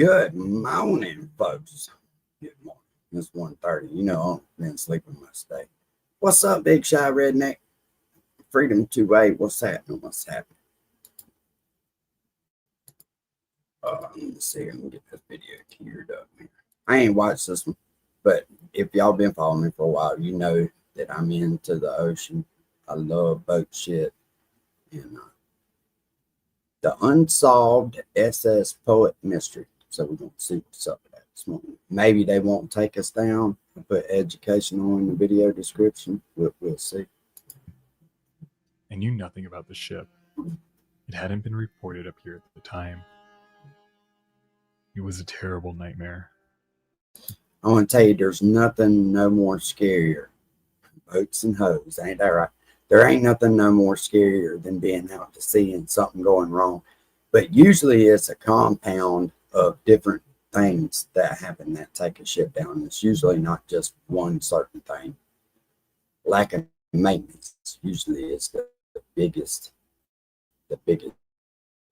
Good morning, folks. Good morning. It's 1:30. You know, I've been sleeping most day. What's up, Big Shy Redneck? Freedom 2A. What's happening? What's happening? Let me see. Let me get this video queued up here. I ain't watched this one, but if y'all been following me for a while, you know that I'm into the ocean. I love boat shit. And the unsolved SS Poet mystery. So we're going to see what's up with that this morning. Maybe they won't take us down. I'll put education on in the video description. We'll see. I knew nothing about the ship. It hadn't been reported up here at the time. It was a terrible nightmare. I want to tell you, there's nothing no more scarier. Boats and hoes, ain't that right? There ain't nothing no more scarier than being out to sea and something going wrong. But usually it's a compound of different things that happen that take a ship down. It's usually not just one certain thing. Lack of maintenance usually is the biggest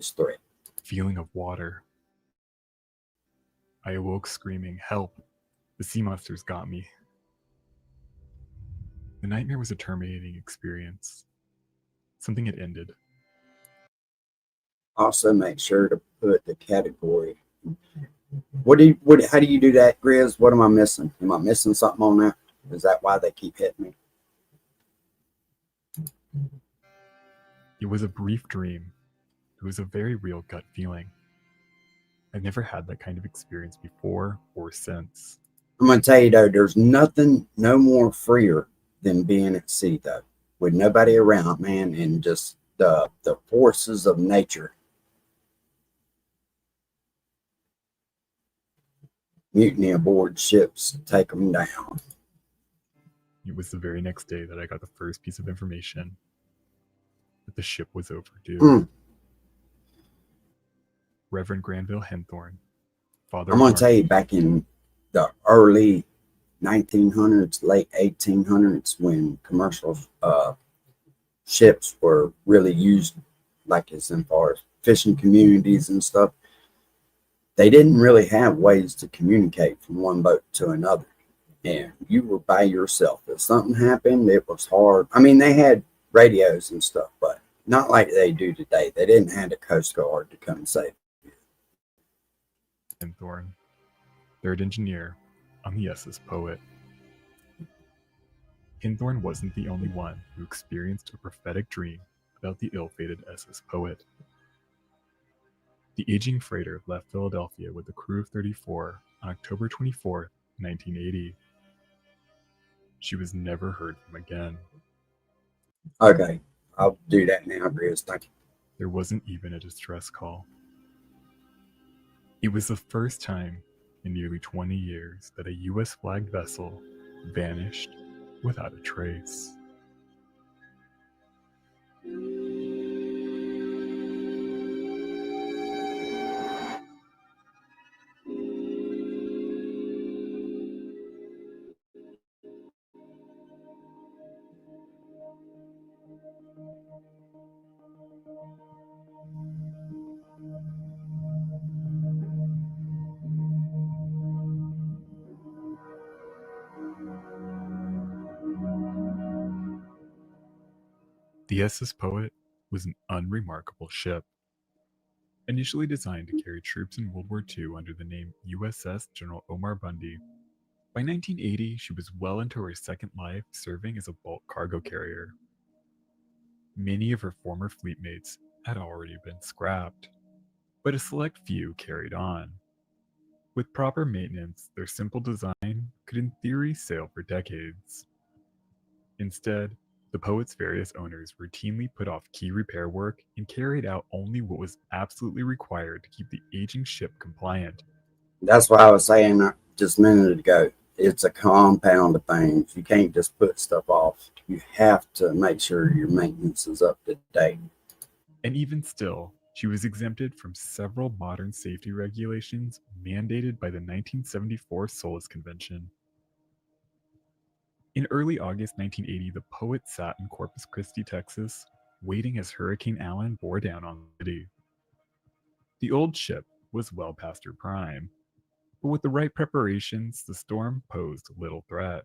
threat. Feeling of water. I awoke screaming, "Help! The sea monsters got me." The nightmare was a terminating experience. Something had ended. Also, make sure to put the category. How do you do that, Grizz? What am I missing? Am I missing something on that? Is that why they keep hitting me? It was a brief dream. It was a very real gut feeling. I've never had that kind of experience before or since. I'm going to tell you, though, there's nothing no more freer than being at sea, though, with nobody around, man, and just the forces of nature. Mutiny aboard ships, take them down. It was the very next day that I got the first piece of information that the ship was overdue. Reverend Granville Henthorne, father. I'm going to tell you, back in the early 1900s, late 1800s, when commercial ships were really used, like as far as fishing communities and stuff, they didn't really have ways to communicate from one boat to another. And you were by yourself. If something happened, it was hard. I mean, they had radios and stuff, but not like they do today. They didn't have the Coast Guard to come save you. Henthorne, third engineer on the SS Poet. Henthorne wasn't the only one who experienced a prophetic dream about the ill-fated SS Poet. The aging freighter left Philadelphia with a crew of 34 on October 24, 1980. She was never heard from again. Okay, I'll do that now, Grizz. Thank you. There wasn't even a distress call. It was the first time in nearly 20 years that a U.S.-flagged vessel vanished without a trace. The SS Poet was an unremarkable ship. Initially designed to carry troops in World War II under the name USS General Omar Bundy, by 1980 she was well into her second life serving as a bulk cargo carrier. Many of her former fleetmates had already been scrapped, but a select few carried on. With proper maintenance, their simple design could in theory sail for decades. Instead, the Poet's various owners routinely put off key repair work and carried out only what was absolutely required to keep the aging ship compliant. That's what I was saying just a minute ago. It's a compound of things. You can't just put stuff off. You have to make sure your maintenance is up to date. And even still, she was exempted from several modern safety regulations mandated by the 1974 Solis Convention. In early August 1980, the Poet sat in Corpus Christi, Texas, waiting as Hurricane Allen bore down on the city. The old ship was well past her prime, but with the right preparations, the storm posed little threat.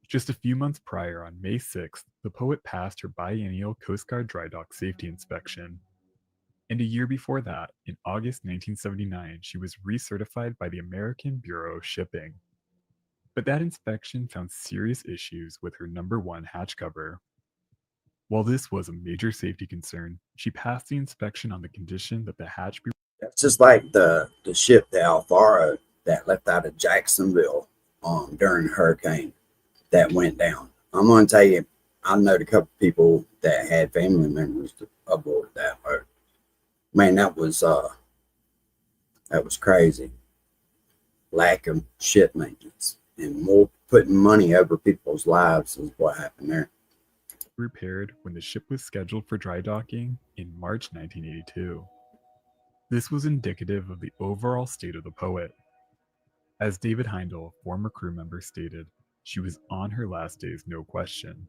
Just a few months prior, on May 6th, the Poet passed her biennial Coast Guard dry dock safety inspection. And a year before that, in August 1979, she was recertified by the American Bureau of Shipping. But that inspection found serious issues with her number one hatch cover. While this was a major safety concern, she passed the inspection on the condition that the hatch be. That's just like the ship, the Alfaro, that left out of Jacksonville during the hurricane that went down. I'm going to tell you, I know a couple people that had family members aboard that boat. Man, that was crazy. Lack of ship maintenance and more putting money over people's lives is what happened there. Repaired when the ship was scheduled for dry docking in March 1982. This was indicative of the overall state of the Poet. As David Heindel, former crew member, stated, she was on her last days, no question.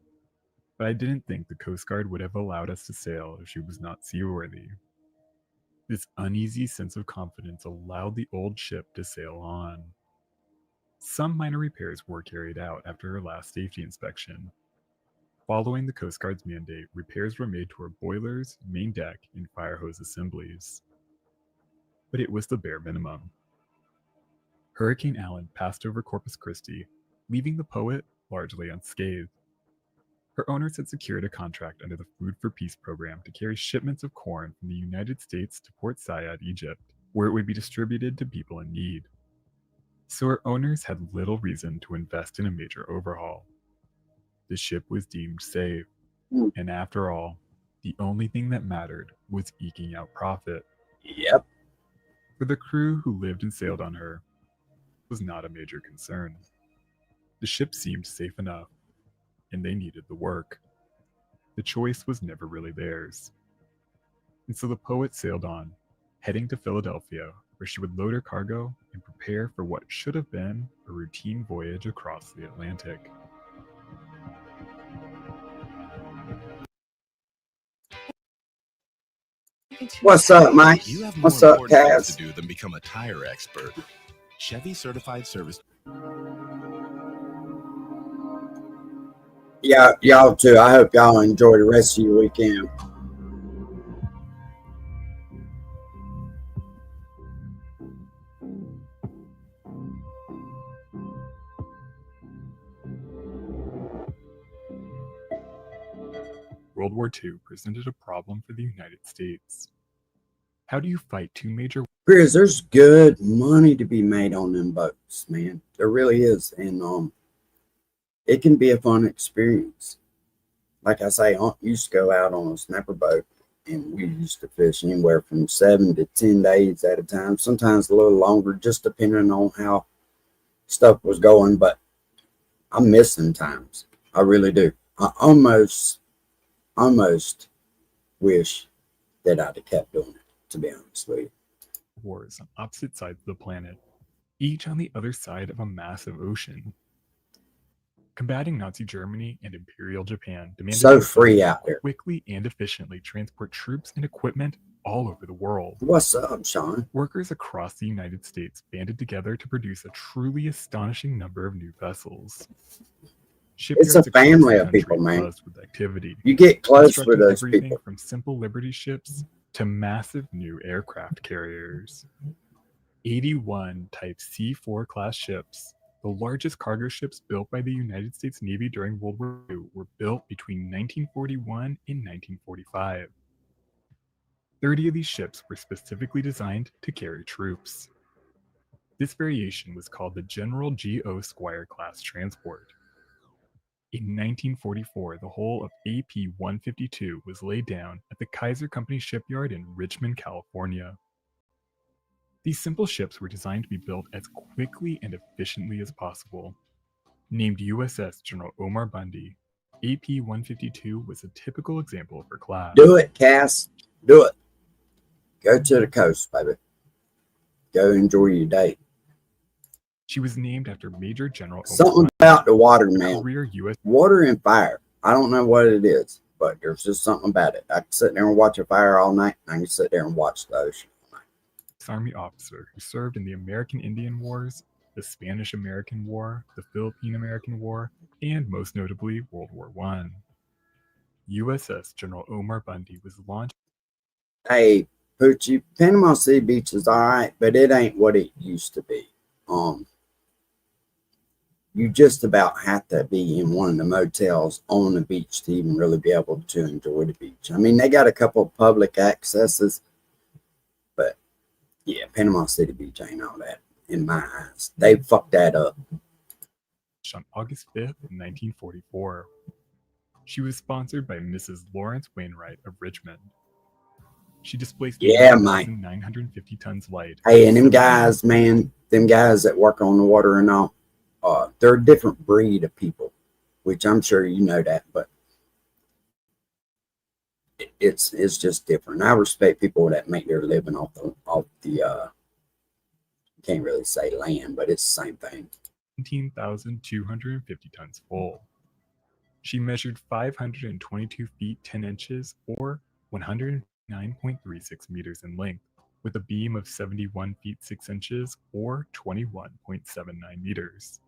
But I didn't think the Coast Guard would have allowed us to sail if she was not seaworthy. This uneasy sense of confidence allowed the old ship to sail on. Some minor repairs were carried out after her last safety inspection. Following the Coast Guard's mandate, repairs were made to her boilers, main deck, and fire hose assemblies. But it was the bare minimum. Hurricane Allen passed over Corpus Christi, leaving the Poet largely unscathed. Her owners had secured a contract under the Food for Peace program to carry shipments of corn from the United States to Port Said, Egypt, where it would be distributed to people in need. So her owners had little reason to invest in a major overhaul. The ship was deemed safe, and after all, the only thing that mattered was eking out profit. Yep. For the crew who lived and sailed on her, it was not a major concern. The ship seemed safe enough, and they needed the work. The choice was never really theirs. And so the Poet sailed on, heading to Philadelphia, where she would load her cargo and prepare for what should have been a routine voyage across the Atlantic. What's up, Mike? You have more What's up, important things Kaz? to do than become a tire expert. Chevy Certified Service. Yeah, y'all too. I hope y'all enjoy the rest of your weekend. World War II presented a problem for the United States. How do you fight two major Chris, there's good money to be made on them boats, man. There really is. And it can be a fun experience. Like I say, Aunt used to go out on a snapper boat, and we used to fish anywhere from 7 to 10 days at a time, sometimes a little longer, just depending on how stuff was going. But I miss them times. I really do. I almost wish that I'd have kept doing it, to be honest with you. wars on opposite sides of the planet, each on the other side of a massive ocean? Combating Nazi Germany and Imperial Japan demanded So that free both out there. quickly and efficiently transport troops and equipment all over the world. What's up, Sean? Workers across the United States banded together to produce a truly astonishing number of new vessels. It's a Shipyards across family the of people, country man. buzzed with activity, You get close with constructing those everything people. from simple Liberty ships to massive new aircraft carriers. 81 Type C4 class ships, the largest cargo ships built by the United States Navy during World War II, were built between 1941 and 1945. 30 of these ships were specifically designed to carry troops. This variation was called the General G.O. Squire class transport. In 1944, the whole of AP 152 was laid down at the Kaiser Company shipyard in Richmond, California. These simple ships were designed to be built as quickly and efficiently as possible. Named USS General Omar Bundy, AP 152 was a typical example of her class. Do it, Cass. Do it. Go to the coast, baby. Go enjoy your day. She was named after Major General Omar Something Bundy, about the water, a man. career U.S. Water and fire. I don't know what it is, but there's just something about it. I can sit there and watch a fire all night, and I can sit there and watch the ocean all night. Army officer who served in the American Indian Wars, the Spanish-American War, the Philippine-American War, and most notably World War I. USS General Omar Bundy was launched. Hey, Poochie, Panama City Beach is all right, but it ain't what it used to be. You just about have to be in one of the motels on the beach to even really be able to enjoy the beach. I mean, they got a couple of public accesses, but yeah, Panama City Beach ain't all that in my eyes. They fucked that up. On August 5th, 1944. She was sponsored by Mrs. Lawrence Wainwright of Richmond. She displaced 950 tons light. Hey, and them guys, man, them guys that work on the water and all, they're a different breed of people, which I'm sure you know that, but it's just different. I respect people that make their living off the can't really say land, but it's the same thing. 17,250 tons full. She measured 522 feet 10 inches or 109.36 meters in length, with a beam of 71 feet 6 inches or 21.79 meters.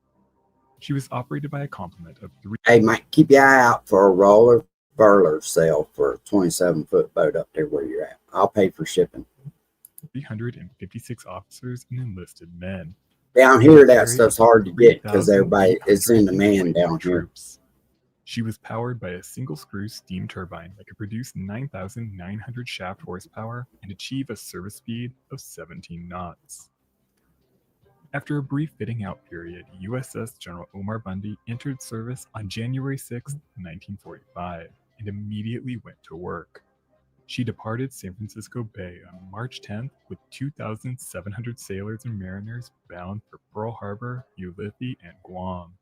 She was operated by a complement of 3. Hey, Mike, keep your eye out for a roller furler sale for a 27-foot boat up there where you're at. I'll pay for shipping. 356 officers and enlisted men. Down here, that stuff's hard to get because everybody is in demand down here. She was powered by a single-screw steam turbine that could produce 9,900 shaft horsepower and achieve a service speed of 17 knots. After a brief fitting-out period, USS General Omar Bundy entered service on January 6, 1945, and immediately went to work. She departed San Francisco Bay on March 10th with 2,700 sailors and mariners bound for Pearl Harbor, Ulithi, and Guam.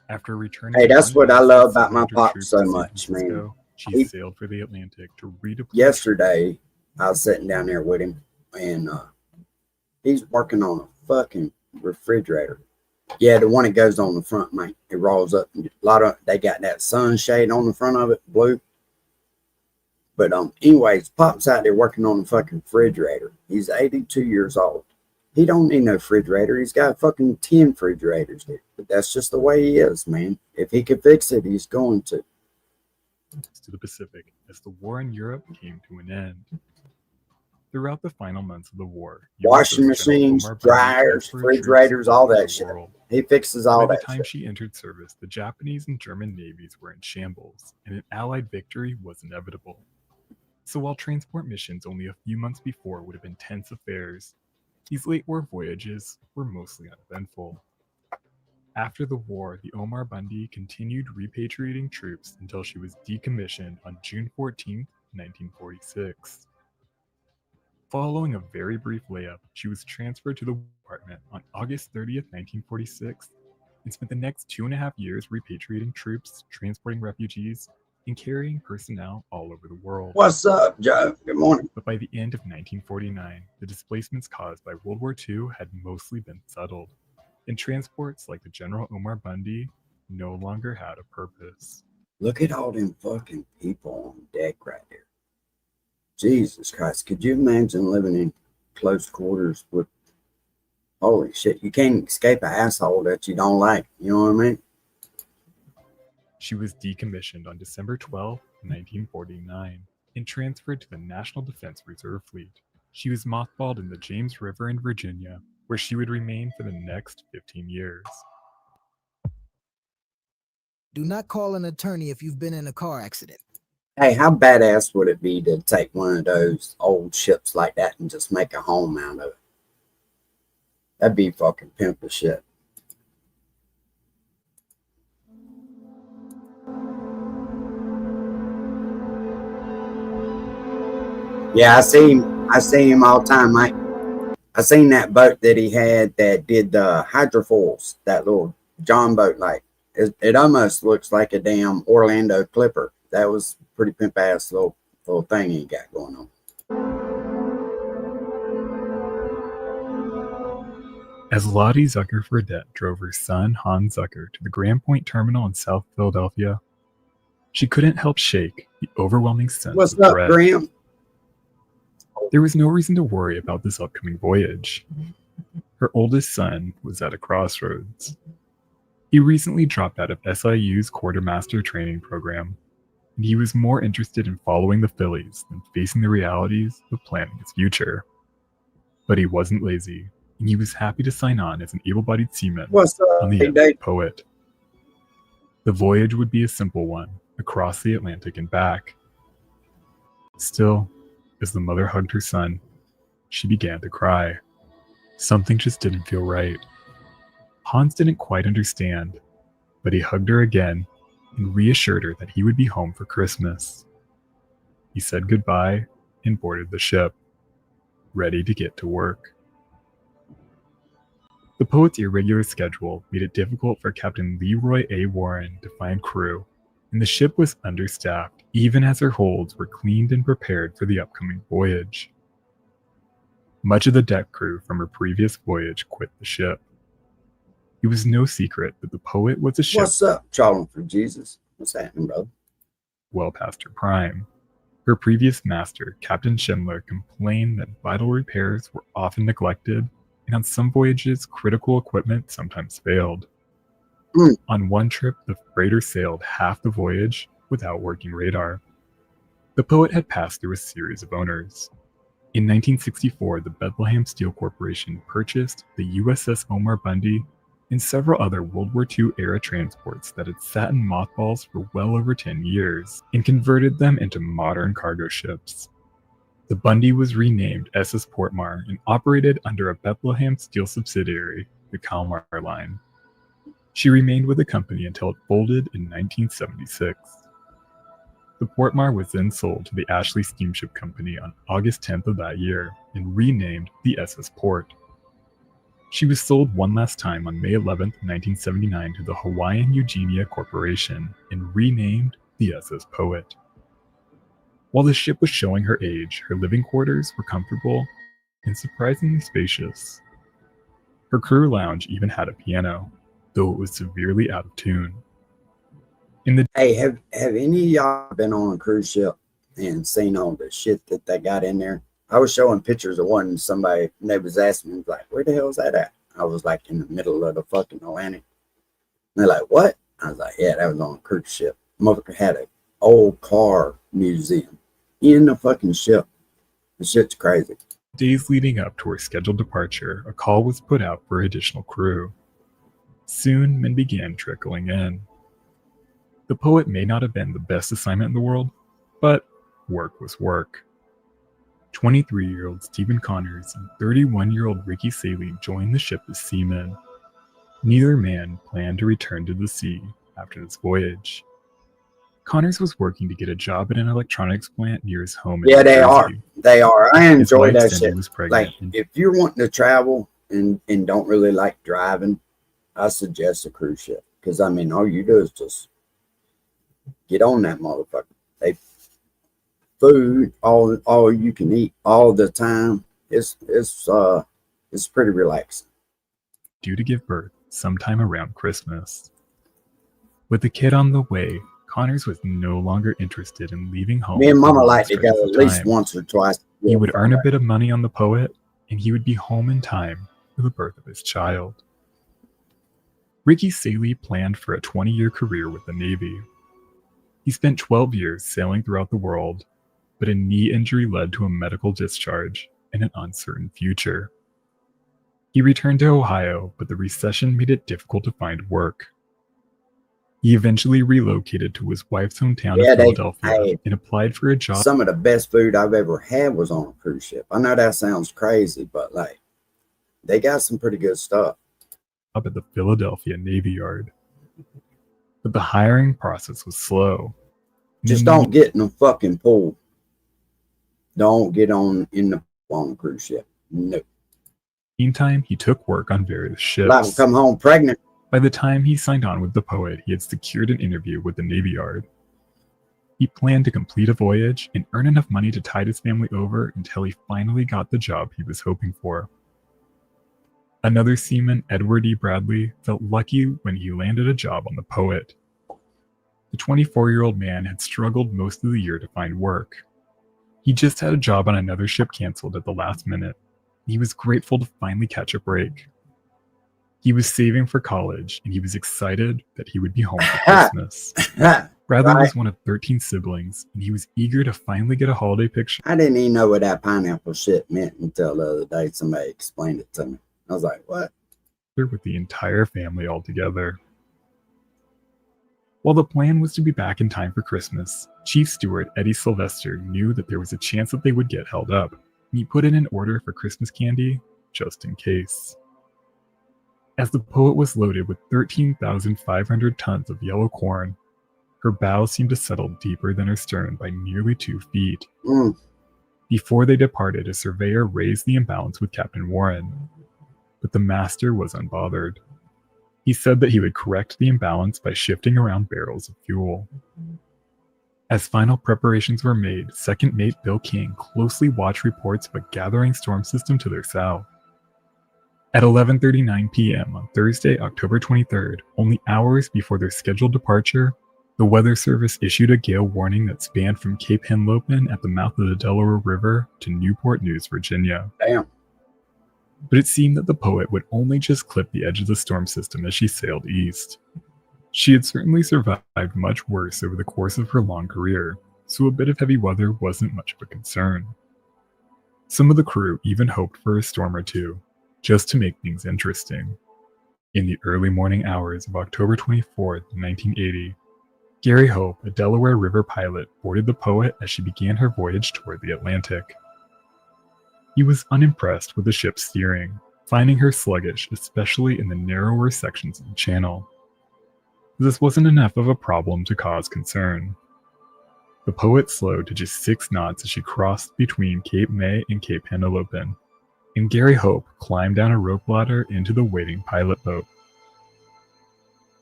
After returning, hey, that's what I love about my pop so much, man. She sailed for the Atlantic to redeploy. Yesterday, I was sitting down there with him, and he's working on a fucking refrigerator. Yeah, the one that goes on the front, mate. It rolls up. They got that sunshade on the front of it, blue. But anyways, Pop's out there working on the fucking refrigerator. He's 82 years old. He don't need no refrigerator. He's got fucking 10 refrigerators there. But that's just the way he is, man. If he could fix it, he's going to. To the Pacific as the war in Europe came to an end. Throughout the final months of the war, washing machines, dryers, refrigerators, all that shit. He fixes all that shit. By the time she entered service, the Japanese and German navies were in shambles, and an Allied victory was inevitable. So while transport missions only a few months before would have been tense affairs, these late war voyages were mostly uneventful. After the war, the Omar Bundy continued repatriating troops until she was decommissioned on June 14, 1946. Following a very brief layup, she was transferred to the department on August 30, 1946, and spent the next 2.5 years repatriating troops, transporting refugees, and carrying personnel all over the world. What's up, Joe? Good morning. But by the end of 1949, the displacements caused by World War II had mostly been settled, and transports like the General Omar Bundy no longer had a purpose. Look at all them fucking people on deck right there. Jesus Christ, could you imagine living in close quarters with, holy shit, you can't escape an asshole that you don't like, you know what I mean? She was decommissioned on December 12, 1949, and transferred to the National Defense Reserve Fleet. She was mothballed in the James River in Virginia, where she would remain for the next 15 years. Do not call an attorney if you've been in a car accident. Hey, how badass would it be to take one of those old ships like that and just make a home out of it? That'd be fucking pimp as shit. Yeah, I see him all the time, Mike. I seen that boat that he had that did the hydrofoils, that little John boat, like it almost looks like a damn Orlando Clipper. That was pretty pimp ass little thing he got going on. As Lottie Zucker Fredette drove her son Hans Zucker to the Grand Point Terminal in South Philadelphia, she couldn't help shake the overwhelming sense What's of up, dread. Graham? There was no reason to worry about this upcoming voyage. Her oldest son was at a crossroads. He recently dropped out of SIU's quartermaster training program, and he was more interested in following the Phillies than facing the realities of planning his future. But he wasn't lazy, and he was happy to sign on as an able-bodied seaman What's on up, the hey, MS Dave? Poet. The voyage would be a simple one, across the Atlantic and back. Still, as the mother hugged her son, she began to cry. Something just didn't feel right. Hans didn't quite understand, but he hugged her again and reassured her that he would be home for Christmas. He said goodbye and boarded the ship, ready to get to work. The Poet's irregular schedule made it difficult for Captain Leroy A. Warren to find crew, and the ship was understaffed even as her holds were cleaned and prepared for the upcoming voyage. Much of the deck crew from her previous voyage quit the ship. It was no secret that the Poet was a ship What's up, Charlie for Jesus? What's happening, brother? well past her prime. Her previous master, Captain Schindler, complained that vital repairs were often neglected, and on some voyages, critical equipment sometimes failed. Mm. On one trip, the freighter sailed half the voyage without working radar. The Poet had passed through a series of owners. In 1964, the Bethlehem Steel Corporation purchased the USS Omar Bundy and several other World War II-era transports that had sat in mothballs for well over 10 years and converted them into modern cargo ships. The Bundy was renamed SS Portmar and operated under a Bethlehem Steel subsidiary, the Kalmar Line. She remained with the company until it folded in 1976. The Portmar was then sold to the Ashley Steamship Company on August 10th of that year and renamed the SS Port. She was sold one last time on May 11th, 1979 to the Hawaiian Eugenia Corporation and renamed the SS Poet. While the ship was showing her age, her living quarters were comfortable and surprisingly spacious. Her crew lounge even had a piano, though it was severely out of tune. Hey, have any of y'all been on a cruise ship and seen all the shit that they got in there? I was showing pictures of one, and they was asking me, like, where the hell is that at? I was like in the middle of the fucking Atlantic. And they're like, what? I was like, yeah, that was on a cruise ship. Motherfucker had an old car museum in the fucking ship. The shit's crazy. Days leading up to her scheduled departure, a call was put out for additional crew. Soon, men began trickling in. The Poet may not have been the best assignment in the world, but work was work. 23-year-old Stephen Connors and 31-year-old Ricky Saley joined the ship as seamen. Neither man planned to return to the sea after this voyage. Connors was working to get a job at an electronics plant near his home in Yeah, New they are. Jersey. They are. I His enjoy wife, that Cindy, shit. was pregnant. Like, if you're wanting to travel and don't really like driving, I suggest a cruise ship. Because, I mean, all you do is just get on that motherfucker. They food, all you can eat all the time. It's pretty relaxing. Due to give birth sometime around Christmas. With the kid on the way, Connors was no longer interested in leaving home. Me and for Mama long like to stretches go of at least time. once or twice. He would earn a bit of money on the Poet, and he would be home in time for the birth of his child. Ricky Saley planned for a 20-year career with the Navy. He spent 12 years sailing throughout the world, but a knee injury led to a medical discharge and an uncertain future. He returned to Ohio, but the recession made it difficult to find work. He eventually relocated to his wife's hometown of Philadelphia and applied for a job. Some of the best food I've ever had was on a cruise ship. I know that sounds crazy, but like, they got some pretty good stuff. Up at the Philadelphia Navy Yard. But the hiring process was slow. Just don't get in a fucking pool. Don't get on a cruise ship. No. Meantime, he took work on various ships. Like, come home pregnant. By the time he signed on with the Poet, he had secured an interview with the Navy Yard. He planned to complete a voyage and earn enough money to tide his family over until he finally got the job he was hoping for. Another seaman, Edward E. Bradley, felt lucky when he landed a job on the Poet. The 24-year-old man had struggled most of the year to find work. He just had a job on another ship canceled at the last minute. He was grateful to finally catch a break. He was saving for college, and he was excited that he would be home for Christmas. Bradley Right. was one of 13 siblings, and he was eager to finally get a holiday picture I didn't even know what that pineapple shit meant until the other day somebody explained it to me. I was like, what? with the entire family all together. While the plan was to be back in time for Christmas, Chief Steward Eddie Sylvester knew that there was a chance that they would get held up, and he put in an order for Christmas candy just in case. As the Poet was loaded with 13,500 tons of yellow corn, her bow seemed to settle deeper than her stern by nearly 2 feet. Mm. Before they departed, a surveyor raised the imbalance with Captain Warren, but the master was unbothered. He said that he would correct the imbalance by shifting around barrels of fuel. As final preparations were made, Second Mate Bill King closely watched reports of a gathering storm system to their south. At 11:39 p.m. on Thursday, October 23rd, only hours before their scheduled departure, the Weather Service issued a gale warning that spanned from Cape Henlopen at the mouth of the Delaware River to Newport News, Virginia. Damn. But it seemed that the Poet would only just clip the edge of the storm system as she sailed east. She had certainly survived much worse over the course of her long career, so a bit of heavy weather wasn't much of a concern. Some of the crew even hoped for a storm or two, just to make things interesting. In the early morning hours of October 24th, 1980, Gary Hope, a Delaware River pilot, boarded the Poet as she began her voyage toward the Atlantic. He was unimpressed with the ship's steering, finding her sluggish, especially in the narrower sections of the channel. This wasn't enough of a problem to cause concern. The Poet slowed to just 6 knots as she crossed between Cape May and Cape Henlopen, and Gary Hope climbed down a rope ladder into the waiting pilot boat.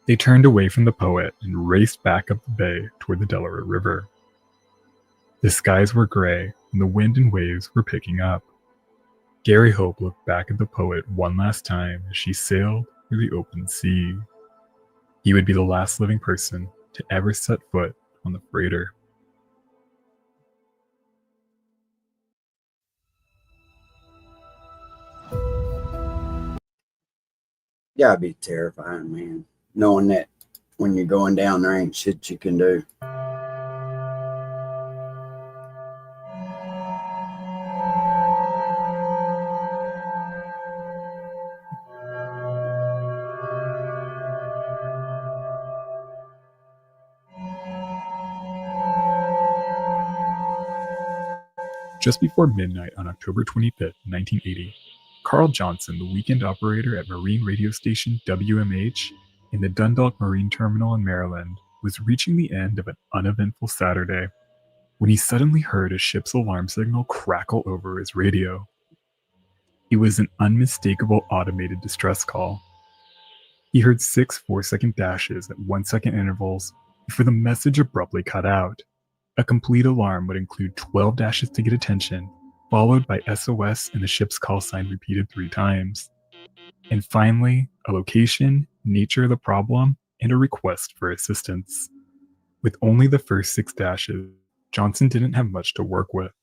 They turned away from the Poet and raced back up the bay toward the Delaware River. The skies were gray, and the wind and waves were picking up. Gary Hope looked back at the Poet one last time as she sailed through the open sea. He would be the last living person to ever set foot on the freighter. Gotta be terrifying, man. Knowing that when you're going down, there ain't shit you can do. Just before midnight on October 25th, 1980, Carl Johnson, the weekend operator at marine radio station WMH in the Dundalk Marine Terminal in Maryland, was reaching the end of an uneventful Saturday when he suddenly heard a ship's alarm signal crackle over his radio. It was an unmistakable automated distress call. He heard 6 4-second dashes at 1-second intervals before the message abruptly cut out. A complete alarm would include 12 dashes to get attention, followed by SOS and the ship's call sign repeated 3 times. And finally, a location, nature of the problem, and a request for assistance. With only the first 6 dashes, Johnson didn't have much to work with.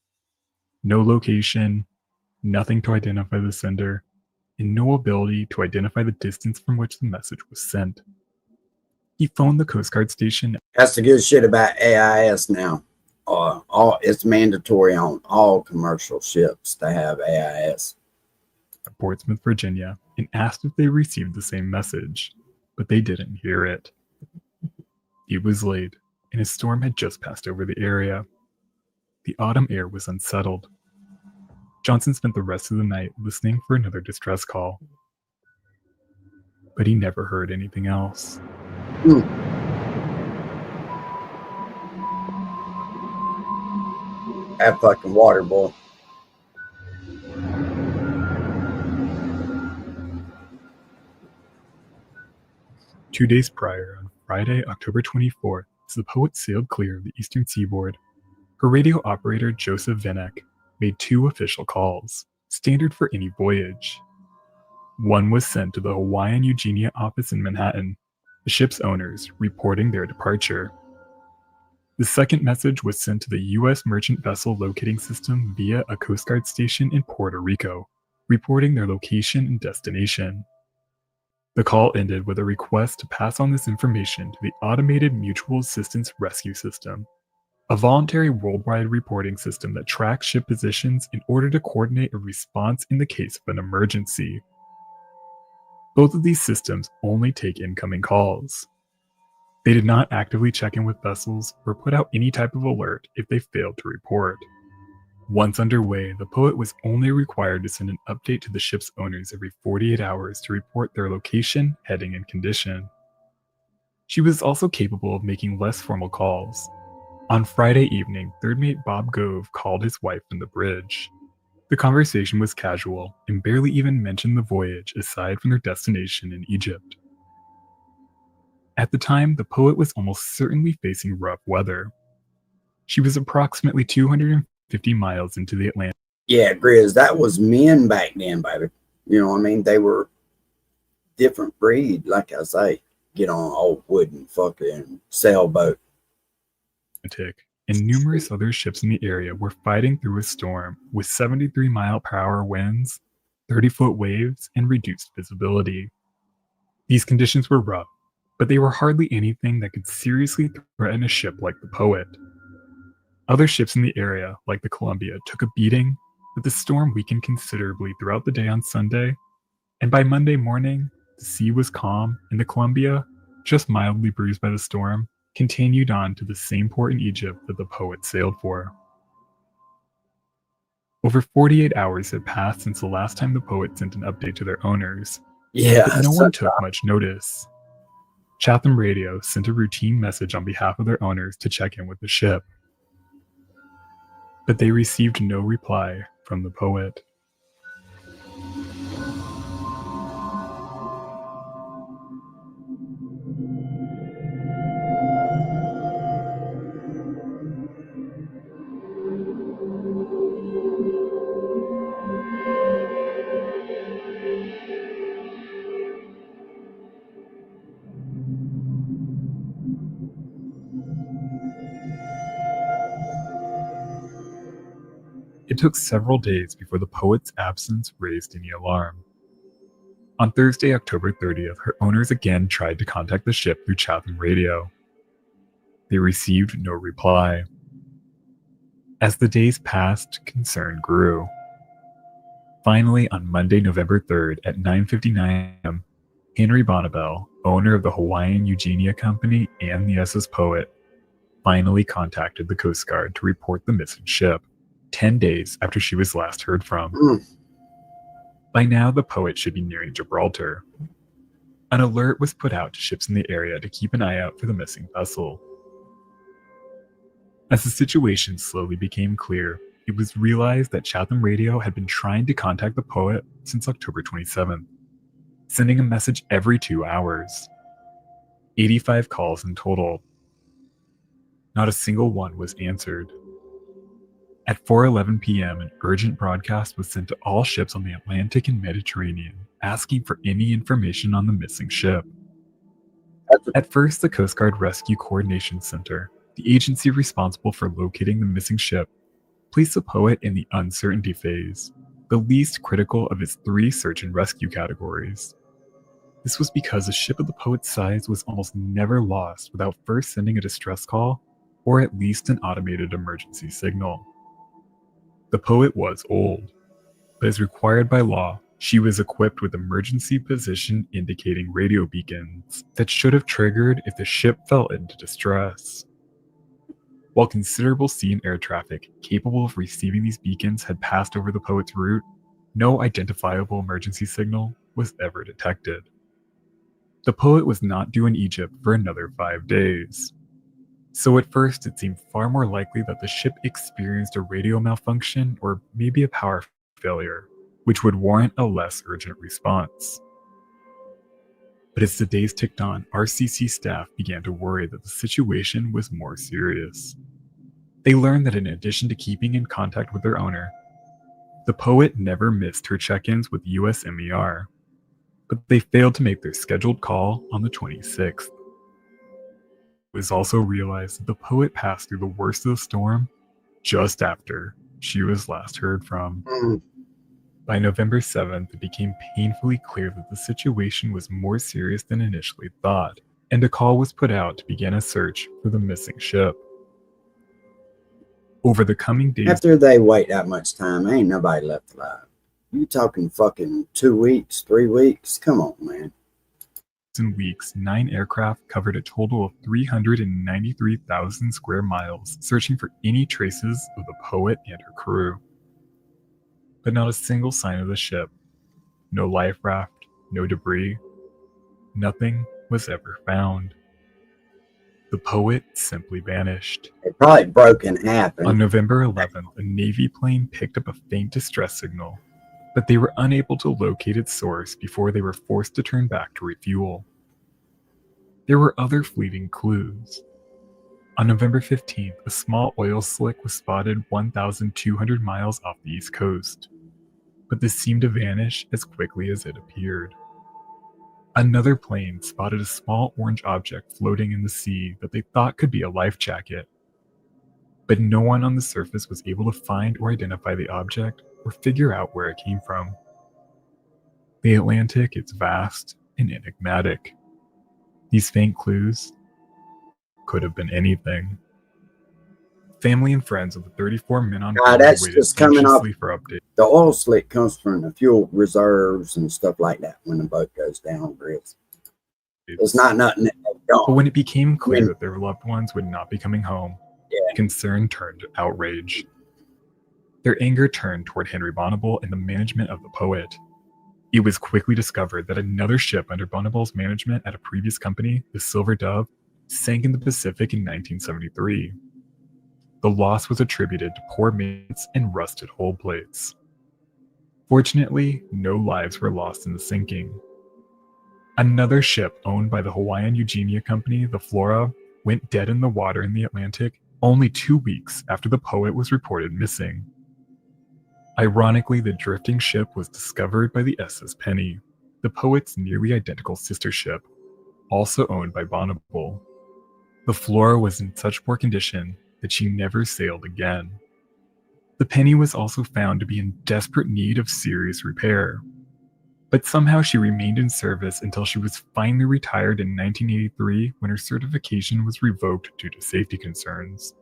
No location, nothing to identify the sender, and no ability to identify the distance from which the message was sent. He phoned the Coast Guard station. That's the good shit about AIS now. It's mandatory on all commercial ships to have AIS. At Portsmouth, Virginia, and asked if they received the same message, but they didn't hear it. It was late, and a storm had just passed over the area. The autumn air was unsettled. Johnson spent the rest of the night listening for another distress call, but he never heard anything else. That fucking water, boy. Two days prior, on Friday, October 24th, as the Poet sailed clear of the eastern seaboard, her radio operator, Joseph Vinek, made 2 official calls, standard for any voyage. One was sent to the Hawaiian Eugenia office in Manhattan, the ship's owners reporting their departure. The second message was sent to the U.S. merchant vessel locating system via a Coast Guard station in Puerto Rico, reporting their location and destination. The call ended with a request to pass on this information to the Automated Mutual Assistance Rescue System, a voluntary worldwide reporting system that tracks ship positions in order to coordinate a response in the case of an emergency. Both of these systems only take incoming calls. They did not actively check in with vessels or put out any type of alert if they failed to report. Once underway, the Poet was only required to send an update to the ship's owners every 48 hours to report their location, heading, and condition. She was also capable of making less formal calls. On Friday evening, third mate Bob Gove called his wife from the bridge. The conversation was casual and barely even mentioned the voyage aside from their destination in Egypt. At the time, the Poet was almost certainly facing rough weather. She was approximately 250 miles into the Atlantic. Yeah, Grizz, that was men back then, baby. You know what I mean? They were different breed, like I say. Get on old wooden fucking sailboat. And numerous other ships in the area were fighting through a storm with 73-mile-per-hour winds, 30-foot waves, and reduced visibility. These conditions were rough, but they were hardly anything that could seriously threaten a ship like the Poet. Other ships in the area, like the Columbia, took a beating, but the storm weakened considerably throughout the day on Sunday, and by Monday morning, the sea was calm, and the Columbia, just mildly bruised by the storm, continued on to the same port in Egypt that the Poet sailed for. Over 48 hours had passed since the last time the Poet sent an update to their owners, Yeah, but no one took much notice. Chatham Radio sent a routine message on behalf of their owners to check in with the ship, but they received no reply from the Poet. It took several days before the Poet's absence raised any alarm. On Thursday, October 30th, her owners again tried to contact the ship through Chatham Radio. They received no reply. As the days passed, concern grew. Finally, on Monday, November 3rd at 9:59 a.m., Henry Bonnabel, owner of the Hawaiian Eugenia Company and the SS Poet, finally contacted the Coast Guard to report the missing ship, 10 days after she was last heard from. By now, the Poet should be nearing Gibraltar. An alert was put out to ships in the area to keep an eye out for the missing vessel. As the situation slowly became clear, it was realized that Chatham Radio had been trying to contact the Poet since October 27th, sending a message every 2 hours. 85 calls in total. Not a single one was answered. At 4:11 p.m., an urgent broadcast was sent to all ships on the Atlantic and Mediterranean, asking for any information on the missing ship. At first, the Coast Guard Rescue Coordination Center, the agency responsible for locating the missing ship, placed the Poet in the uncertainty phase, the least critical of its 3 search and rescue categories. This was because a ship of the Poet's size was almost never lost without first sending a distress call, or at least an automated emergency signal. The Poet was old, but as required by law, she was equipped with emergency position indicating radio beacons that should have triggered if the ship fell into distress. While considerable sea and air traffic capable of receiving these beacons had passed over the Poet's route, no identifiable emergency signal was ever detected. The Poet was not due in Egypt for another 5 days. So at first, it seemed far more likely that the ship experienced a radio malfunction or maybe a power failure, which would warrant a less urgent response. But as the days ticked on, RCC staff began to worry that the situation was more serious. They learned that in addition to keeping in contact with their owner, the Poet never missed her check-ins with USMER, but they failed to make their scheduled call on the 26th. was also realized that the poet passed through the worst of the storm just after she was last heard from. Mm. By November 7th, it became painfully clear that the situation was more serious than initially thought, and a call was put out to begin a search for the missing ship. Over the coming days After they wait that much time, ain't nobody left alive. You talking fucking 2 weeks, 3 weeks? Come on, man. and weeks, 9 aircraft covered a total of 393,000 square miles, searching for any traces of the poet and her crew. But not a single sign of the ship. No life raft, no debris. Nothing was ever found. The poet simply vanished. It probably broke in half. On November 11th, a Navy plane picked up a faint distress signal, but they were unable to locate its source before they were forced to turn back to refuel. There were other fleeting clues. On November 15th, a small oil slick was spotted 1,200 miles off the East Coast, but this seemed to vanish as quickly as it appeared. Another plane spotted a small orange object floating in the sea that they thought could be a life jacket, but no one on the surface was able to find or identify the object or figure out where it came from. The Atlantic is vast and enigmatic. These faint clues could have been anything. Family and friends of the 34 men on board that's waited just coming off- anxiously for updates. The oil slick comes from the fuel reserves and stuff like that when the boat goes down. It's not nothing that they've But done. when it became clear Yeah. that their loved ones would not be coming home, Yeah. concern turned to outrage. Their anger turned toward Henry Bonnable and the management of the poet. It was quickly discovered that another ship under Bonnable's management at a previous company, the Silver Dove, sank in the Pacific in 1973. The loss was attributed to poor maintenance and rusted hull plates. Fortunately, no lives were lost in the sinking. Another ship owned by the Hawaiian Eugenia Company, the Flora, went dead in the water in the Atlantic only 2 weeks after the poet was reported missing. Ironically, the drifting ship was discovered by the SS Penny, the poet's nearly identical sister ship, also owned by Bonnable. The Flora was in such poor condition that she never sailed again. The Penny was also found to be in desperate need of serious repair, but somehow she remained in service until she was finally retired in 1983 when her certification was revoked due to safety concerns.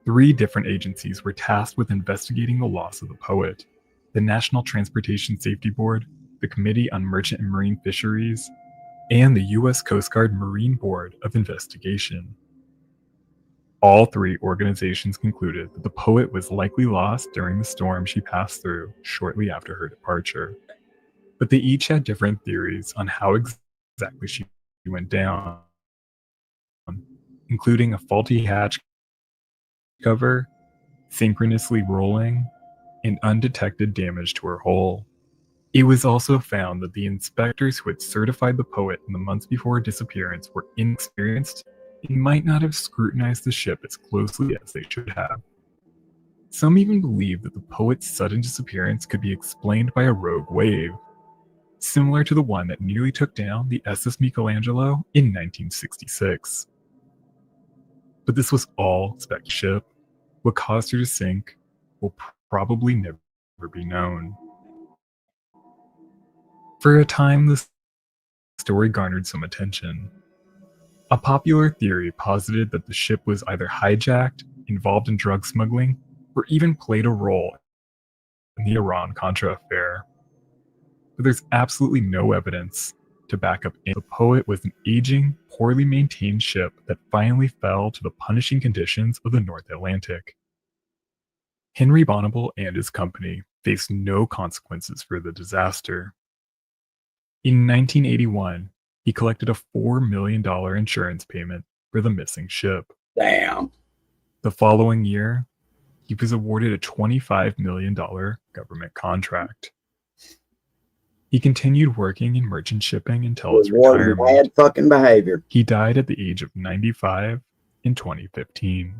3 different agencies were tasked with investigating the loss of the poet: the National Transportation Safety Board, the Committee on Merchant and Marine Fisheries, and the U.S. Coast Guard Marine Board of Investigation. All 3 organizations concluded that the poet was likely lost during the storm she passed through shortly after her departure. But they each had different theories on how exactly she went down, including a faulty hatch cover, synchronously rolling, and undetected damage to her hull. It was also found that the inspectors who had certified the poet in the months before her disappearance were inexperienced and might not have scrutinized the ship as closely as they should have. Some even believe that the poet's sudden disappearance could be explained by a rogue wave, similar to the one that nearly took down the SS Michelangelo in 1966. But this was all spec-ship. What caused her to sink will probably never be known. For a time, the story garnered some attention. A popular theory posited that the ship was either hijacked, involved in drug smuggling, or even played a role in the Iran-Contra affair. But there's absolutely no evidence to back up the poet was an aging, poorly maintained ship that finally fell to the punishing conditions of the North Atlantic. Henry Bonnable and his company faced no consequences for the disaster. In 1981, he collected a $4 million insurance payment for the missing ship. Damn. The following year, he was awarded a $25 million government contract. He continued working in merchant shipping until his Rewarding retirement. bad fucking behavior. He died at the age of 95 in 2015.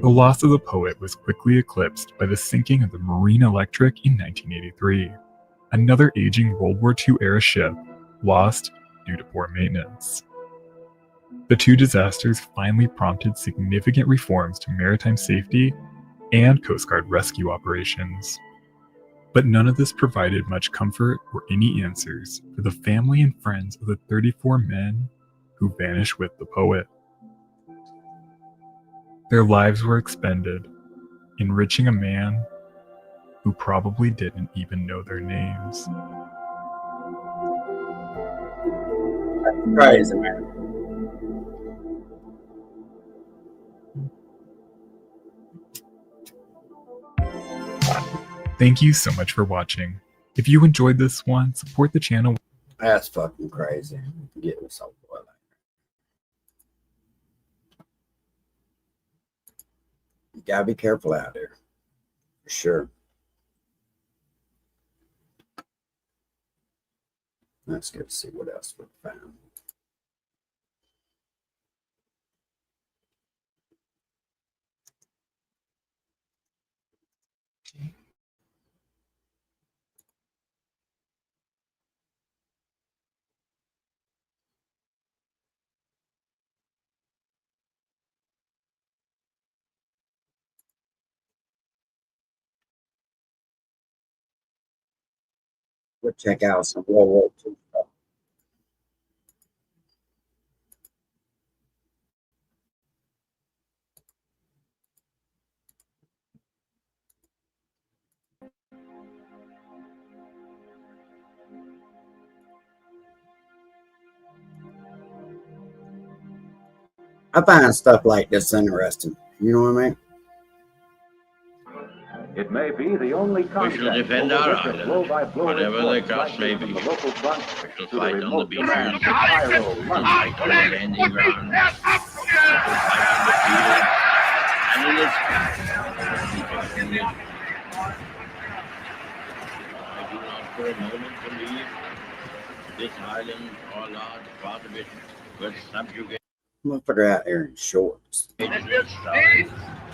The loss of the poet was quickly eclipsed by the sinking of the Marine Electric in 1983, another aging World War II-era ship lost due to poor maintenance. The two disasters finally prompted significant reforms to maritime safety and Coast Guard rescue operations. But none of this provided much comfort or any answers for the family and friends of the 34 men who vanished with the poet. Their lives were expended, enriching a man who probably didn't even know their names. Crazy, man. Thank you so much for watching. If you enjoyed this one, support the channel. That's fucking crazy. Get this over with. You gotta be careful out there. For sure. Let's go see what else we found. We'll check out some World War II stuff. I find stuff like this interesting. You know what I mean? It may be the only We shall defend our island, whatever the cost may be. We shall fight on the beaches, we shall fight on the landing grounds, we shall fight on the field, and in the sky. I do not for a moment believe this island or large part of it will subjugate Motherfucker out there in shorts. the stars.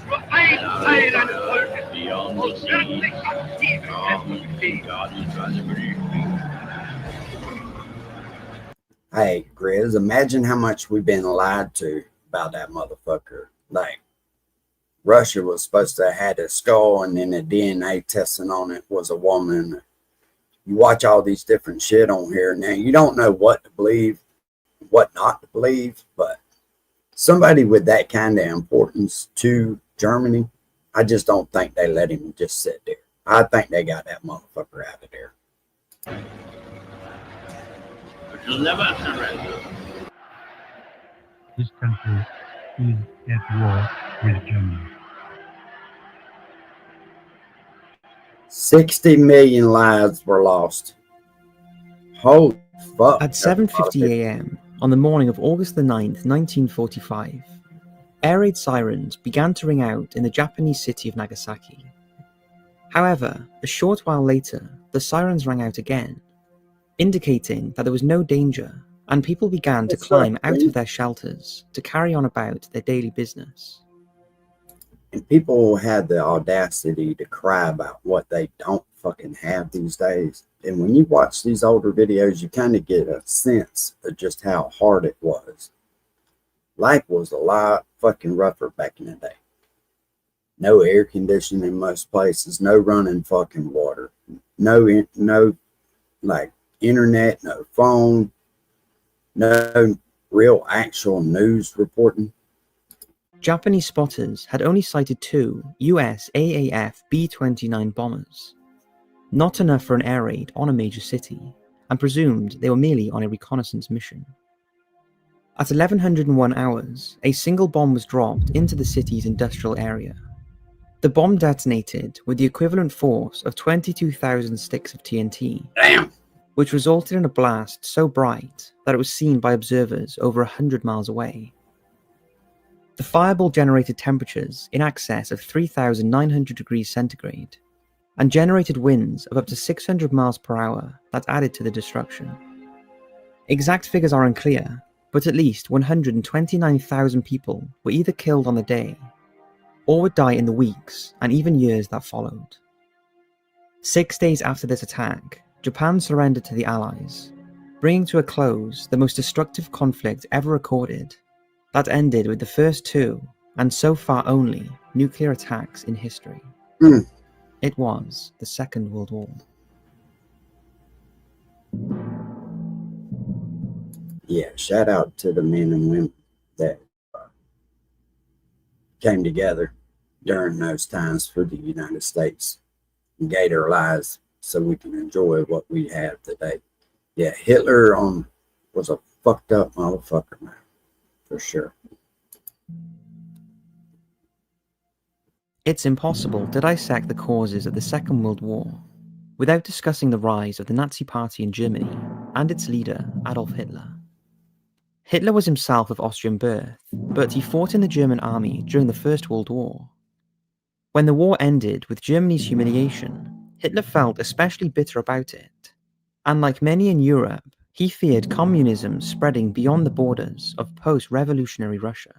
And our beyond the seas, guarded by the British people. Hey, Grizz, imagine how much we've been lied to about that motherfucker. Like, Russia was supposed to have had a skull, and then the DNA testing on it was a woman. You watch all these different shit on here. Now, you don't know what to believe, what not to believe, but somebody with that kind of importance to Germany, I just don't think they let him just sit there. I think they got that motherfucker out of there. We shall never surrender. This country is at war with Germany. 60 million lives were lost. Holy fuck. At 7:50 a.m. on the morning of August the 9th, 1945, air raid sirens began to ring out in the Japanese city of Nagasaki. However, a short while later, the sirens rang out again, indicating that there was no danger, and people began to climb out of their shelters to carry on about their daily business. And people had the audacity to cry about what they don't fucking have these days. And when you watch these older videos, you kind of get a sense of just how hard it was. Life was a lot fucking rougher back in the day. No air conditioning in most places, no running fucking water, no like internet, no phone, no real actual news reporting. Japanese spotters had only sighted 2 US AAF B-29 bombers, not enough for an air raid on a major city, and presumed they were merely on a reconnaissance mission. At 1101 hours, a single bomb was dropped into the city's industrial area. The bomb detonated with the equivalent force of 22,000 sticks of TNT, Damn! which resulted in a blast so bright that it was seen by observers over 100 miles away. The fireball generated temperatures in excess of 3,900 degrees centigrade, and generated winds of up to 600 miles per hour that added to the destruction. Exact figures are unclear, but at least 129,000 people were either killed on the day, or would die in the weeks and even years that followed. 6 days after this attack, Japan surrendered to the Allies, bringing to a close the most destructive conflict ever recorded, that ended with the first two, and so far only, nuclear attacks in history. Mm. It was the Second World War. Yeah, shout out to the men and women that came together during those times for the United States and gave their lives so we can enjoy what we have today. Yeah, Hitler was a fucked up motherfucker, man, for sure. It's impossible to dissect the causes of the Second World War without discussing the rise of the Nazi Party in Germany and its leader, Adolf Hitler. Hitler was himself of Austrian birth, but he fought in the German army during the First World War. When the war ended with Germany's humiliation, Hitler felt especially bitter about it, and like many in Europe, he feared communism spreading beyond the borders of post-revolutionary Russia.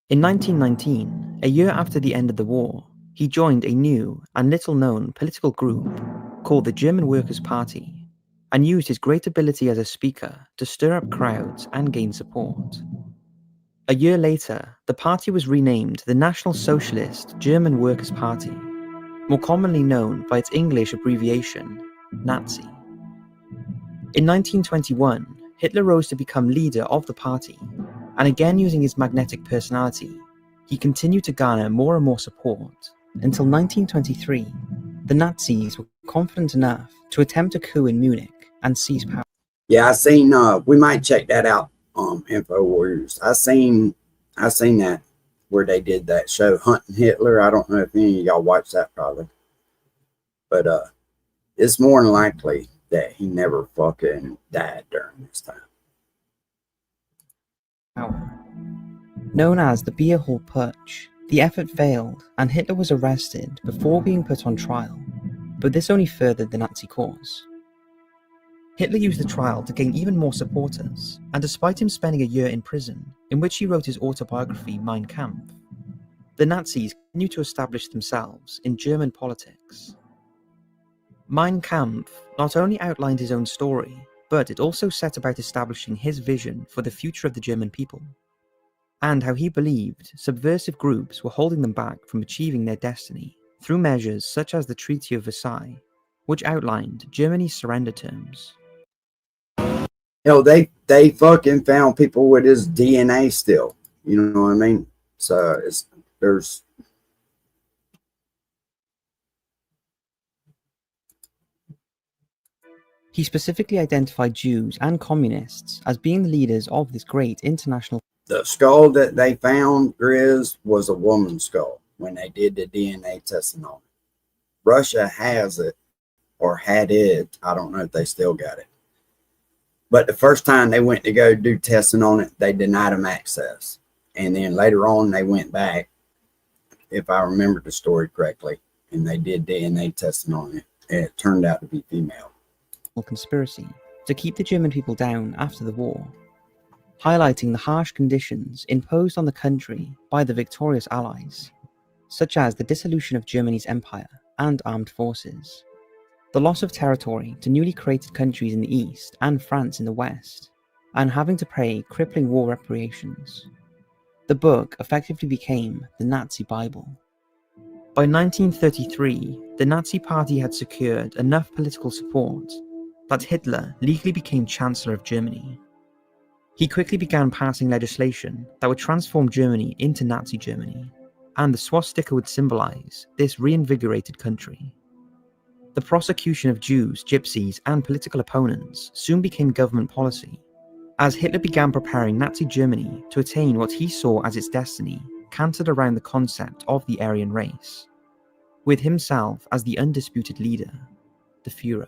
In 1919, a year after the end of the war, he joined a new and little-known political group called the German Workers' Party, and used his great ability as a speaker to stir up crowds and gain support. A year later, the party was renamed the National Socialist German Workers' Party, more commonly known by its English abbreviation, Nazi. In 1921, Hitler rose to become leader of the party, and again using his magnetic personality, he continued to garner more and more support, until 1923, the Nazis were confident enough to attempt a coup in Munich and seize power. Yeah, I seen. We might check that out. Info Warriors. I seen that where they did that show Hunting Hitler. I don't know if any of y'all watched that probably, but it's more than likely that he never fucking died during this time. Known as the Beer Hall Putsch, the effort failed and Hitler was arrested before being put on trial, but this only furthered the Nazi cause. Hitler used the trial to gain even more supporters, and despite him spending a year in prison, in which he wrote his autobiography Mein Kampf, the Nazis continued to establish themselves in German politics. Mein Kampf not only outlined his own story, but it also set about establishing his vision for the future of the German people, and how he believed subversive groups were holding them back from achieving their destiny through measures such as the Treaty of Versailles, which outlined Germany's surrender terms. Hell, they fucking found people with his DNA still. You know what I mean? So there's. He specifically identified Jews and communists as being the leaders of this great international. The skull that they found, Grizz, was a woman's skull when they did the DNA testing on it. Russia has it, or had it. I don't know if they still got it. But the first time they went to go do testing on it, they denied them access. And then later on, they went back, if I remember the story correctly, and they did DNA testing on it. And it turned out to be female. Conspiracy to keep the German people down after the war, highlighting the harsh conditions imposed on the country by the victorious Allies, such as the dissolution of Germany's empire and armed forces, the loss of territory to newly created countries in the east and France in the west, and having to pay crippling war reparations. The book effectively became the Nazi Bible. By 1933, the Nazi Party had secured enough political support that Hitler legally became Chancellor of Germany. He quickly began passing legislation that would transform Germany into Nazi Germany, and the swastika would symbolize this reinvigorated country. The prosecution of Jews, gypsies, and political opponents soon became government policy, as Hitler began preparing Nazi Germany to attain what he saw as its destiny, cantered around the concept of the Aryan race, with himself as the undisputed leader, the Führer.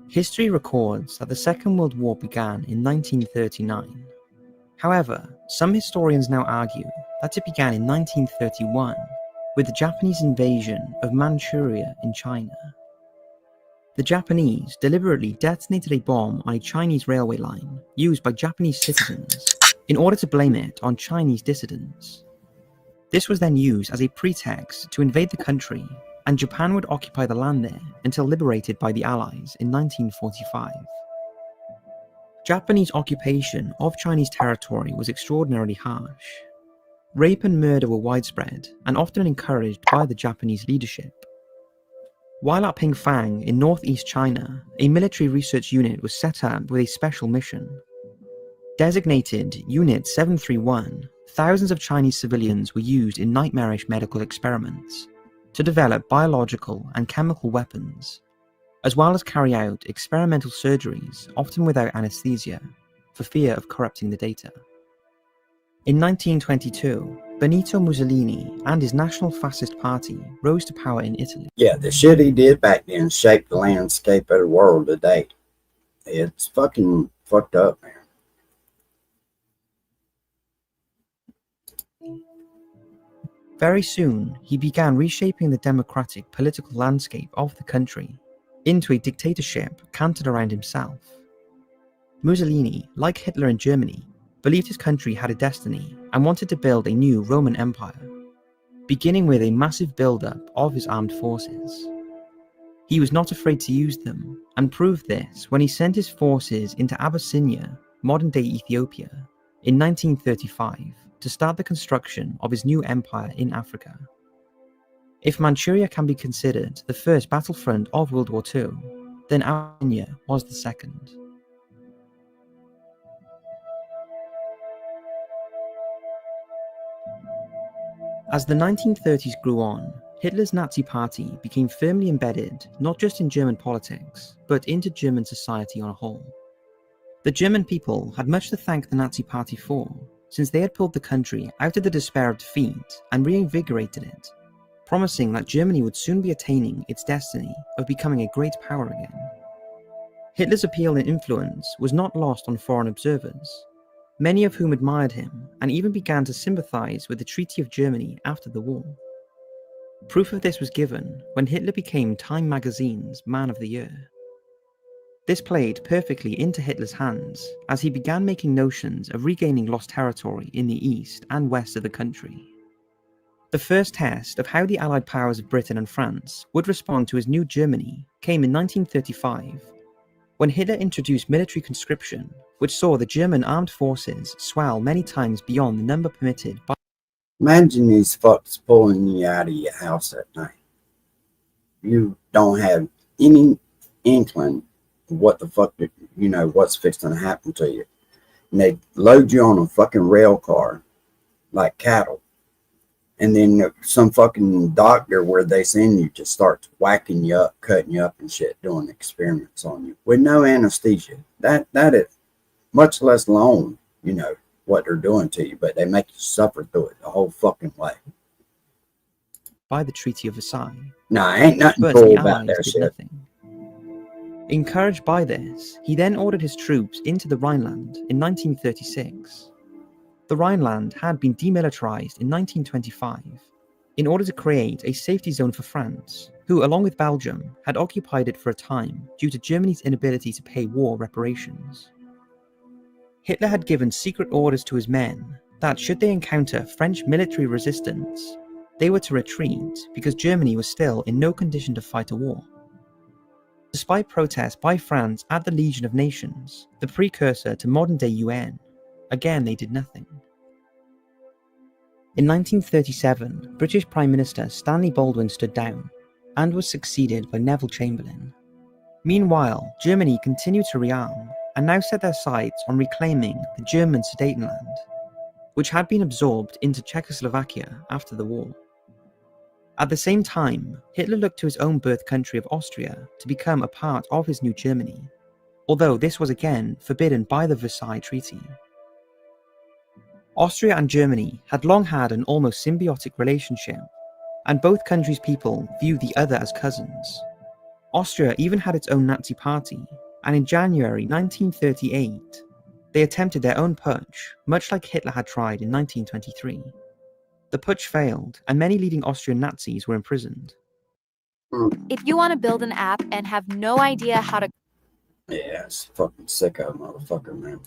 History records that the Second World War began in 1939. However, some historians now argue that it began in 1931 with the Japanese invasion of Manchuria in China. The Japanese deliberately detonated a bomb on a Chinese railway line used by Japanese citizens in order to blame it on Chinese dissidents. This was then used as a pretext to invade the country, and Japan would occupy the land there until liberated by the Allies in 1945. Japanese occupation of Chinese territory was extraordinarily harsh. Rape and murder were widespread and often encouraged by the Japanese leadership. While at Pingfang in northeast China, a military research unit was set up with a special mission. Designated Unit 731, thousands of Chinese civilians were used in nightmarish medical experiments to develop biological and chemical weapons, as well as carry out experimental surgeries, often without anesthesia, for fear of corrupting the data. In 1922, Benito Mussolini and his National Fascist Party rose to power in Italy. Yeah, the shit he did back then shaped the landscape of the world today. It's fucking fucked up, man. Very soon, he began reshaping the democratic political landscape of the country into a dictatorship centered around himself. Mussolini, like Hitler in Germany, believed his country had a destiny and wanted to build a new Roman Empire, beginning with a massive build-up of his armed forces. He was not afraid to use them, and proved this when he sent his forces into Abyssinia, modern-day Ethiopia, in 1935 to start the construction of his new empire in Africa. If Manchuria can be considered the first battlefront of World War II, then Abyssinia was the second. As the 1930s grew on, Hitler's Nazi Party became firmly embedded not just in German politics, but into German society on a whole. The German people had much to thank the Nazi Party for, since they had pulled the country out of the despair of defeat and reinvigorated it, promising that Germany would soon be attaining its destiny of becoming a great power again. Hitler's appeal and influence was not lost on foreign observers, many of whom admired him and even began to sympathize with the Treaty of Germany after the war. Proof of this was given when Hitler became Time magazine's Man of the Year. This played perfectly into Hitler's hands as he began making notions of regaining lost territory in the east and west of the country. The first test of how the Allied powers of Britain and France would respond to his new Germany came in 1935, when Hitler introduced military conscription, which saw the German armed forces swell many times beyond the number permitted by. Imagine these fucks pulling you out of your house at night. You don't have any inkling of what the fuck, what's fixing to happen to you. And they load you on a fucking rail car like cattle. And then some fucking doctor where they send you just starts whacking you up, cutting you up and shit, doing experiments on you with no anesthesia. That is much less long, what they're doing to you, but they make you suffer through it the whole fucking way. By the Treaty of Versailles. Nah, ain't nothing But cool the about Allies that did shit. nothing. Encouraged by this, he then ordered his troops into the Rhineland in 1936. The Rhineland had been demilitarized in 1925 in order to create a safety zone for France, who, along with Belgium, had occupied it for a time due to Germany's inability to pay war reparations. Hitler had given secret orders to his men that should they encounter French military resistance, they were to retreat because Germany was still in no condition to fight a war. Despite protests by France at the Legion of Nations, the precursor to modern-day UN, again they did nothing. In 1937, British Prime Minister Stanley Baldwin stood down and was succeeded by Neville Chamberlain. Meanwhile, Germany continued to rearm and now set their sights on reclaiming the German Sudetenland, which had been absorbed into Czechoslovakia after the war. At the same time, Hitler looked to his own birth country of Austria to become a part of his new Germany, although this was again forbidden by the Versailles Treaty. Austria and Germany had long had an almost symbiotic relationship, and both countries' people viewed the other as cousins. Austria even had its own Nazi party, and in January 1938, they attempted their own putsch, much like Hitler had tried in 1923. The putsch failed, and many leading Austrian Nazis were imprisoned. If you want to build an app and have no idea how to Yeah, it's fucking sicko motherfucker, man.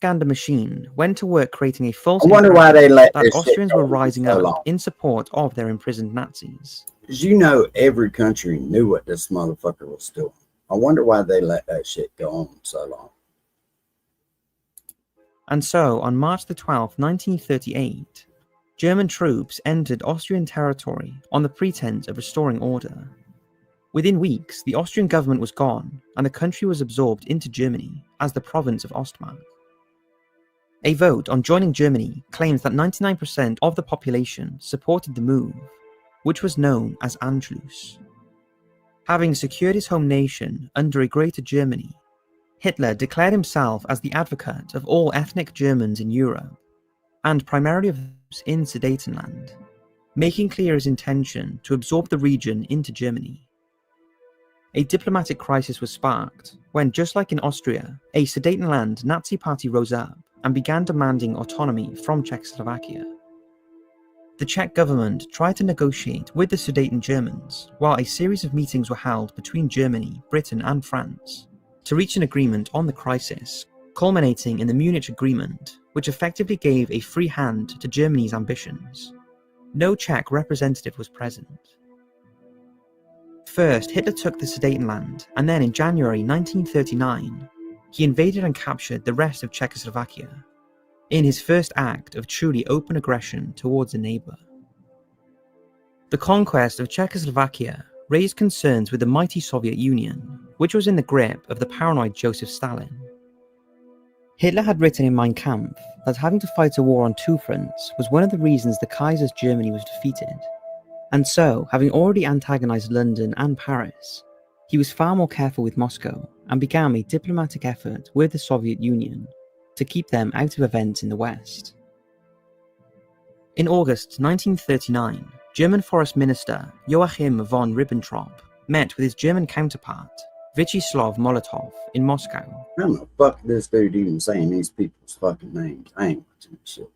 propaganda machine went to work creating a false I wonder why they let that this shit Austrians go were on rising so up long. in support of their imprisoned Nazis. Because you know every country knew what this motherfucker was doing. I wonder why they let that shit go on so long. And so, on March the 12th, 1938, German troops entered Austrian territory on the pretense of restoring order. Within weeks, the Austrian government was gone, and the country was absorbed into Germany as the province of Ostmark. A vote on joining Germany claims that 99% of the population supported the move, which was known as Anschluss. Having secured his home nation under a Greater Germany, Hitler declared himself as the advocate of all ethnic Germans in Europe, and primarily of those in Sudetenland, making clear his intention to absorb the region into Germany. A diplomatic crisis was sparked when, just like in Austria, a Sudetenland Nazi party rose up and began demanding autonomy from Czechoslovakia. The Czech government tried to negotiate with the Sudeten Germans, while a series of meetings were held between Germany, Britain and France to reach an agreement on the crisis, culminating in the Munich Agreement, which effectively gave a free hand to Germany's ambitions. No Czech representative was present. First, Hitler took the Sudetenland, and then in January 1939, he invaded and captured the rest of Czechoslovakia, in his first act of truly open aggression towards a neighbour. The conquest of Czechoslovakia raised concerns with the mighty Soviet Union, which was in the grip of the paranoid Joseph Stalin. Hitler had written in Mein Kampf that having to fight a war on two fronts was one of the reasons the Kaiser's Germany was defeated, and so, having already antagonized London and Paris, he was far more careful with Moscow and began a diplomatic effort with the Soviet Union to keep them out of events in the West. In August 1939, German Foreign Minister Joachim von Ribbentrop met with his German counterpart, Vyacheslav Molotov, in Moscow. How the fuck this dude even saying these people's fucking names? I ain't watching this shit.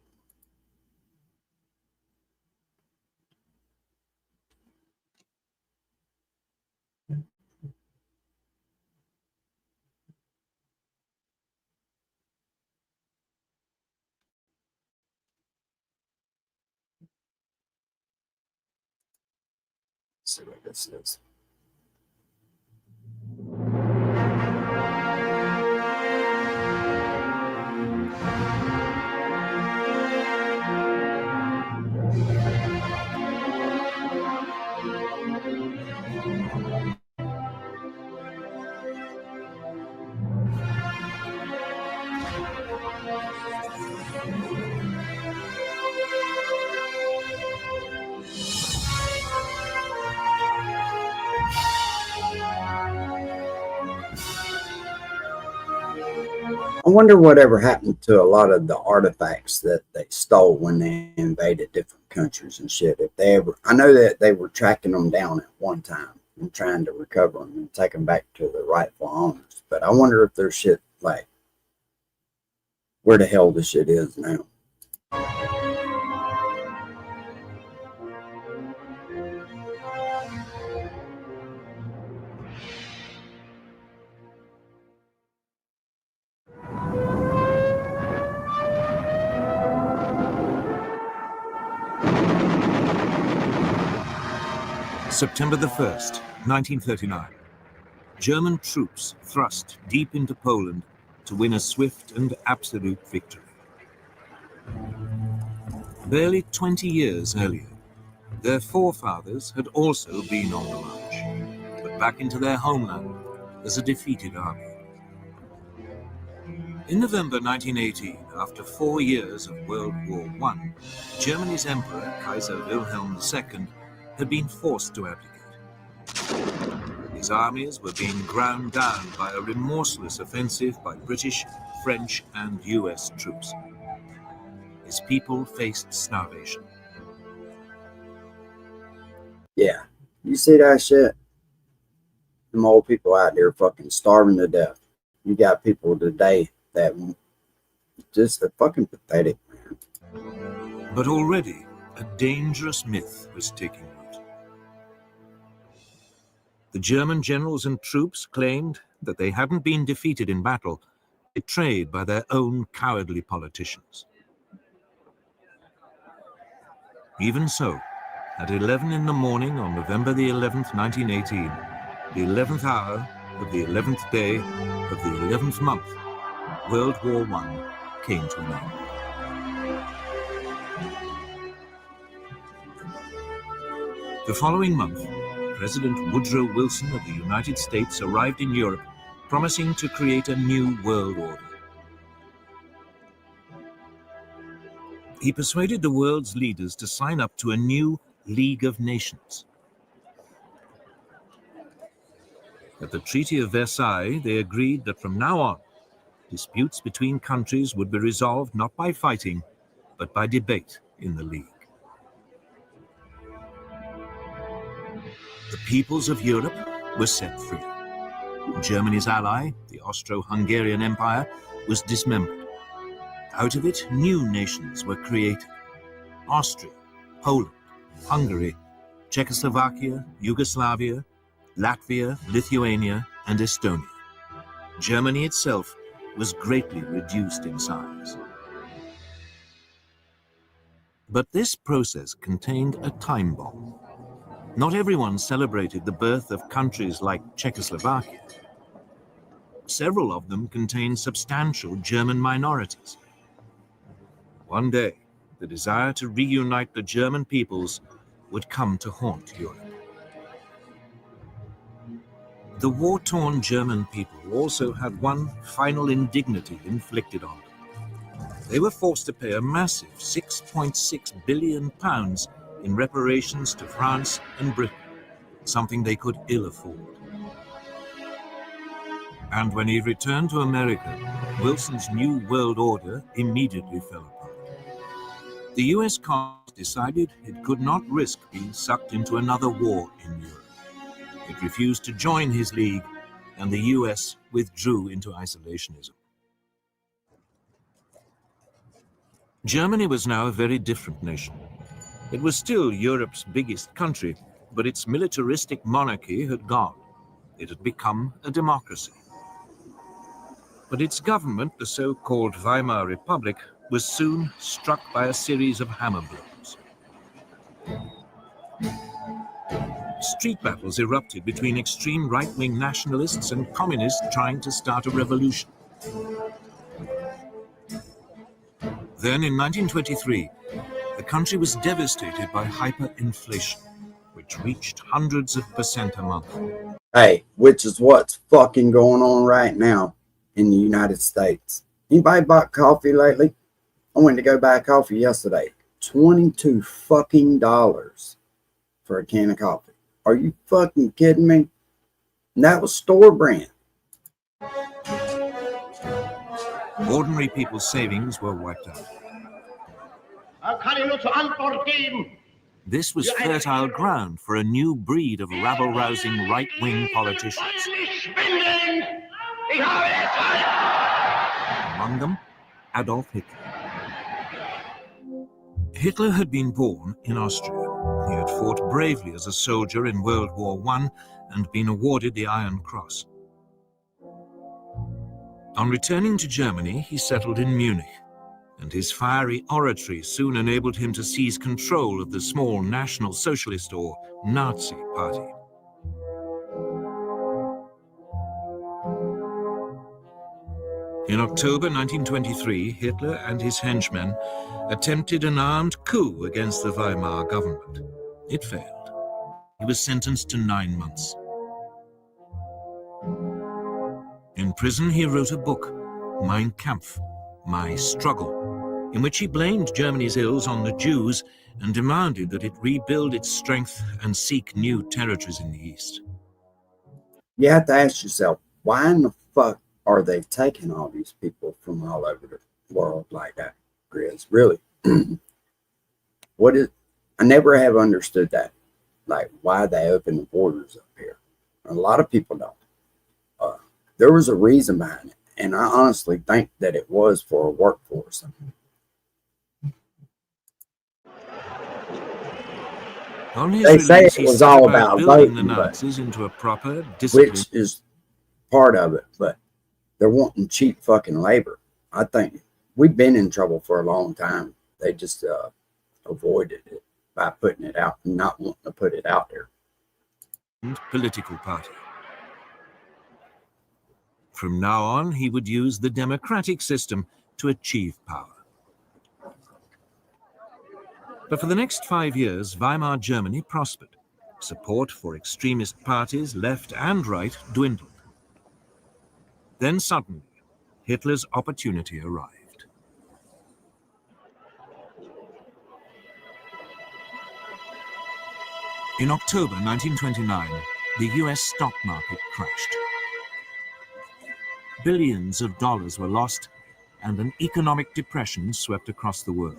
Let's see what this is. I wonder whatever happened to a lot of the artifacts that they stole when they invaded different countries and shit. If they ever, I know that they were tracking them down at one time and trying to recover them and take them back to the rightful owners. But I wonder if there's shit like where the hell this shit is now. September the 1st, 1939. German troops thrust deep into Poland to win a swift and absolute victory. Barely 20 years earlier, their forefathers had also been on the march, but back into their homeland as a defeated army. In November 1918, after 4 years of World War I, Germany's Emperor, Kaiser Wilhelm II, had been forced to abdicate. His armies were being ground down by a remorseless offensive by British, French, and US troops. His people faced starvation. Yeah, you see that shit? Them old people out there fucking starving to death. You got people today that just are fucking pathetic, man. But already, a dangerous myth was taking root. The German generals and troops claimed that they hadn't been defeated in battle, betrayed by their own cowardly politicians. Even so, at 11 in the morning on November the 11th, 1918, the 11th hour of the 11th day of the 11th month, World War I came to an end. The following month, President Woodrow Wilson of the United States arrived in Europe, promising to create a new world order. He persuaded the world's leaders to sign up to a new League of Nations. At the Treaty of Versailles, they agreed that from now on, disputes between countries would be resolved not by fighting, but by debate in the League. The peoples of Europe were set free. Germany's ally, the Austro-Hungarian Empire, was dismembered. Out of it, new nations were created: Austria, Poland, Hungary, Czechoslovakia, Yugoslavia, Latvia, Lithuania, and Estonia. Germany itself was greatly reduced in size. But this process contained a time bomb. Not everyone celebrated the birth of countries like Czechoslovakia. Several of them contained substantial German minorities. One day, the desire to reunite the German peoples would come to haunt Europe. The war-torn German people also had one final indignity inflicted on them. They were forced to pay a massive £6.6 billion in reparations to France and Britain, something they could ill afford. And when he returned to America, Wilson's new world order immediately fell apart. The US Congress decided it could not risk being sucked into another war in Europe. It refused to join his league, and the US withdrew into isolationism. Germany was now a very different nation. It was still Europe's biggest country, but its militaristic monarchy had gone. It had become a democracy. But its government, the so-called Weimar Republic, was soon struck by a series of hammer blows. Street battles erupted between extreme right-wing nationalists and communists trying to start a revolution. Then, in 1923, the country was devastated by hyperinflation, which reached hundreds of % a month. Hey, which is what's fucking going on right now in the United States. Anybody bought coffee lately? I went to go buy coffee yesterday. $22 fucking for a can of coffee. Are you fucking kidding me? And that was store brand. Ordinary people's savings were wiped out. This was fertile ground for a new breed of rabble-rousing right-wing politicians. Among them, Adolf Hitler. Hitler had been born in Austria. He had fought bravely as a soldier in World War I and been awarded the Iron Cross. On returning to Germany, he settled in Munich, and his fiery oratory soon enabled him to seize control of the small National Socialist or Nazi Party. In October 1923, Hitler and his henchmen attempted an armed coup against the Weimar government. It failed. He was sentenced to 9 months. In prison, he wrote a book, Mein Kampf, My Struggle, in which he blamed Germany's ills on the Jews and demanded that it rebuild its strength and seek new territories in the East. You have to ask yourself, why in the fuck are they taking all these people from all over the world like that, Grizz? Really? I never have understood that. Like, why they open the borders up here. A lot of people don't. There was a reason behind it, and I honestly think that it was for a workforce. On his They say release, it he was set all about about building the voting, but- Nazis into a proper, disciplined. which is part of it, but they're wanting cheap fucking labor. I think we've been in trouble for a long time. They just avoided it by putting it out and not wanting to put it out there. Political party. From now on, he would use the democratic system to achieve power. But for the next 5 years, Weimar Germany prospered. Support for extremist parties, left and right, dwindled. Then suddenly, Hitler's opportunity arrived. In October 1929, the US stock market crashed. Billions of dollars were lost, and an economic depression swept across the world.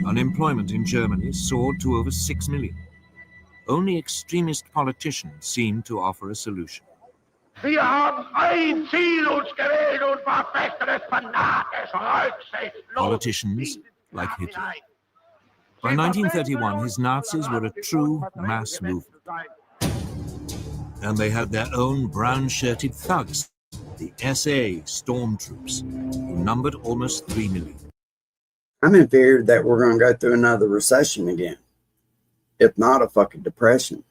Unemployment in Germany soared to over 6 million. Only extremist politicians seemed to offer a solution. Wir haben ein Ziel uns gewählt und verfechtetes fanatisch rücksichtslos. Politicians like Hitler. By 1931, his Nazis were a true mass movement. And they had their own brown-shirted thugs, the SA stormtroops, who numbered almost 3 million. I'm in fear that we're going to go through another recession again, if not a fucking depression.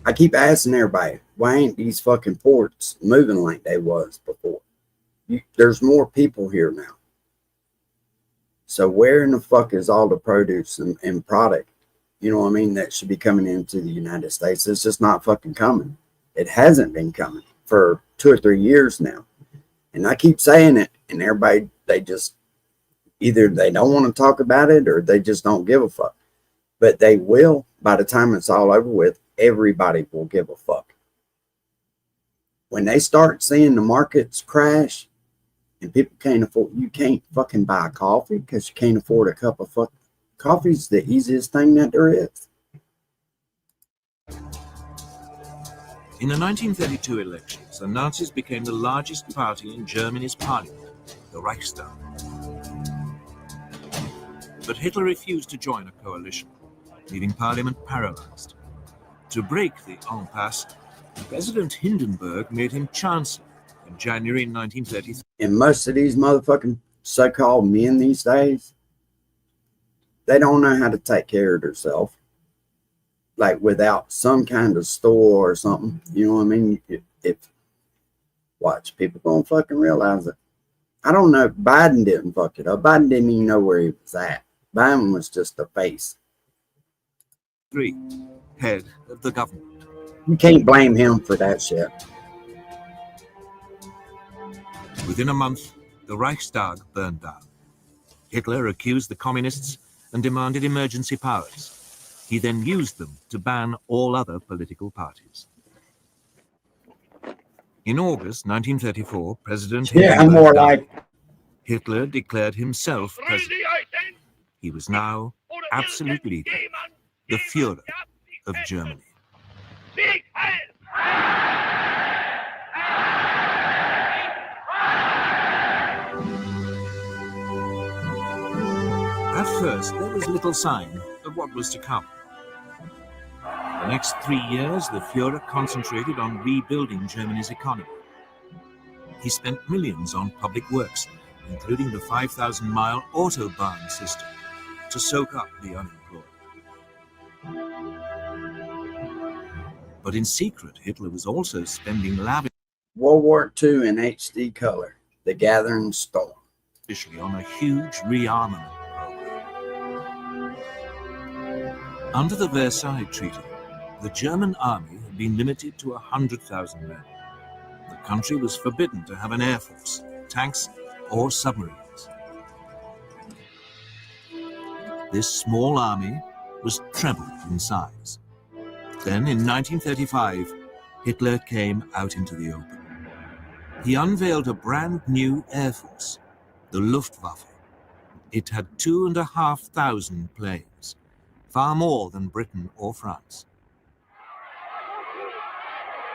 I keep asking everybody, why ain't these fucking ports moving like they was before? There's more people here now. So where in the fuck is all the produce and product, you know what I mean, that should be coming into the United States? It's just not fucking coming. It hasn't been coming for 2 or 3 years now. And I keep saying it, and everybody, they just, either they don't want to talk about it or they just don't give a fuck. But they will, by the time it's all over with, everybody will give a fuck. When they start seeing the markets crash and people can't afford, you can't fucking buy coffee because you can't afford a cup of fucking coffee. Is the easiest thing that there is. In the 1932 elections, the Nazis became the largest party in Germany's parliament, the Reichstag. But Hitler refused to join a coalition, leaving parliament paralyzed. To break the impasse, President Hindenburg made him chancellor in January 1933. And most of these motherfucking so-called men these days, they don't know how to take care of themselves. Like without some kind of store or something, you know what I mean? If watch, people gonna fucking realize it. I don't know. Biden didn't fuck it up. Biden didn't even know where he was at. Biden was just a face. 3. Head of the government. You can't blame him for that shit. Within a month, the Reichstag burned down. Hitler accused the communists and demanded emergency powers. He then used them to ban all other political parties. In August 1934, President Hindenburg died. Hitler declared himself president. He was now absolute leader, the Führer of Germany. At first, there was little sign of what was to come. The next 3 years, the Führer concentrated on rebuilding Germany's economy. He spent millions on public works, including the 5,000-mile Autobahn system, to soak up the unemployed. But in secret, Hitler was also spending lavishly World War II in HD color, The Gathering Storm. on a huge rearmament program. Under the Versailles Treaty, the German army had been limited to 100,000 men. The country was forbidden to have an air force, tanks, or submarines. This small army was trebled in size. Then, in 1935, Hitler came out into the open. He unveiled a brand new air force, the Luftwaffe. It had 2,500 planes, far more than Britain or France.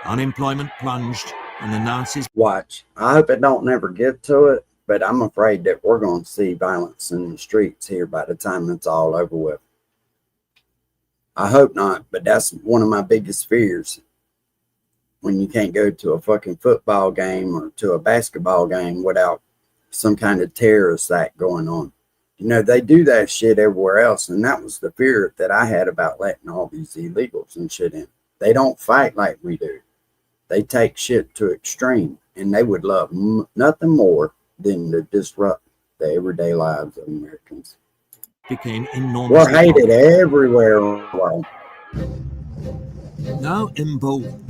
Unemployment plunged and the Nazis... Watch. I hope it don't never get to it, but I'm afraid that we're going to see violence in the streets here by the time it's all over with. I hope not, but that's one of my biggest fears. When you can't go to a fucking football game or to a basketball game without some kind of terrorist act going on. You know, they do that shit everywhere else, and that was the fear that I had about letting all these illegals and shit in. They don't fight like we do. They take shit to extreme, and they would love nothing more than to disrupt the everyday lives of Americans. Became enormously We're hated everywhere. Now emboldened,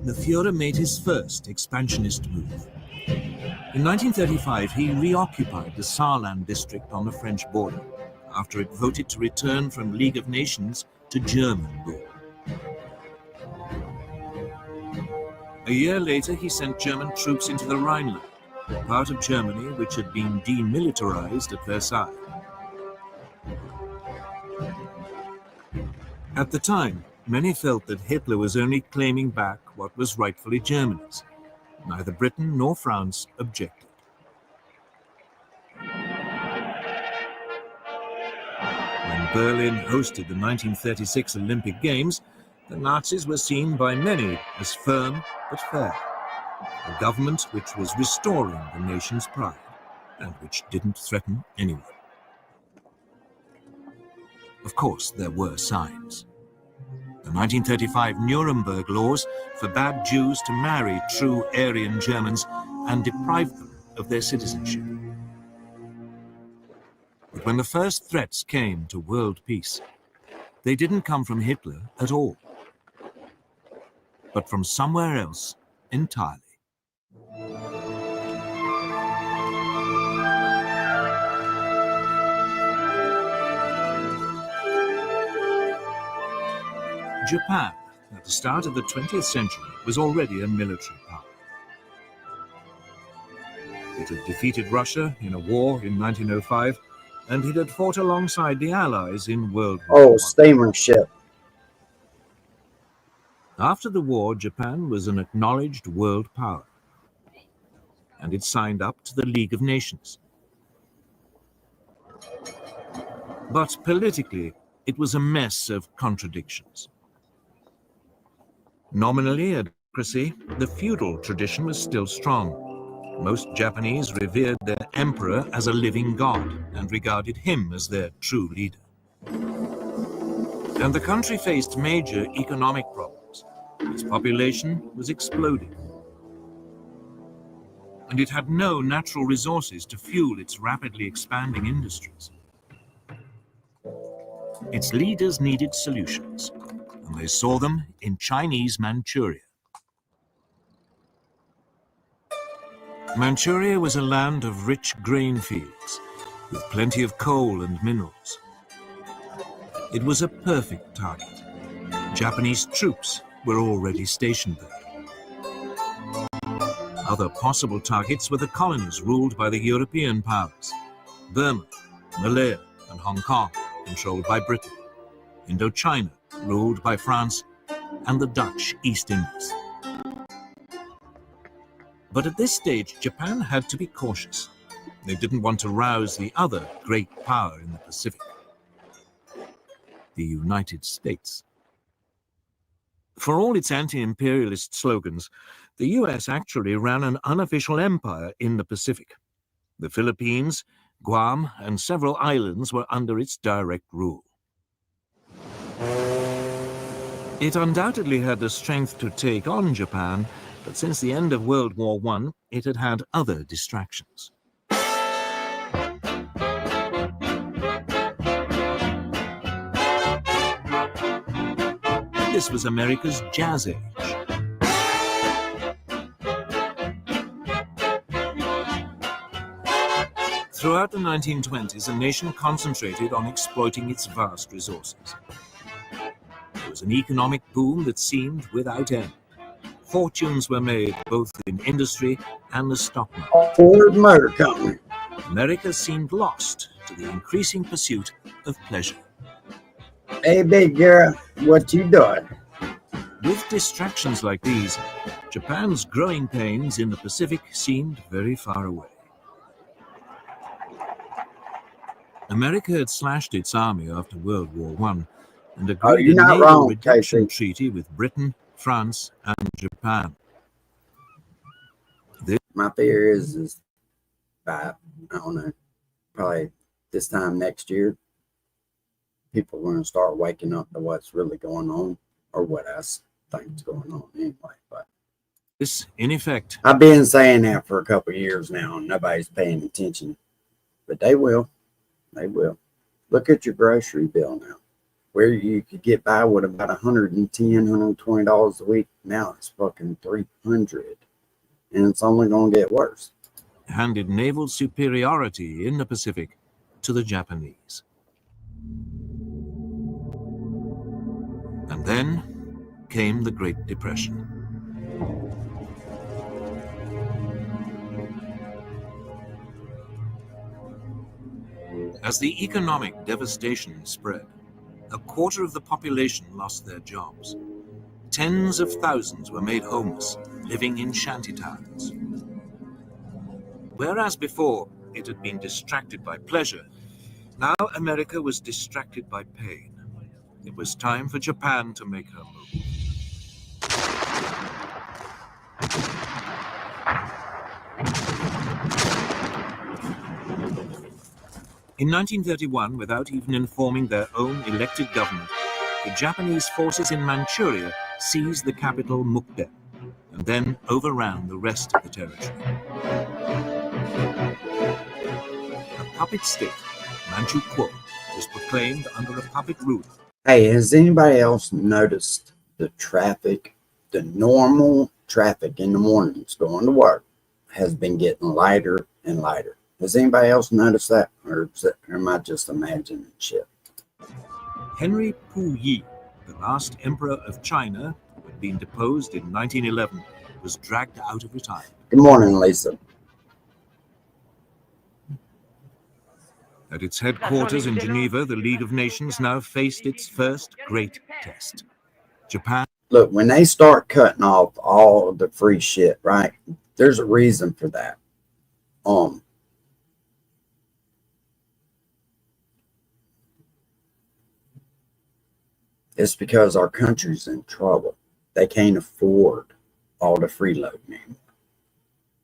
the Führer made his first expansionist move. In 1935, he reoccupied the Saarland district on the French border after it voted to return from League of Nations to German rule. A year later, he sent German troops into the Rhineland, part of Germany which had been demilitarized at Versailles. At the time, many felt that Hitler was only claiming back what was rightfully Germany's. Neither Britain nor France objected. When Berlin hosted the 1936 Olympic Games, the Nazis were seen by many as firm but fair, a government which was restoring the nation's pride and which didn't threaten anyone. Of course, there were signs. The 1935 Nuremberg laws forbade Jews to marry true Aryan Germans and deprived them of their citizenship. But when the first threats came to world peace, they didn't come from Hitler at all, but from somewhere else entirely. Japan, at the start of the 20th century, was already a military power. It had defeated Russia in a war in 1905, and it had fought alongside the Allies in World War I. Oh, steamer ship. After the war, Japan was an acknowledged world power, and it signed up to the League of Nations. But politically, it was a mess of contradictions. Nominally a democracy, the feudal tradition was still strong. Most Japanese revered their emperor as a living god and regarded him as their true leader. And the country faced major economic problems. Its population was exploding. And it had no natural resources to fuel its rapidly expanding industries. Its leaders needed solutions, and they saw them in Chinese Manchuria. Manchuria was a land of rich grain fields, with plenty of coal and minerals. It was a perfect target. Japanese troops were already stationed there. Other possible targets were the colonies ruled by the European powers: Burma, Malaya, and Hong Kong, controlled by Britain; Indochina, ruled by France; and the Dutch East Indies. But at this stage, Japan had to be cautious. They didn't want to rouse the other great power in the Pacific, the United States. For all its anti-imperialist slogans, the US actually ran an unofficial empire in the Pacific. The Philippines, Guam, and several islands were under its direct rule. It undoubtedly had the strength to take on Japan, but since the end of World War I, it had had other distractions. This was America's Jazz Age. Throughout the 1920s, the nation concentrated on exploiting its vast resources. There was an economic boom that seemed without end. Fortunes were made both in industry and the stock market. Ford Motor Company. America seemed lost to the increasing pursuit of pleasure. Hey, big girl, what you doing? With distractions like these, Japan's growing pains in the Pacific seemed very far away. America had slashed its army after World War I and Oh, agreed you're a not naval wrong, reduction Casey. treaty with Britain, France, and Japan. My fear is by, I don't know, probably this time next year, people are going to start waking up to what's really going on, or what I think is going on anyway. But This, in effect, I've been saying that for a couple of years now, and nobody's paying attention. But they will. They will. Look at your grocery bill now. Where you could get by with about $110, $120 a week, now it's fucking $300. And it's only going to get worse. handed naval superiority in the Pacific to the Japanese. And then came the Great Depression. As the economic devastation spread, a quarter of the population lost their jobs. Tens of thousands were made homeless, living in shantytowns. Whereas before it had been distracted by pleasure, now America was distracted by pain. It was time for Japan to make her move. In 1931, without even informing their own elected government, the Japanese forces in Manchuria seized the capital Mukden and then overran the rest of the territory. A puppet state, Manchukuo, was proclaimed under a puppet ruler. Hey, has anybody else noticed the traffic, the normal traffic in the mornings going to work has been getting lighter and lighter? Has anybody else noticed that? Or am I just imagining shit? Henry Puyi, the last emperor of China, who had been deposed in 1911, was dragged out of retirement. Good morning, Lisa. At its headquarters in Geneva, the League of Nations now faced its first great test. Japan. Look, when they start cutting off all of the free shit, right? There's a reason for that. It's because our country's in trouble. They can't afford all the freeloading anymore.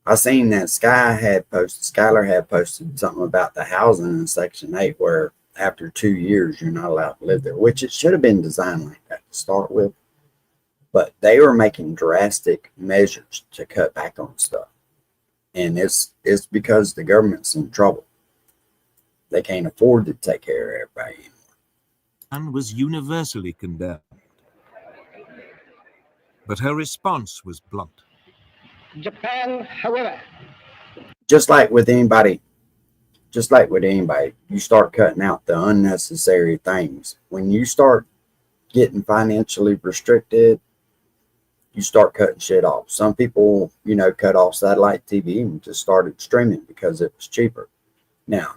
I seen that Skylar had posted something about the housing in Section 8 where after 2 years you're not allowed to live there, which it should have been designed like that to start with. But they were making drastic measures to cut back on stuff. And it's because the government's in trouble. They can't afford to take care of everybody anymore. And was universally condemned. But her response was blunt. Japan, however, Just like with anybody, you start cutting out the unnecessary things. When you start getting financially restricted, you start cutting shit off. Some people, cut off satellite TV and just started streaming because it was cheaper. Now,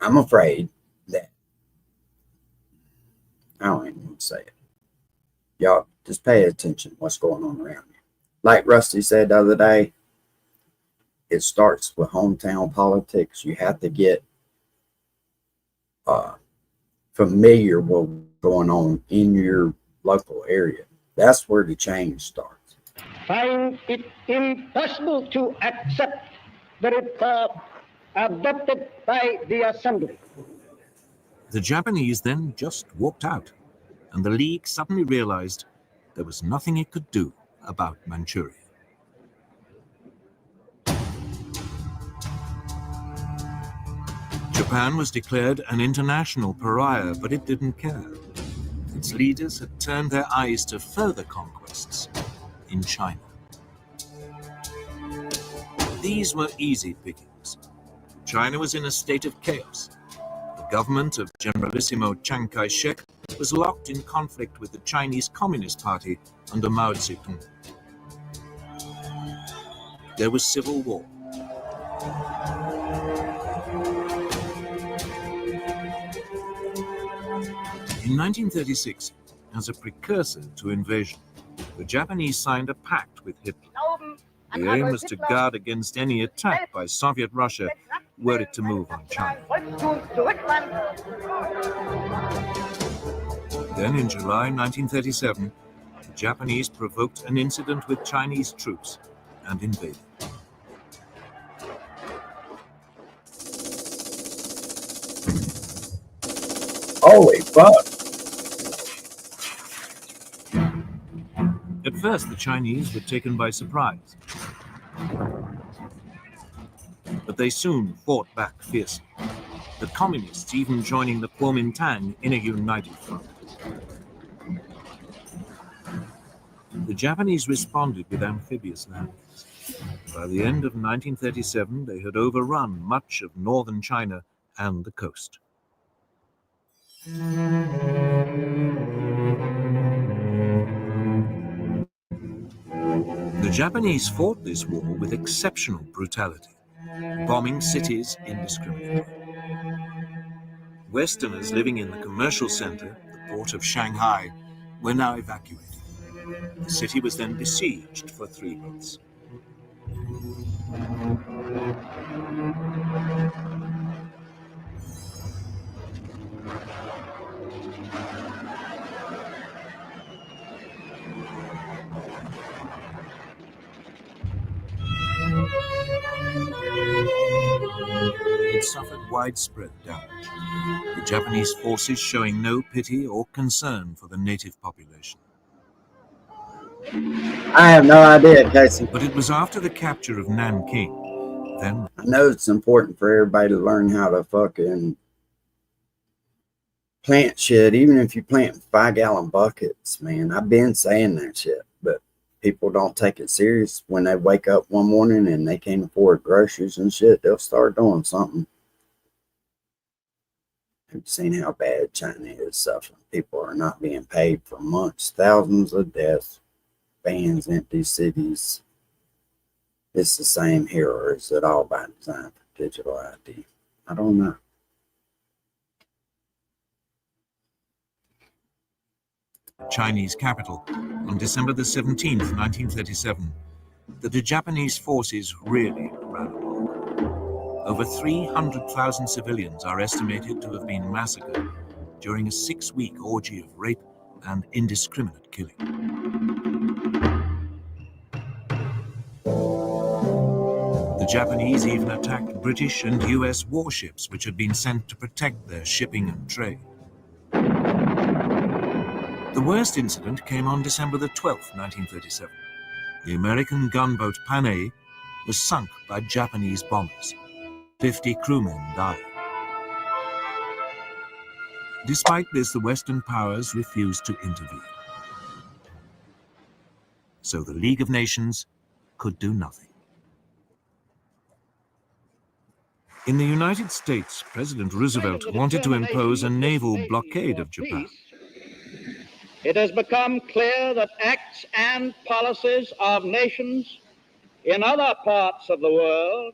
I'm afraid that, I don't even want to say it. Y'all just pay attention to what's going on around you. Like Rusty said the other day, it starts with hometown politics. You have to get familiar with what's going on in your local area. That's where the change starts. find it impossible to accept the reform adopted by the Assembly. The Japanese then just walked out, and the League suddenly realized there was nothing it could do about Manchuria. Japan was declared an international pariah, but it didn't care. Its leaders had turned their eyes to further conquests in China. These were easy pickings. China was in a state of chaos. The government of Generalissimo Chiang Kai-shek was locked in conflict with the Chinese Communist Party under Mao Zedong. There was civil war. In 1936, as a precursor to invasion, the Japanese signed a pact with Hitler. The aim was to guard against any attack by Soviet Russia were it to move on China. Then in July 1937, the Japanese provoked an incident with Chinese troops and invaded. Holy fuck. At first, the Chinese were taken by surprise, but they soon fought back fiercely, the communists even joining the Kuomintang in a united front. The Japanese responded with amphibious landings. By the end of 1937, they had overrun much of northern China and the coast. The Japanese fought this war with exceptional brutality, bombing cities indiscriminately. Westerners living in the commercial center, the port of Shanghai, were now evacuated. The city was then besieged for 3 months. It suffered widespread damage, the Japanese forces showing no pity or concern for the native population. I have no idea, Casey. But it was after the capture of Nanking, then I know it's important for everybody to learn how to fucking plant shit, even if you plant 5-gallon buckets, man. I've been saying that shit, but people don't take it serious. When they wake up one morning and they can't afford groceries and shit, they'll start doing something. Have you seen how bad China is suffering? People are not being paid for months. Thousands of deaths, bans, empty cities. It's the same here, or is it all by design for digital ID? I don't know. Chinese capital, on December the 17th, 1937, that the Japanese forces really ran amok. Over 300,000 civilians are estimated to have been massacred during a 6-week orgy of rape and indiscriminate killing. The Japanese even attacked British and US warships which had been sent to protect their shipping and trade. The worst incident came on December the 12th, 1937. The American gunboat Panay was sunk by Japanese bombers. 50 crewmen died. Despite this, the Western powers refused to intervene. So the League of Nations could do nothing. In the United States, President Roosevelt wanted to impose a naval blockade of Japan. It has become clear that acts and policies of nations in other parts of the world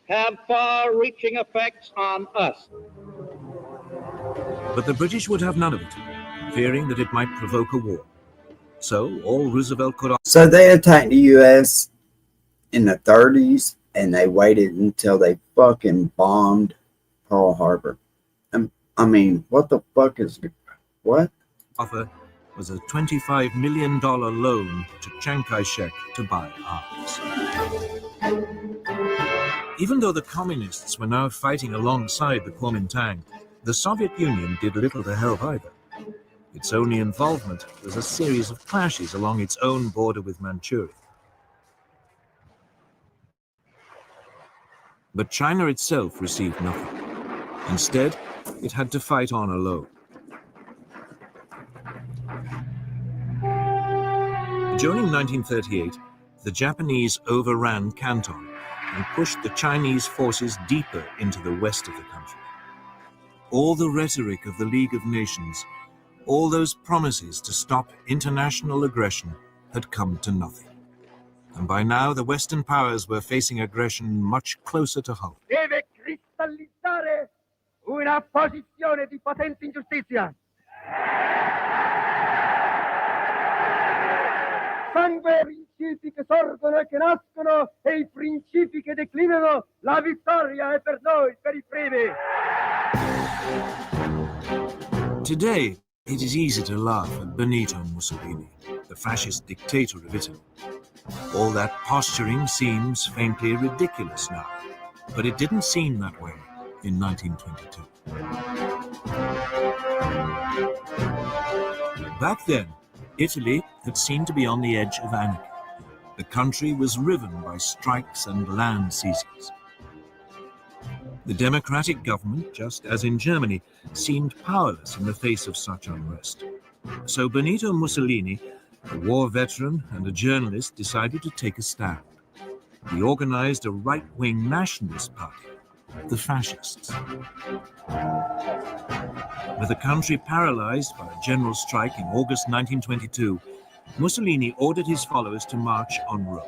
have far-reaching effects on us. But the British would have none of it, fearing that it might provoke a war. So all Roosevelt could... So they attacked the U.S. in the 30s, and they waited until they fucking bombed Pearl Harbor. I mean, what the fuck is... What? Offer was a $25 million loan to Chiang Kai-shek to buy arms. Even though the communists were now fighting alongside the Kuomintang, the Soviet Union did little to help either. Its only involvement was a series of clashes along its own border with Manchuria. But China itself received nothing. Instead, it had to fight on alone. During 1938, the Japanese overran Canton and pushed the Chinese forces deeper into the west of the country. All the rhetoric of the League of Nations, all those promises to stop international aggression had come to nothing. And by now, the Western powers were facing aggression much closer to home. Deve cristallizzare una posizione di potente ingiustizia. Sangue spiriti che sorgono e che nascono e i principi che declinano, la vittoria è per noi, per i primi. Today, it is easy to laugh at Benito Mussolini, the fascist dictator of Italy. All that posturing seems faintly ridiculous now, but it didn't seem that way in 1922. Back then, Italy had seemed to be on the edge of anarchy. The country was riven by strikes and land seizures. The democratic government, just as in Germany, seemed powerless in the face of such unrest. So Benito Mussolini, a war veteran and a journalist, decided to take a stand. He organized a right-wing nationalist party, the Fascists. With the country paralyzed by a general strike in August 1922, Mussolini ordered his followers to march on Rome.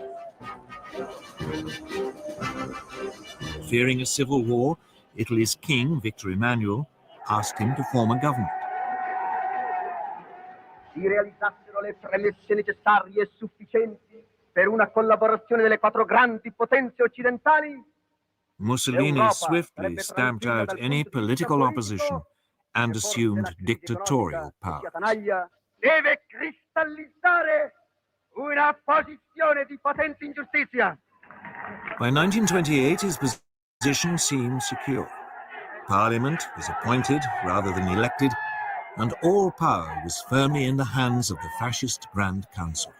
Fearing a civil war, Italy's king, Victor Emmanuel, asked him to form a government. Si realizzassero le premesse necessarie e sufficienti per una collaborazione delle quattro grandi potenze occidentali, Mussolini swiftly stamped out any political opposition and assumed dictatorial power. deve cristallizzare una posizione di potente ingiustizia. By 1928, his position seemed secure. Parliament was appointed rather than elected, and all power was firmly in the hands of the fascist Grand Council.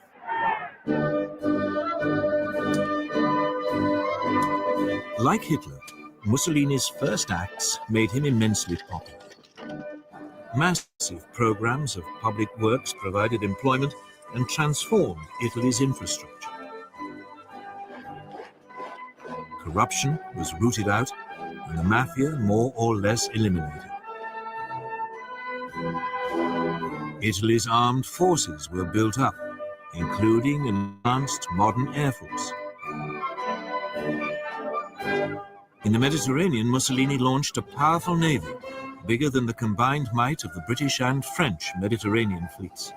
Like Hitler, Mussolini's first acts made him immensely popular. Massive programs of public works provided employment and transformed Italy's infrastructure. Corruption was rooted out and the mafia more or less eliminated. Italy's armed forces were built up, including an advanced modern air force. In the Mediterranean, Mussolini launched a powerful navy, bigger than the combined might of the British and French Mediterranean fleets.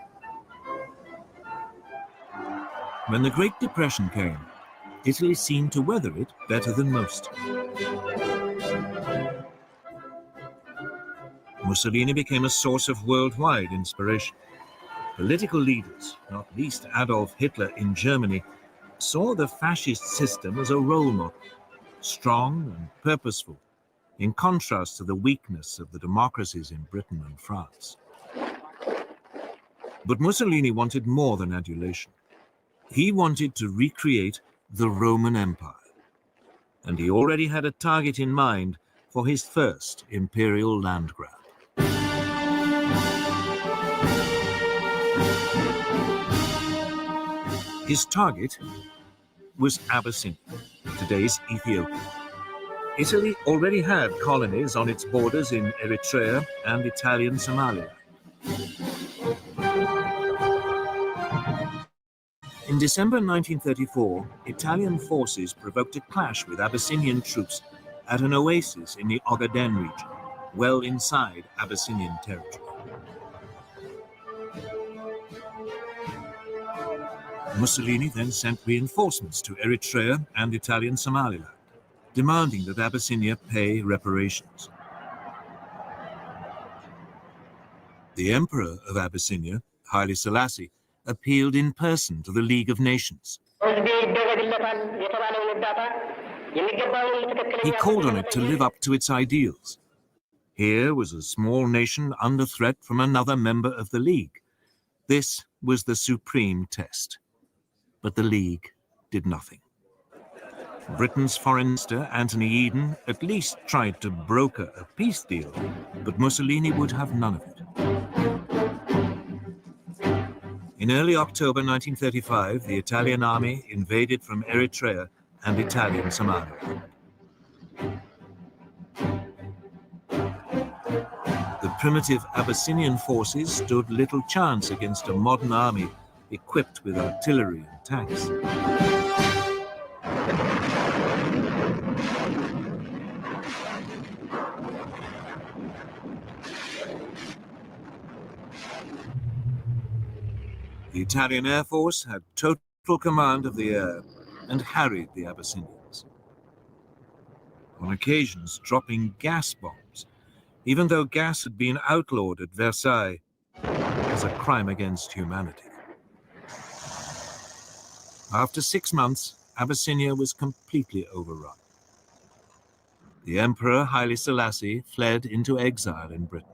When the Great Depression came, Italy seemed to weather it better than most. Mussolini became a source of worldwide inspiration. Political leaders, not least Adolf Hitler in Germany, saw the fascist system as a role model, strong and purposeful, in contrast to the weakness of the democracies in Britain and France. But Mussolini wanted more than adulation. He wanted to recreate the Roman Empire, and he already had a target in mind for his first imperial land grab. His target was Abyssinia, today's Ethiopia. Italy already had colonies on its borders in Eritrea and Italian Somalia. In December 1934, Italian forces provoked a clash with Abyssinian troops at an oasis in the Ogaden region, well inside Abyssinian territory. Mussolini then sent reinforcements to Eritrea and Italian Somaliland, demanding that Abyssinia pay reparations. The Emperor of Abyssinia, Haile Selassie, appealed in person to the League of Nations. He called on it to live up to its ideals. Here was a small nation under threat from another member of the League. This was the supreme test. But the League did nothing. Britain's Foreign Minister, Anthony Eden, at least tried to broker a peace deal, but Mussolini would have none of it. In early October 1935, the Italian army invaded from Eritrea and Italian Somalia. The primitive Abyssinian forces stood little chance against a modern army equipped with artillery and tanks. The Italian Air Force had totally full command of the air and harried the Abyssinians. On occasions dropping gas bombs, even though gas had been outlawed at Versailles as a crime against humanity. After 6 months, Abyssinia was completely overrun. The Emperor Haile Selassie fled into exile in Britain.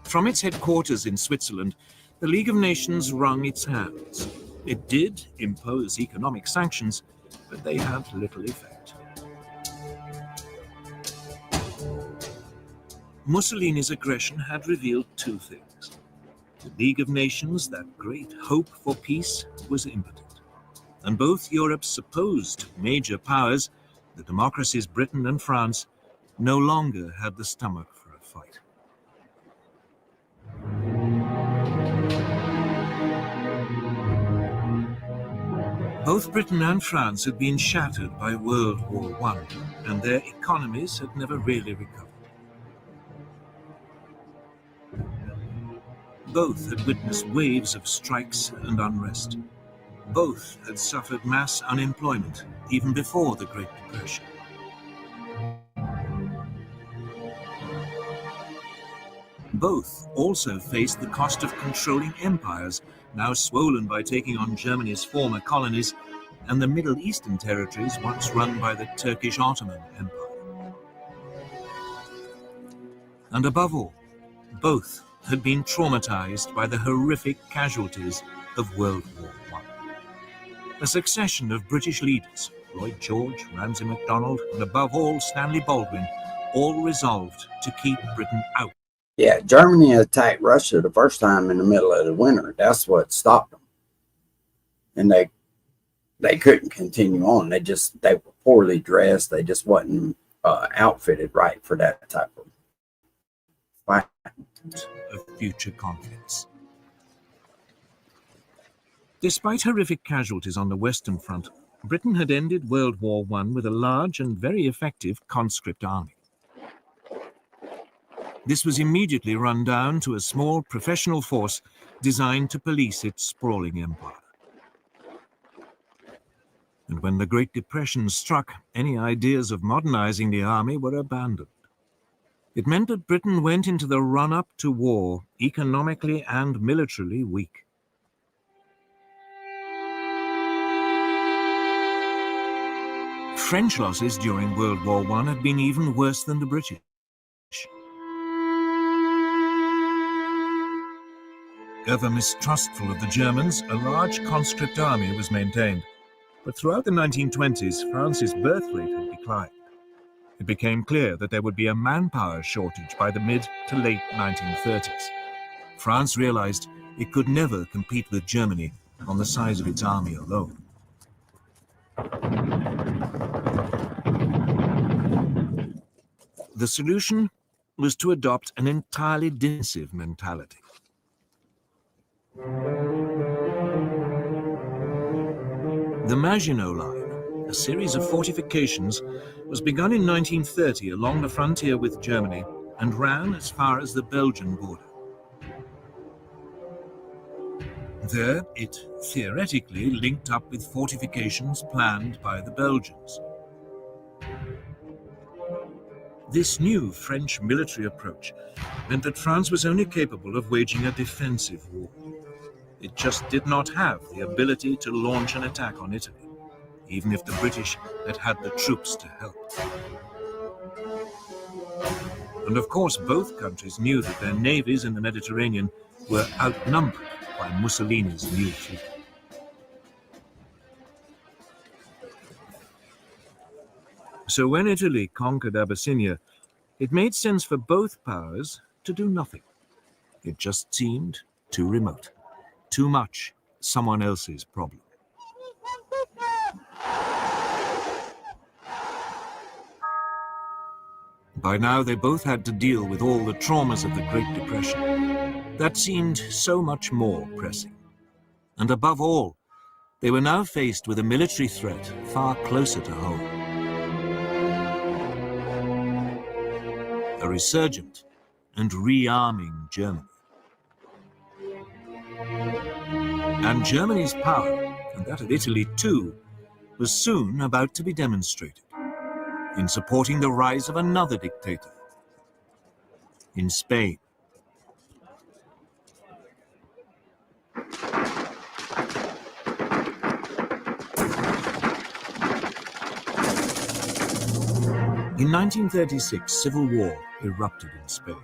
From its headquarters in Switzerland, the League of Nations wrung its hands. It did impose economic sanctions, but they had little effect. Mussolini's aggression had revealed two things. The League of Nations, that great hope for peace, was impotent. And both Europe's supposed major powers, the democracies Britain and France, no longer had the stomach for a fight. Both Britain and France had been shattered by World War I, and their economies had never really recovered. Both had witnessed waves of strikes and unrest. Both had suffered mass unemployment even before the Great Depression. Both also faced the cost of controlling empires, now swollen by taking on Germany's former colonies and the Middle Eastern territories once run by the Turkish Ottoman Empire. And above all, both had been traumatized by the horrific casualties of World War I. A succession of British leaders, Lloyd George, Ramsay MacDonald, and above all Stanley Baldwin, all resolved to keep Britain out. Yeah, Germany attacked Russia the first time in the middle of the winter. That's what stopped them. And they couldn't continue on. They were poorly dressed. They just wasn't outfitted right for that type of fight. Of future conflicts. Despite horrific casualties on the Western Front, Britain had ended World War I with a large and very effective conscript army. This was immediately run down to a small professional force designed to police its sprawling empire. And when the Great Depression struck, any ideas of modernizing the army were abandoned. It meant that Britain went into the run-up to war economically and militarily weak. French losses during World War I had been even worse than the British. Ever mistrustful of the Germans, a large conscript army was maintained. But throughout the 1920s, France's birth rate had declined. It became clear that there would be a manpower shortage by the mid to late 1930s. France realized it could never compete with Germany on the size of its army alone. The solution was to adopt an entirely defensive mentality. The Maginot Line, a series of fortifications, was begun in 1930 along the frontier with Germany and ran as far as the Belgian border. There, it theoretically linked up with fortifications planned by the Belgians. This new French military approach meant that France was only capable of waging a defensive war. It just did not have the ability to launch an attack on Italy, even if the British had had the troops to help. And of course, both countries knew that their navies in the Mediterranean were outnumbered by Mussolini's new fleet. So when Italy conquered Abyssinia, it made sense for both powers to do nothing. It just seemed too remote, too much someone else's problem. By now, they both had to deal with all the traumas of the Great Depression. That seemed so much more pressing. And above all, they were now faced with a military threat far closer to home. A resurgent and rearming Germany. And Germany's power, and that of Italy too, was soon about to be demonstrated in supporting the rise of another dictator in Spain. In 1936, civil war erupted in Spain.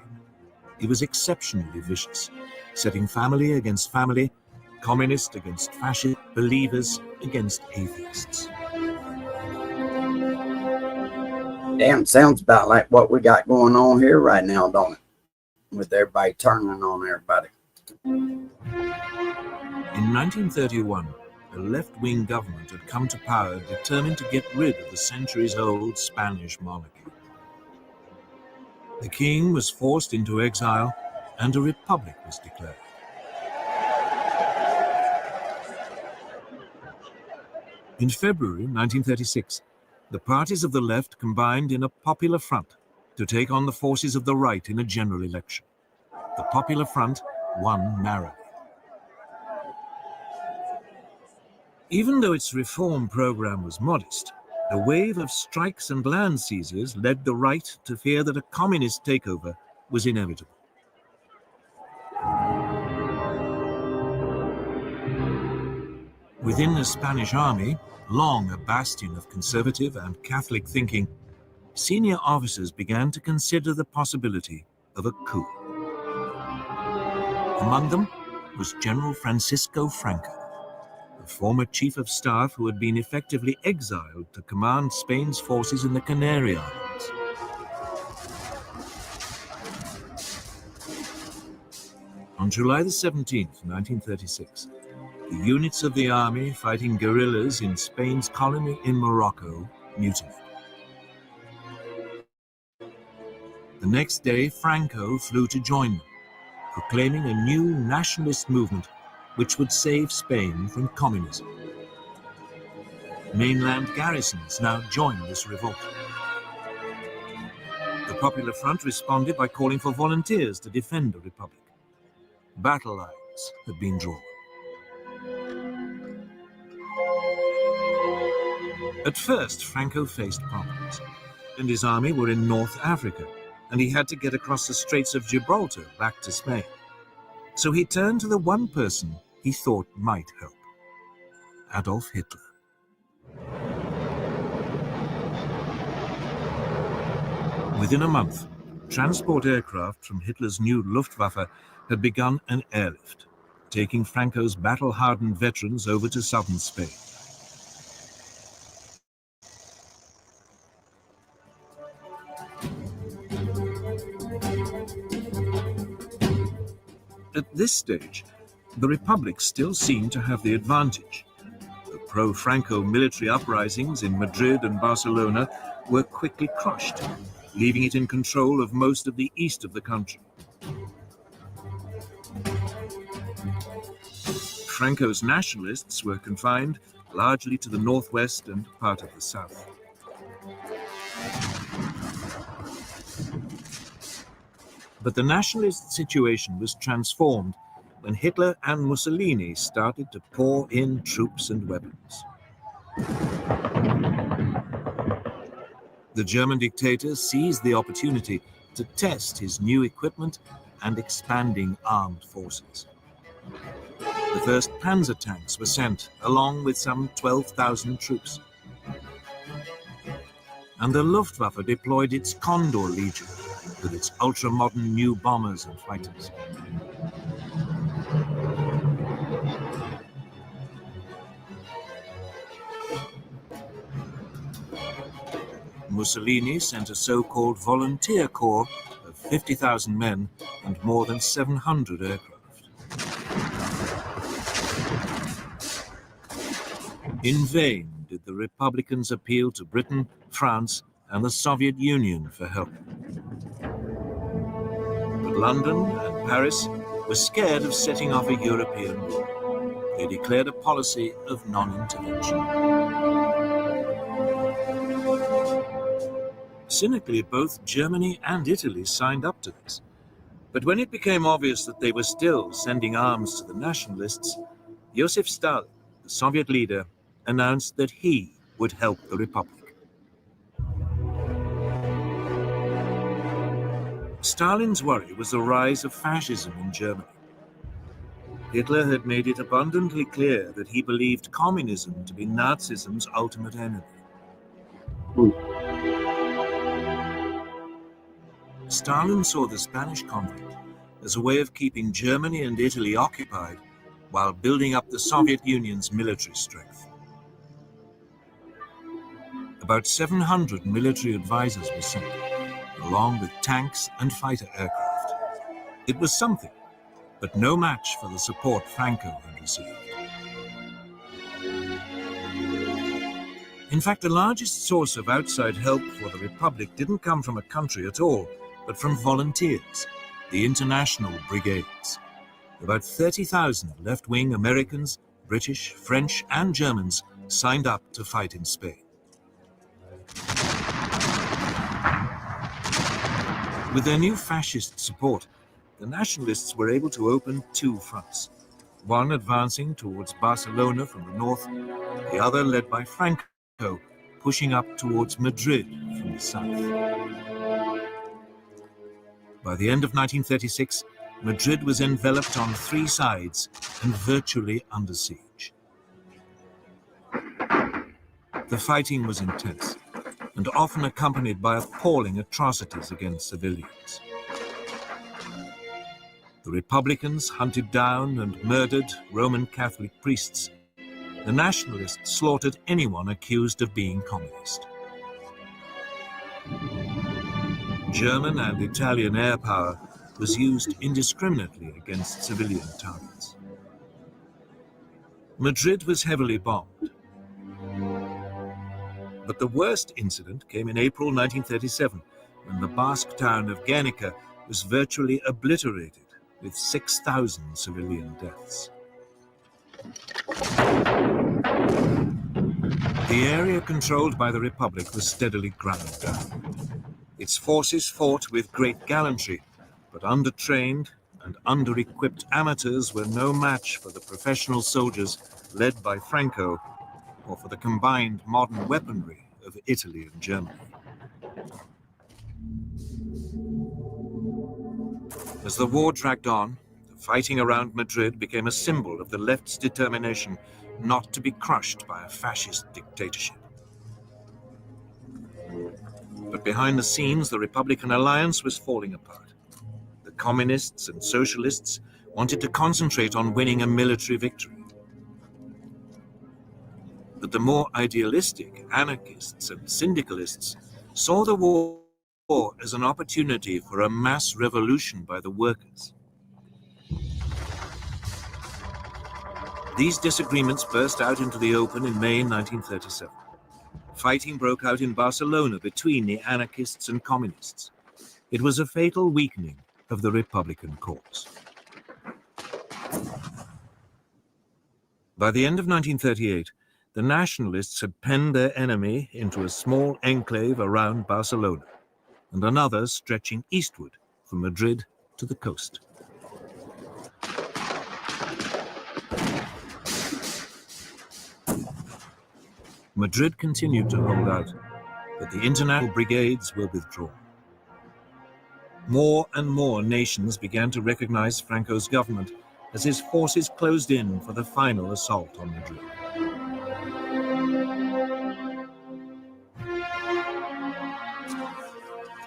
It was exceptionally vicious, setting family against family, communist against fascist, believers against atheists. Damn, sounds about like what we got going on here right now, don't it? With everybody turning on everybody. In 1931, a left-wing government had come to power determined to get rid of the centuries-old Spanish monarchy. The king was forced into exile and a republic was declared. In February 1936, the parties of the left combined in a popular front to take on the forces of the right in a general election. The Popular Front won narrowly. Even though its reform program was modest, the wave of strikes and land seizures led the right to fear that a communist takeover was inevitable. Within the Spanish army, long a bastion of conservative and Catholic thinking, senior officers began to consider the possibility of a coup. Among them was General Francisco Franco, a former chief of staff who had been effectively exiled to command Spain's forces in the Canary Islands. On July the 17th, 1936, the units of the army fighting guerrillas in Spain's colony in Morocco mutinied. The next day, Franco flew to join them, proclaiming a new nationalist movement which would save Spain from communism. Mainland garrisons now joined this revolt. The Popular Front responded by calling for volunteers to defend the Republic. Battle lines had been drawn. At first, Franco faced problems. He and his army were in North Africa, and he had to get across the Straits of Gibraltar back to Spain. So he turned to the one person he thought might help: Adolf Hitler. Within a month, transport aircraft from Hitler's new Luftwaffe had begun an airlift, taking Franco's battle-hardened veterans over to southern Spain. At this stage, the Republic still seemed to have the advantage. The pro-Franco military uprisings in Madrid and Barcelona were quickly crushed, leaving it in control of most of the east of the country. Franco's nationalists were confined largely to the northwest and part of the south. But the nationalist situation was transformed when Hitler and Mussolini started to pour in troops and weapons. The German dictator seized the opportunity to test his new equipment and expanding armed forces. The first Panzer tanks were sent, along with some 12,000 troops. And the Luftwaffe deployed its Condor Legion, with its ultra-modern new bombers and fighters. Mussolini sent a so-called volunteer corps of 50,000 men and more than 700 aircraft. In vain did the Republicans appeal to Britain, France, and the Soviet Union for help. But London and Paris were scared of setting off a European war. They declared a policy of non-intervention. Cynically, both Germany and Italy signed up to this. But when it became obvious that they were still sending arms to the nationalists, Joseph Stalin, the Soviet leader, announced that he would help the Republic. Stalin's worry was the rise of fascism in Germany. Hitler had made it abundantly clear that he believed communism to be Nazism's ultimate enemy. Stalin saw the Spanish conflict as a way of keeping Germany and Italy occupied while building up the Soviet Union's military strength. About 700 military advisors were sent, along with tanks and fighter aircraft. It was something, but no match for the support Franco had received. In fact, the largest source of outside help for the Republic didn't come from a country at all, but from volunteers, the International Brigades. About 30,000 left-wing Americans, British, French, and Germans signed up to fight in Spain. With their new fascist support, the nationalists were able to open two fronts, one advancing towards Barcelona from the north, the other led by Franco, pushing up towards Madrid from the south. By the end of 1936, Madrid was enveloped on three sides and virtually under siege. The fighting was intense and often accompanied by appalling atrocities against civilians. The Republicans hunted down and murdered Roman Catholic priests. The nationalists slaughtered anyone accused of being communist. German and Italian air power was used indiscriminately against civilian targets. Madrid was heavily bombed. But the worst incident came in April 1937, when the Basque town of Guernica was virtually obliterated, with 6,000 civilian deaths. The area controlled by the Republic was steadily ground down. Its forces fought with great gallantry, but undertrained and under-equipped amateurs were no match for the professional soldiers led by Franco, or for the combined modern weaponry of Italy and Germany. As the war dragged on, the fighting around Madrid became a symbol of the left's determination not to be crushed by a fascist dictatorship. But behind the scenes, the Republican alliance was falling apart. The communists and socialists wanted to concentrate on winning a military victory. But the more idealistic anarchists and syndicalists saw the war as an opportunity for a mass revolution by the workers. These disagreements burst out into the open in May 1937. Fighting broke out in Barcelona between the anarchists and communists. It was a fatal weakening of the Republican cause. By the end of 1938, the nationalists had penned their enemy into a small enclave around Barcelona, and another stretching eastward from Madrid to the coast. Madrid continued to hold out, but the international brigades were withdrawn. More and more nations began to recognize Franco's government as his forces closed in for the final assault on Madrid.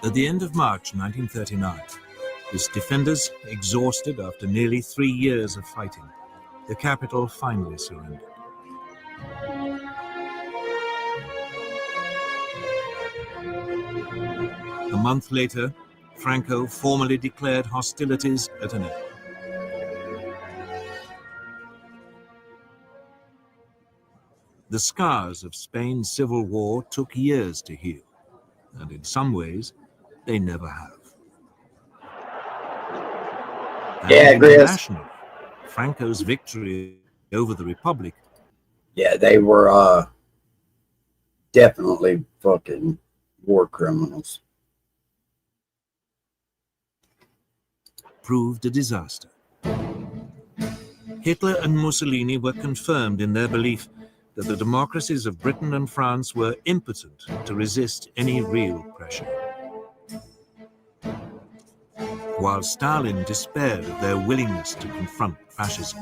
At the end of March 1939, his defenders, exhausted after nearly 3 years of fighting, the capital finally surrendered. A month later, Franco formally declared hostilities at an end. The scars of Spain's civil war took years to heal, and in some ways, they never have. Yeah, Chris. Internationally, Franco's victory over the Republic. Yeah, they were definitely fucking war criminals. proved a disaster. Hitler and Mussolini were confirmed in their belief that the democracies of Britain and France were impotent to resist any real pressure, while Stalin despaired of their willingness to confront fascism.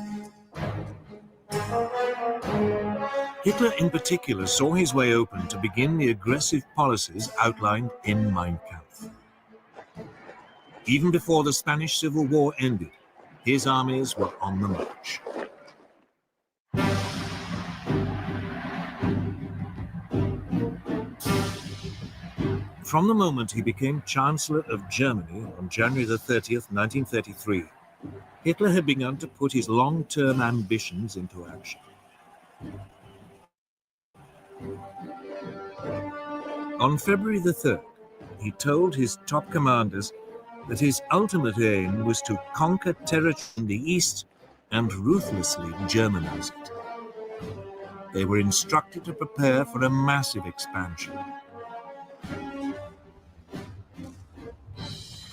Hitler in particular saw his way open to begin the aggressive policies outlined in Mein Kampf. Even before the Spanish Civil War ended, his armies were on the march. From the moment he became Chancellor of Germany on January the 30th, 1933, Hitler had begun to put his long-term ambitions into action. On February the 3rd, he told his top commanders that his ultimate aim was to conquer territory in the east and ruthlessly Germanize it. They were instructed to prepare for a massive expansion.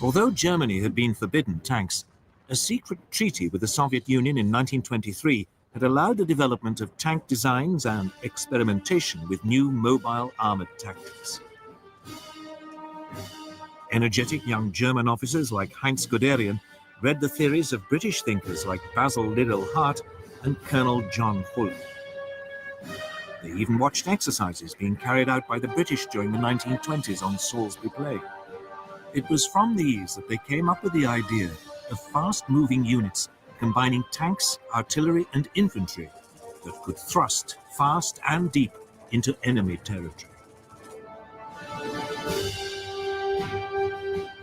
Although Germany had been forbidden tanks, a secret treaty with the Soviet Union in 1923 had allowed the development of tank designs and experimentation with new mobile armored tactics. Energetic young German officers like Heinz Guderian read the theories of British thinkers like Basil Liddell Hart and Colonel John Hull. They even watched exercises being carried out by the British during the 1920s on Salisbury Plain. It was from these that they came up with the idea of fast-moving units combining tanks, artillery, and infantry that could thrust fast and deep into enemy territory.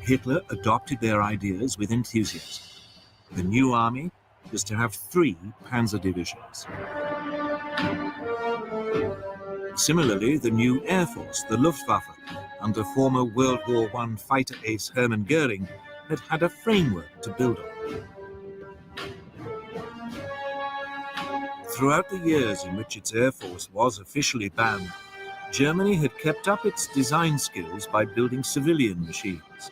Hitler adopted their ideas with enthusiasm. The new army was to have 3 panzer divisions. Similarly, the new Air Force, the Luftwaffe, under former World War I fighter ace Hermann Goering, had a framework to build on. Throughout the years in which its Air Force was officially banned, Germany had kept up its design skills by building civilian machines,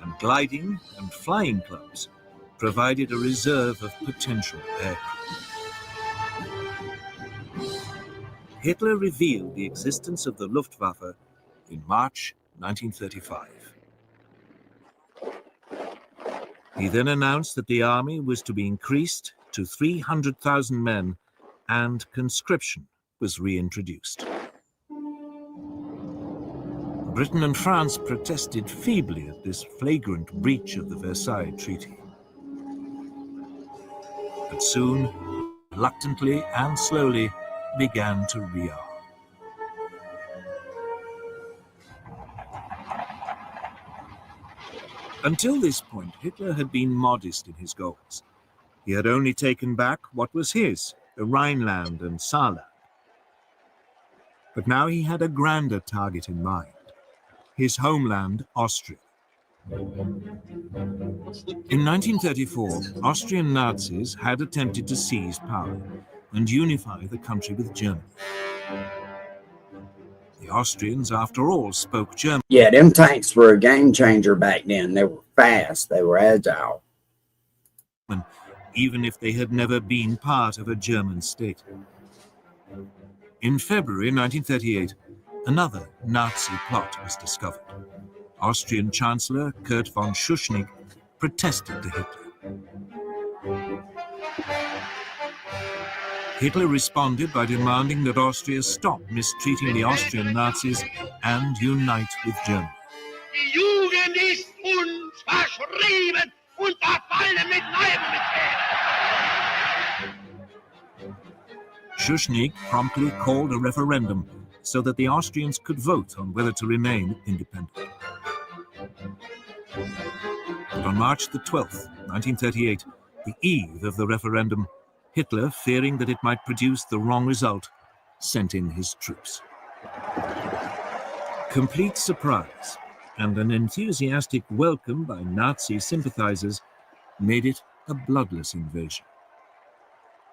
and gliding and flying clubs provided a reserve of potential aircraft. Hitler revealed the existence of the Luftwaffe in March 1935. He then announced that the army was to be increased to 300,000 men and conscription was reintroduced. Britain and France protested feebly at this flagrant breach of the Versailles Treaty. But soon, reluctantly and slowly, began to rearm. Until this point, Hitler had been modest in his goals. He had only taken back what was his, the Rhineland and Saarland. But now he had a grander target in mind, his homeland, Austria. In 1934, Austrian Nazis had attempted to seize power and unify the country with Germany. The Austrians, after all, spoke German. Yeah, them tanks were a game changer back then. They were fast, they were agile. Even if they had never been part of a German state. In February 1938, another Nazi plot was discovered. Austrian Chancellor Kurt von Schuschnigg protested to Hitler. Hitler responded by demanding that Austria stop mistreating the Austrian Nazis and unite with Germany. Die Jugend ist uns verschrieben und verfallen mit Naivität. Schuschnigg promptly called a referendum so that the Austrians could vote on whether to remain independent. But on March the 12th, 1938, the eve of the referendum, Hitler, fearing that it might produce the wrong result, sent in his troops. Complete surprise and an enthusiastic welcome by Nazi sympathizers made it a bloodless invasion.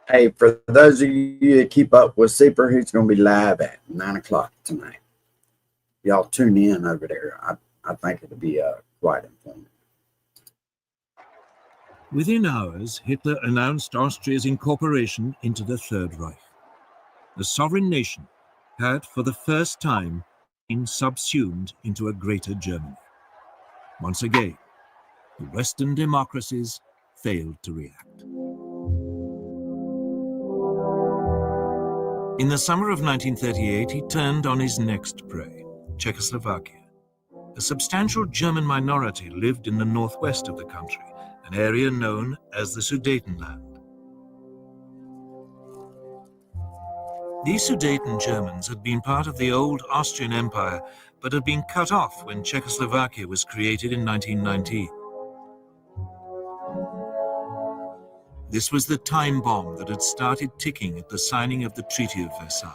Hey, for those of you that keep up with Super, he's going to be live at 9 o'clock tonight. Y'all tune in over there. I think it'll be quite informative. Within hours, Hitler announced Austria's incorporation into the Third Reich. The sovereign nation had, for the first time, been subsumed into a greater Germany. Once again, the Western democracies failed to react. In the summer of 1938, he turned on his next prey, Czechoslovakia. A substantial German minority lived in the northwest of the country, an area known as the Sudetenland. These Sudeten Germans had been part of the old Austrian Empire, but had been cut off when Czechoslovakia was created in 1919. This was the time bomb that had started ticking at the signing of the Treaty of Versailles.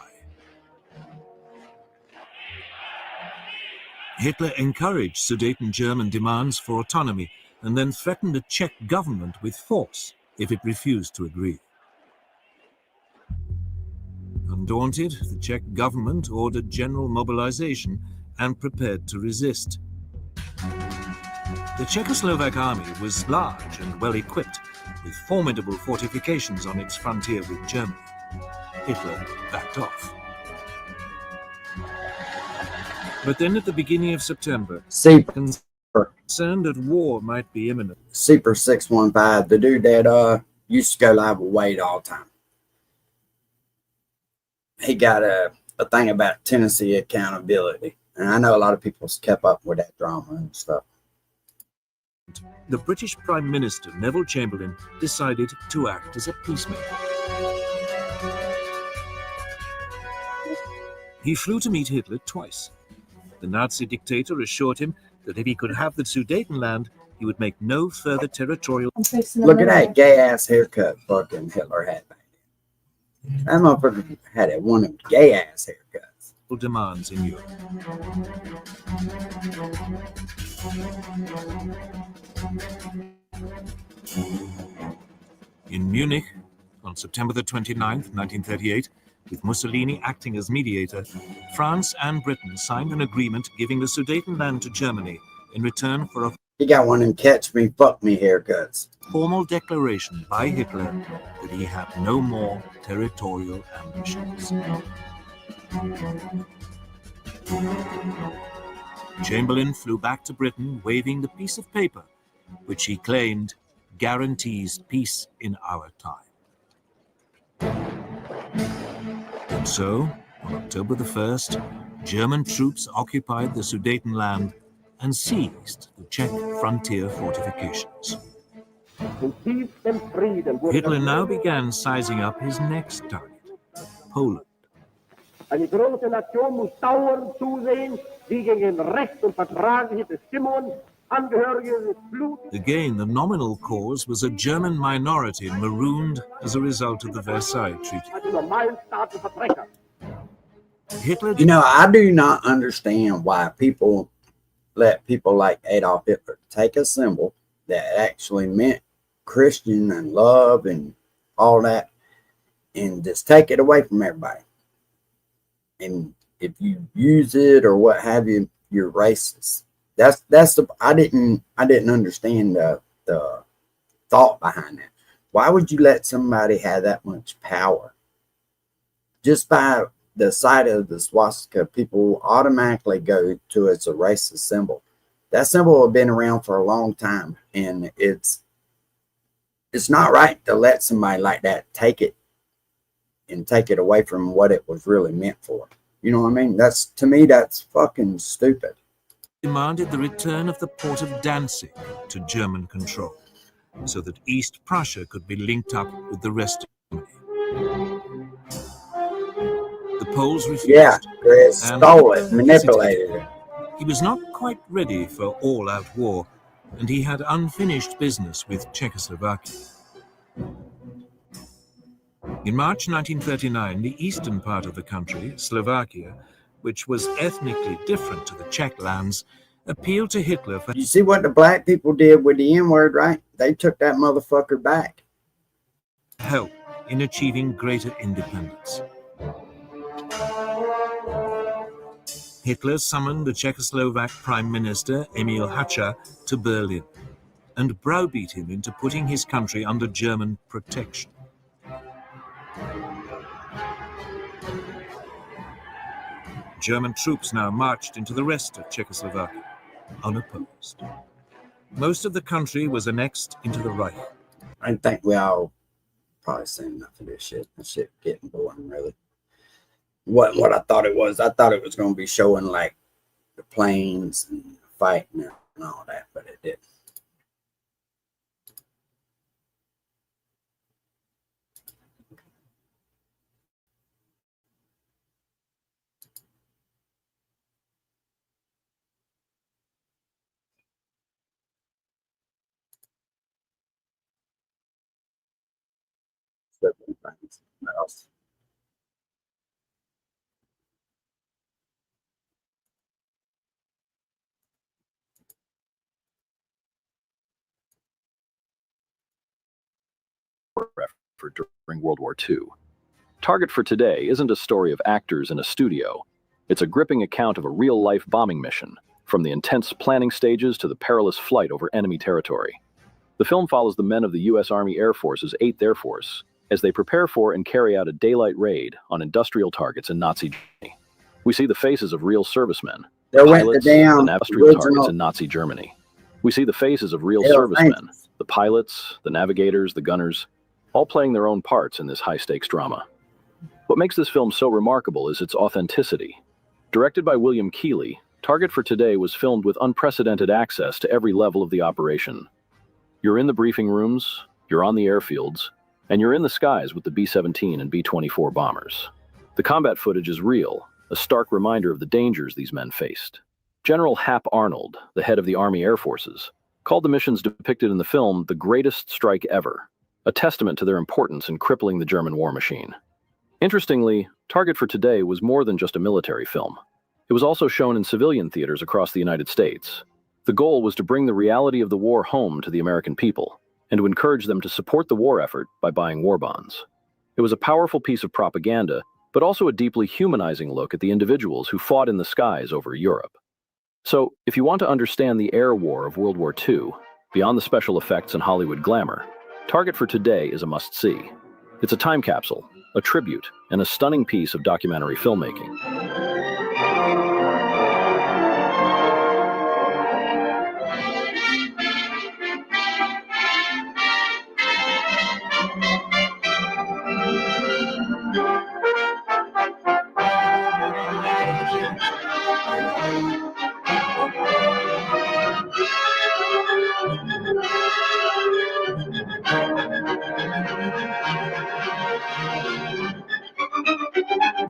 Hitler encouraged Sudeten German demands for autonomy and then threatened the Czech government with force if it refused to agree. Undaunted, the Czech government ordered general mobilization and prepared to resist. The Czechoslovak army was large and well equipped, with formidable fortifications on its frontier with Germany. Hitler backed off. But then at the beginning of September, concerned that war might be imminent. Super 615, the dude that used to go live with Wade all the time. He got a thing about Tennessee accountability. And I know a lot of people's kept up with that drama and stuff. The British Prime Minister, Neville Chamberlain, decided to act as a peacemaker. He flew to meet Hitler twice. The Nazi dictator assured him that if he could have the Sudetenland, he would make no further territorial... Look at that gay-ass haircut fucking Hitler had back then. That motherfucker had one of them gay-ass haircuts. ...demands in Europe. In Munich, on September the 29th, 1938, with Mussolini acting as mediator, France and Britain signed an agreement giving the Sudetenland to Germany in return for a... He got one of them catch me, fuck me haircuts. ...formal declaration by Hitler that he had no more territorial ambitions. Chamberlain flew back to Britain waving the piece of paper, which he claimed guarantees peace in our time. And so, on October the 1st, German troops occupied the Sudetenland and seized the Czech frontier fortifications. Hitler now began sizing up his next target, Poland. Eine große Nation muss dauernd zusehen, wie gegen Recht und vertragliche Bestimmungen Angehörige des Blutes. Again, the nominal cause was a German minority marooned as a result of the Versailles Treaty. Hitler... You know, I do not understand why people let people like Adolf Hitler take a symbol that actually meant Christian and love and all that and just take it away from everybody. And if you use it or what have you, you're racist. That's the I didn't understand the thought behind that. Why would you let somebody have that much power? Just by the sight of the swastika, people automatically go to it's a racist symbol. That symbol has been around for a long time, and it's not right to let somebody like that take it and take it away from what it was really meant for. You know what I mean? To me, that's fucking stupid. Demanded the return of the port of Danzig to German control, so that East Prussia could be linked up with the rest of Germany. The Poles refused. Yeah, Chris stole it, manipulated it. He was not quite ready for all-out war, and he had unfinished business with Czechoslovakia. In March 1939, the eastern part of the country, Slovakia, which was ethnically different to the Czech lands, appealed to Hitler for... You see what the black people did with the N-word, right? They took that motherfucker back. ...help in achieving greater independence. Hitler summoned the Czechoslovak Prime Minister, Emil Hácha, to Berlin. and browbeat him into putting his country under German protection. German troops now marched into the rest of Czechoslovakia, unopposed. Most of the country was annexed into the Reich. I think we all probably seen enough of this shit. This shit getting boring, really. What I thought it was going to be showing like the planes and fighting and all that, but it didn't. What else? Effort during World War II. Target for Today isn't a story of actors in a studio. It's a gripping account of a real-life bombing mission, from the intense planning stages to the perilous flight over enemy territory. The film follows the men of the U.S. Army Air Force's 8th Air Force as they prepare for and carry out a daylight raid on industrial targets in Nazi Germany. We see the faces of real servicemen, pilots, the industrial targets in Nazi Germany. We see the faces of real servicemen, the pilots, the navigators, the gunners, all playing their own parts in this high-stakes drama. What makes this film so remarkable is its authenticity. Directed by William Keighley, Target for Today was filmed with unprecedented access to every level of the operation. You're in the briefing rooms, you're on the airfields, and you're in the skies with the B-17 and B-24 bombers. The combat footage is real, a stark reminder of the dangers these men faced. General Hap Arnold, the head of the Army Air Forces, called the missions depicted in the film the greatest strike ever, a testament to their importance in crippling the German war machine. Interestingly, Target for Today was more than just a military film. It was also shown in civilian theaters across the United States. The goal was to bring the reality of the war home to the American people, and to encourage them to support the war effort by buying war bonds. It was a powerful piece of propaganda, but also a deeply humanizing look at the individuals who fought in the skies over Europe. So, if you want to understand the air war of World War II, beyond the special effects and Hollywood glamour, Target for Today is a must-see. It's a time capsule, a tribute, and a stunning piece of documentary filmmaking.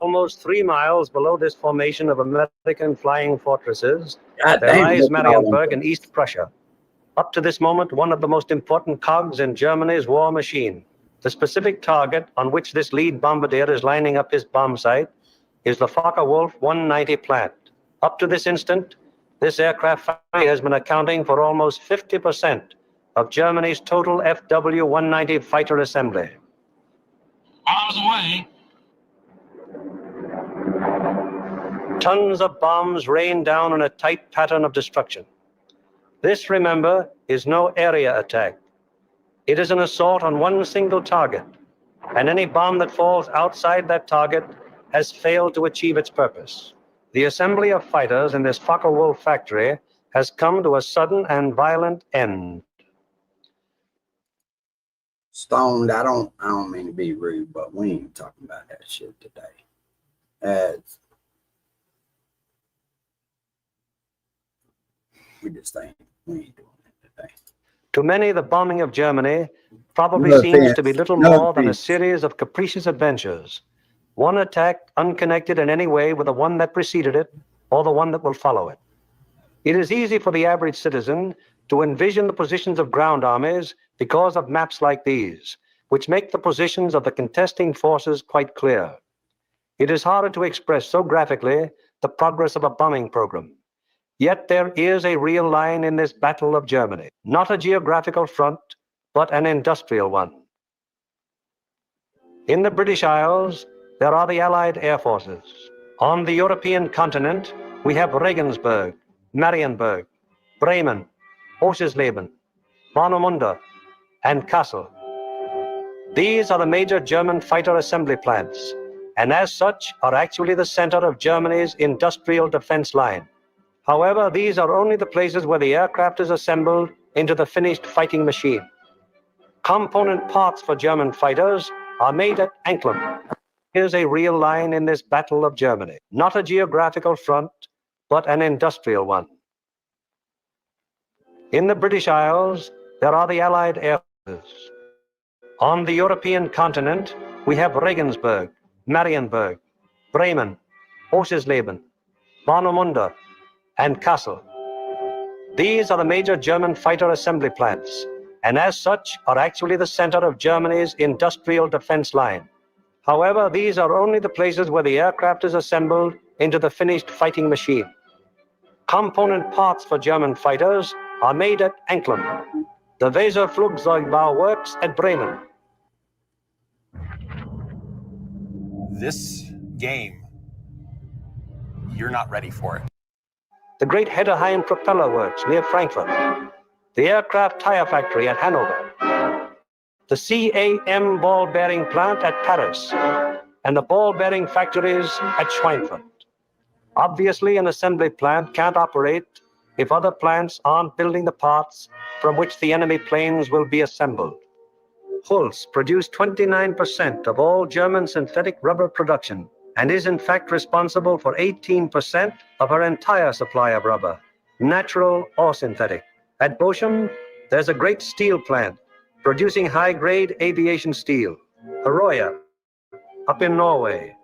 Almost 3 miles below this formation of American flying fortresses, there lies Marienburg in East Prussia. Up to this moment, one of the most important cogs in Germany's war machine. The specific target on which this lead bombardier is lining up his bomb site is the Focke-Wulf 190 plant. Up to this instant, this aircraft factory has been accounting for almost 50% of Germany's total FW-190 fighter assembly. Bombs away. Tons of bombs rain down in a tight pattern of destruction. This, remember, is no area attack. It is an assault on one single target, and any bomb that falls outside that target has failed to achieve its purpose. The assembly of fighters in this Focke-Wulf factory has come to a sudden and violent end. Stoned, I don't mean to be rude, but we ain't talking about that shit today. We ain't doing it today. To many, the bombing of Germany probably seems to be little more than a series of capricious adventures. One attack unconnected in any way with the one that preceded it or the one that will follow it. It is easy for the average citizen to envision the positions of ground armies because of maps like these, which make the positions of the contesting forces quite clear. It is harder to express so graphically the progress of a bombing program. Yet there is a real line in this battle of Germany, not a geographical front, but an industrial one. In the British Isles, there are the Allied air forces. On the European continent, we have Regensburg, Marienburg, Bremen, Oschersleben, Warnemünde, and Kassel. These are the major German fighter assembly plants, and as such are actually the center of Germany's industrial defense line. However, these are only the places where the aircraft is assembled into the finished fighting machine. Component parts for German fighters are made at Anklam. Here's a real line in this battle of Germany, not a geographical front, but an industrial one. In the British Isles, there are the Allied air forces. On the European continent, we have Regensburg, Marienburg, Bremen, Oschersleben, Warnemünde, and Kassel. These are the major German fighter assembly plants, and as such are actually the center of Germany's industrial defense line. However, these are only the places where the aircraft is assembled into the finished fighting machine. Component parts for German fighters are made at Anklam. The Weser-Flugzeugbau works at Bremen. This game, you're not ready for it. The great Hedderheim Propeller Works near Frankfurt. The aircraft tire factory at Hanover. The CAM ball bearing plant at Paris. And the ball bearing factories at Schweinfurt. Obviously, an assembly plant can't operate if other plants aren't building the parts from which the enemy planes will be assembled. Hulst produced 29% of all German synthetic rubber production and is in fact responsible for 18% of our entire supply of rubber, natural or synthetic. At Bochum, there's a great steel plant producing high-grade aviation steel. Herøya, up in Norway,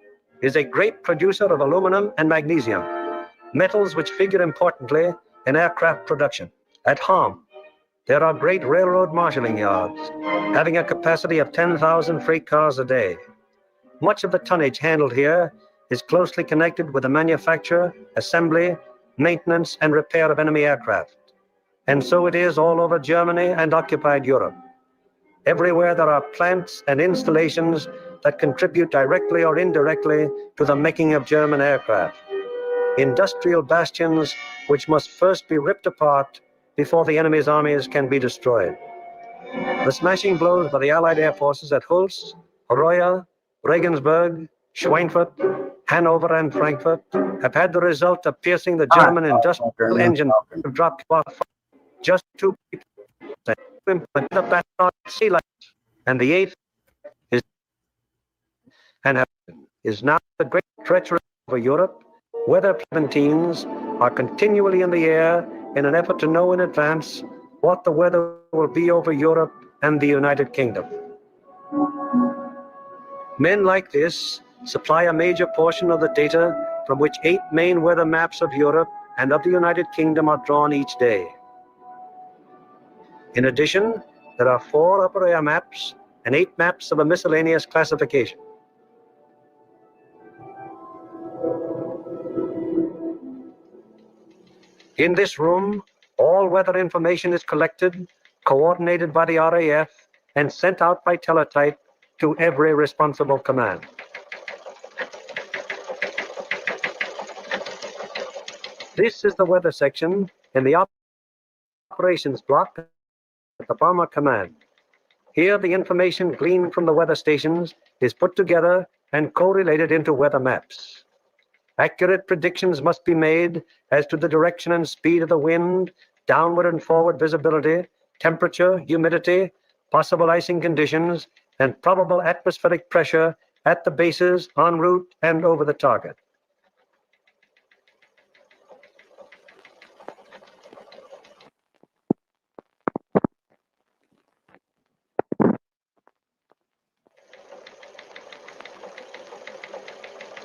is a great producer of aluminum and magnesium, metals which figure importantly in aircraft production. At Ham, there are great railroad marshalling yards, having a capacity of 10,000 freight cars a day. Much of the tonnage handled here is closely connected with the manufacture, assembly, maintenance, and repair of enemy aircraft. And so it is all over Germany and occupied Europe. Everywhere there are plants and installations that contribute directly or indirectly to the making of German aircraft. Industrial bastions which must first be ripped apart before the enemy's armies can be destroyed. The smashing blows by the Allied air forces at Hulst, Herøya, Regensburg, Schweinfurt, Hanover, and Frankfurt have had the result of piercing the German industrial engine dropped off just 2 people to implement the battle sea lights. And the 8th is now the great treachery over Europe, where their Pleventines are continually in the air in an effort to know in advance what the weather will be over Europe and the United Kingdom. Men like this supply a major portion of the data from which 8 main weather maps of Europe and of the United Kingdom are drawn each day. In addition, there are 4 upper air maps and 8 maps of a miscellaneous classification. In this room, all weather information is collected, coordinated by the RAF, and sent out by teletype to every responsible command. This is the weather section in the operations block at the Bomber Command. Here, the information gleaned from the weather stations is put together and correlated into weather maps. Accurate predictions must be made as to the direction and speed of the wind, downward and forward visibility, temperature, humidity, possible icing conditions, and probable atmospheric pressure at the bases, en route, and over the target.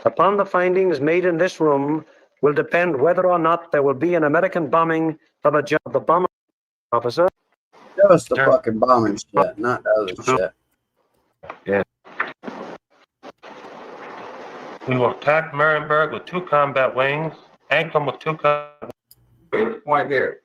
Upon the findings made in this room will depend whether or not there will be an American bombing of the bomber officer. Just the fucking bombing shit, not the other shit. Yeah. We will attack Marienburg with 2 combat wings, Anklam with 2 combat wings. Point here.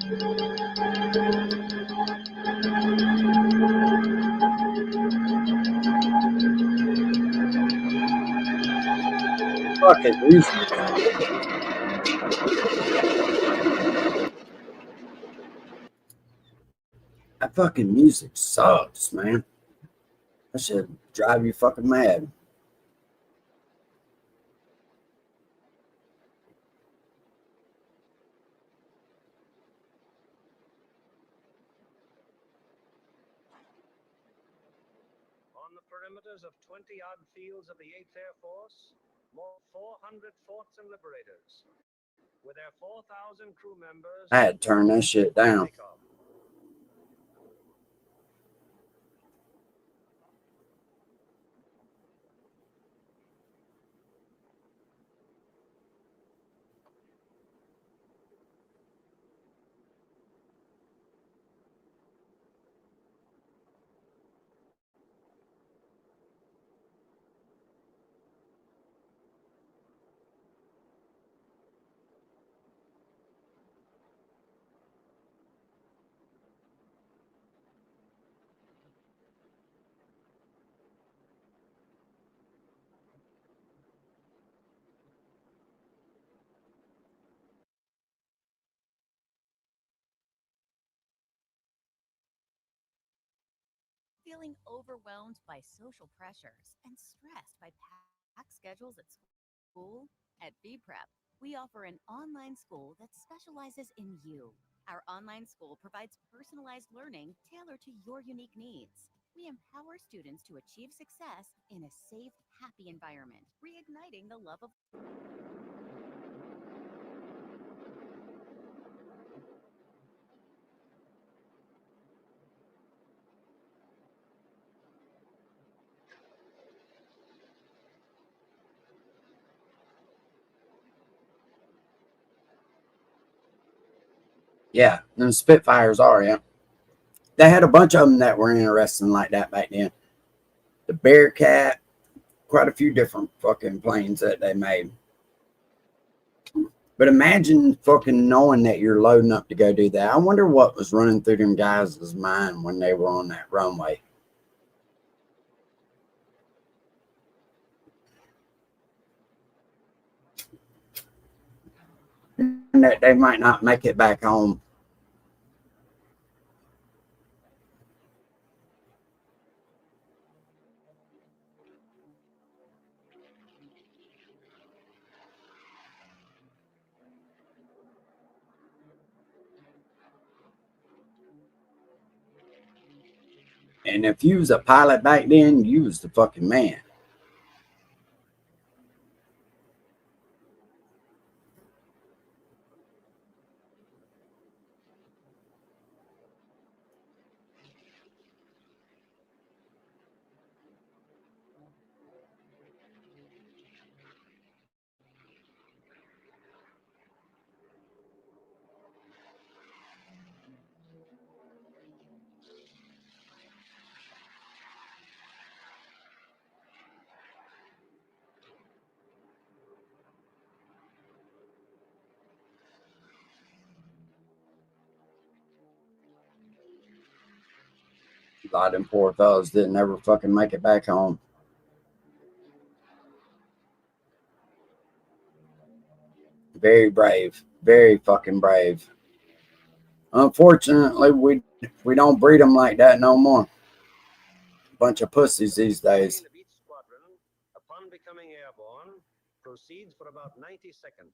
Fucking music. That fucking music sucks, man. That should drive you fucking mad. On the perimeters of 20-odd fields of the 8th Air Force, more 400 forts and liberators. With their 4,000 crew members... I had to turn that shit down. Feeling overwhelmed by social pressures and stressed by packed schedules at school? At BPrep, we offer an online school that specializes in you. Our online school provides personalized learning tailored to your unique needs. We empower students to achieve success in a safe, happy environment, reigniting the love of Yeah, them Spitfires are, yeah. They had a bunch of them that were interesting like that back then. The Bearcat, quite a few different fucking planes that they made. But imagine fucking knowing that you're loading up to go do that. I wonder what was running through them guys' mind when they were on that runway. And that they might not make it back home. And if you was a pilot back then, you was the fucking man. A lot of them poor fellas didn't ever fucking make it back home. Very brave. Very fucking brave. Unfortunately, we don't breed them like that no more. Bunch of pussies these days. Of each squadron, upon becoming airborne, proceeds for about 90 seconds.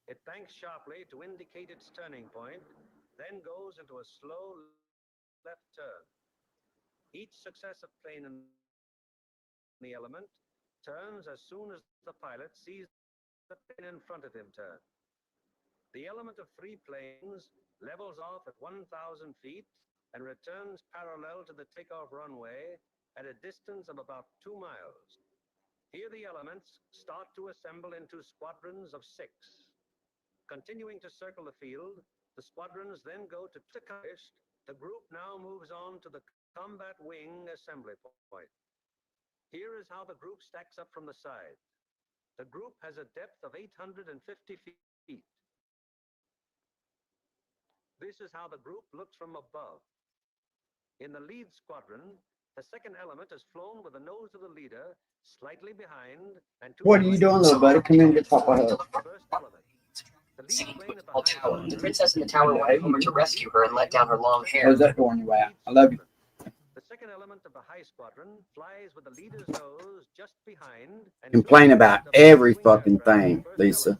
It banks sharply to indicate its turning point, then goes into a slow left turn. Each successive plane in the element turns as soon as the pilot sees the plane in front of him turn. The element of 3 planes levels off at 1,000 feet and returns parallel to the takeoff runway at a distance of about 2 miles. Here the elements start to assemble into squadrons of 6. Continuing to circle the field, the squadrons then go to accomplished. The group now moves on to the combat wing assembly point. Here is how the group stacks up from the side. The group has a depth of 850 feet. This is how the group looks from above. In the lead squadron, the second element is flown with the nose of the leader slightly behind and to What are you doing, little buddy? Come in, get Papa help. first element. The lead Singing plane to at the Paul high Tower. The squadron princess in the tower wanted Homer to rescue her and let down her long hair. Close that door on your way out. I love you. The second element of the high squadron flies with the leader's nose just behind and Complain about every fucking thing, Lisa.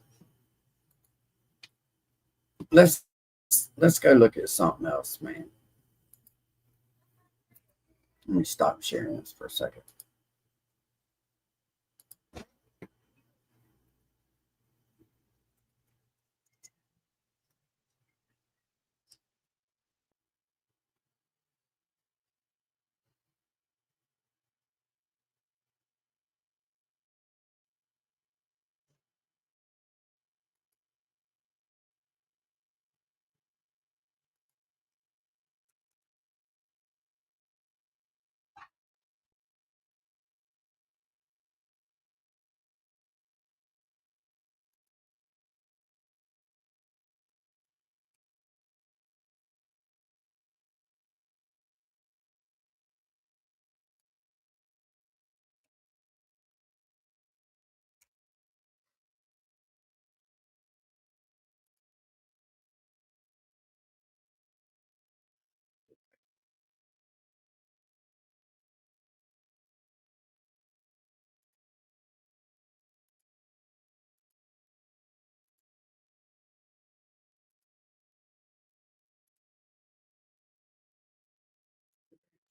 Let's go look at something else, man. Let me stop sharing this for a second.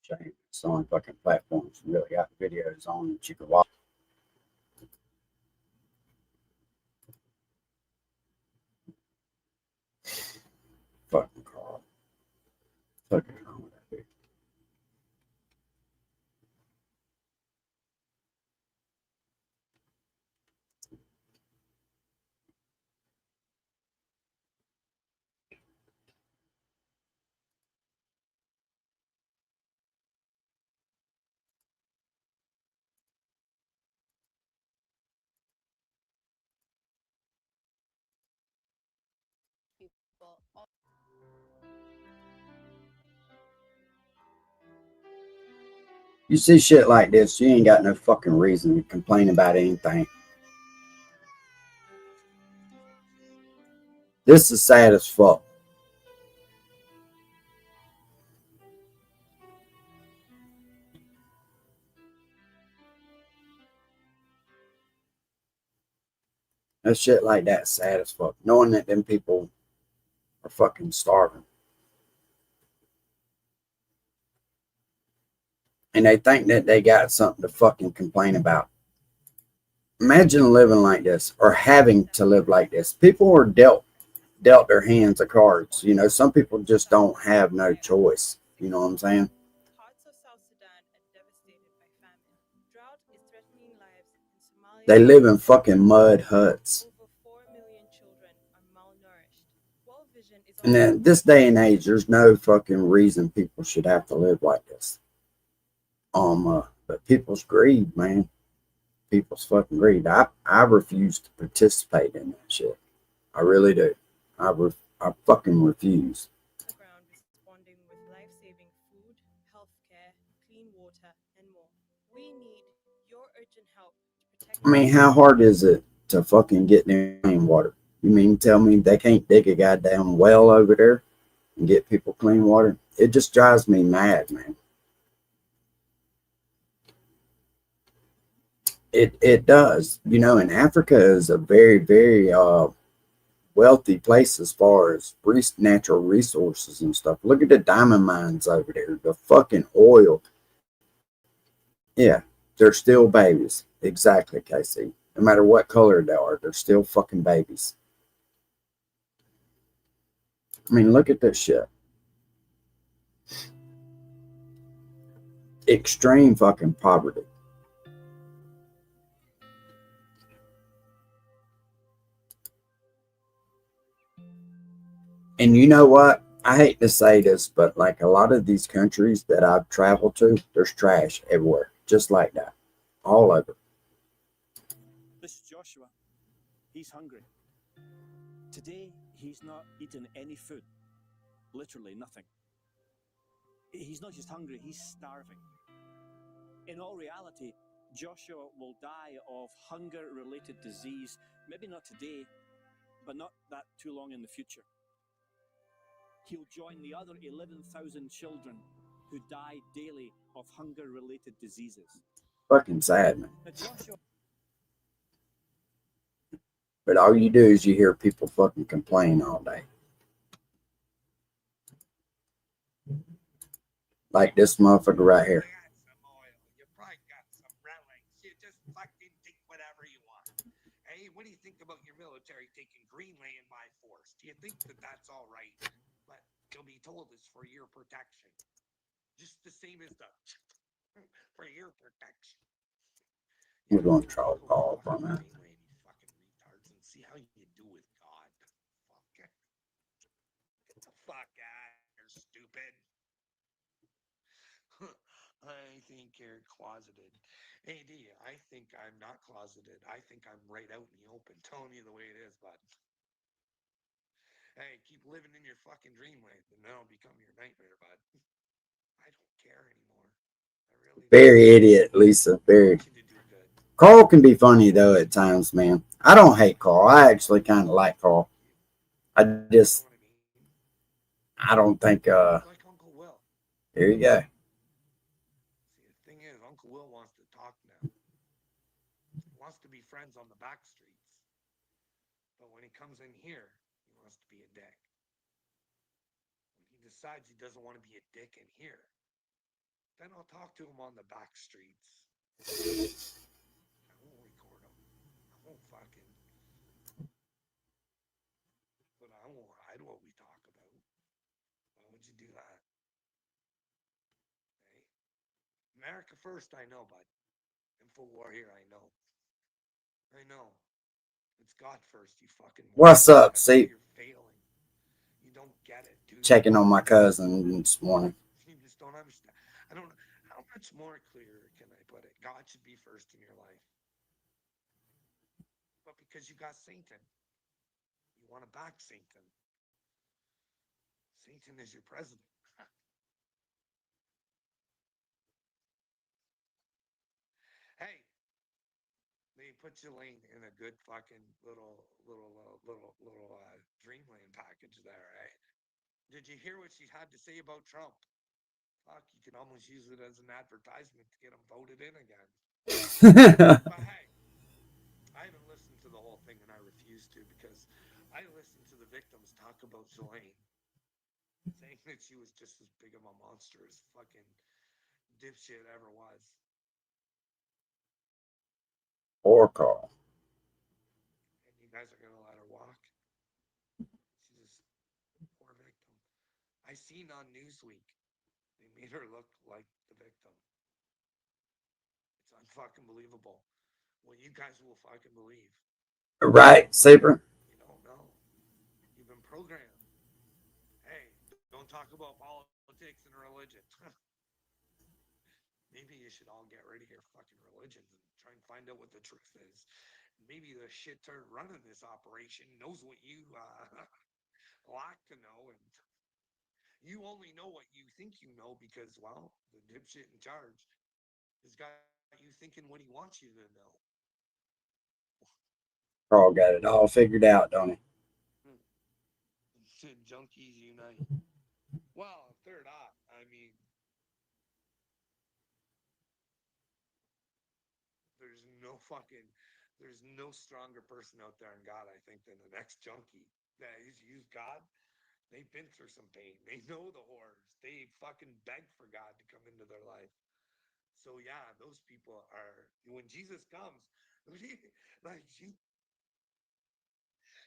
Shame. It's on fucking platforms. You really got videos on that you can watch. Fucking Carl. Fucking wrong with that dude. You see shit like this, you ain't got no fucking reason to complain about anything. This is sad as fuck. No shit like that sad as fuck. Knowing that them people are fucking starving. And they think that they got something to fucking complain about. Imagine living like this or having to live like this. People are dealt their hands of cards. You know, some people just don't have no choice. You know what I'm saying? They live in fucking mud huts. And in this day and age, there's no fucking reason people should have to live like this. But people's greed, man. People's fucking greed. I refuse to participate in that shit. I really do. I fucking refuse. I mean, how hard is it to fucking get clean water? You mean tell me they can't dig a goddamn well over there and get people clean water? It just drives me mad, man. It does. You know, and Africa is a very, very wealthy place as far as natural resources and stuff. Look at the diamond mines over there, the fucking oil. Yeah, they're still babies. Exactly, Casey. No matter what color they are, they're still fucking babies. I mean, look at this shit. Extreme fucking poverty. And you know what? I hate to say this, but like a lot of these countries that I've traveled to, there's trash everywhere. Just like that. All over. This is Joshua. He's hungry. Today, he's not eaten any food. literally nothing. He's not just hungry, he's starving. In all reality, Joshua will die of hunger-related disease, maybe not today, but not that too long in the future. He'll join the other 11,000 children who die daily of hunger-related diseases. Fucking sad, man. Now, Joshua... But all you do is you hear people fucking complain all day. Like this motherfucker right here. Hey, what do you think about your military taking Greenland by force? Do you think that that's all right? But you'll be told it's for your protection. Just the same as the for your protection. We're going to try to call from that. And see how you do with God. Fuck. Get the fuck out of here, stupid. I think you're closeted. Hey, D, I think I'm not closeted. I think I'm right out in the open, telling you the way it is, bud. Hey, keep living in your fucking dreamland, and that'll become your nightmare, bud. I don't care anymore. I really Very idiot, Lisa. Very. Carl can be funny, though, at times, man. I don't hate Carl. I actually kind of like Carl. I don't think, There you go. thing is, Uncle Will wants to talk now. He wants to be friends on the back streets. But when he comes in here, he wants to be a dick. When he decides he doesn't want to be a dick in here, then I'll talk to him on the back streets. I won't record him. I won't fucking... But I won't hide what we talk about. Why would you do that? Hey? America first, I know, bud. InfoWar here, I know. I know. It's God first, you fucking... What's up, see? You're failing. You don't get it, dude. Checking on my cousin this morning. You just don't understand. I don't know. How much more clear can I put it? God should be first in your life. But because you got Satan, you want to back Satan. Satan is your president. Hey, they put Jelaine in a good fucking little dreamland package there, right? Did you hear what she had to say about Trump? Fuck, you can almost use it as an advertisement to get him voted in again. But hey, I haven't listened to the whole thing, and I refuse to, because I listened to the victims talk about Jelaine, saying that she was just as big of a monster as fucking dipshit ever was. Or Carl. And you guys are gonna let her walk? She's just poor victim. I seen on Newsweek, they made her look like the victim. It's unfucking believable. Well, you guys will fucking believe. Right, Saber? You don't know. You've been programmed. Hey, don't talk about politics and religion. Maybe you should all get rid of your fucking religions and try and find out what the truth is. Maybe the shit turd running this operation knows what you like to know, and you only know what you think you know because, well, the dipshit in charge has got you thinking what he wants you to know. Carl got it all figured out, don't he? Junkies unite. Well, third op, I mean, there's no stronger person out there in God, I think, than the next junkie that has used God. They've been through some pain. They know the horrors. They fucking beg for God to come into their life. So yeah, those people are, when Jesus comes, like,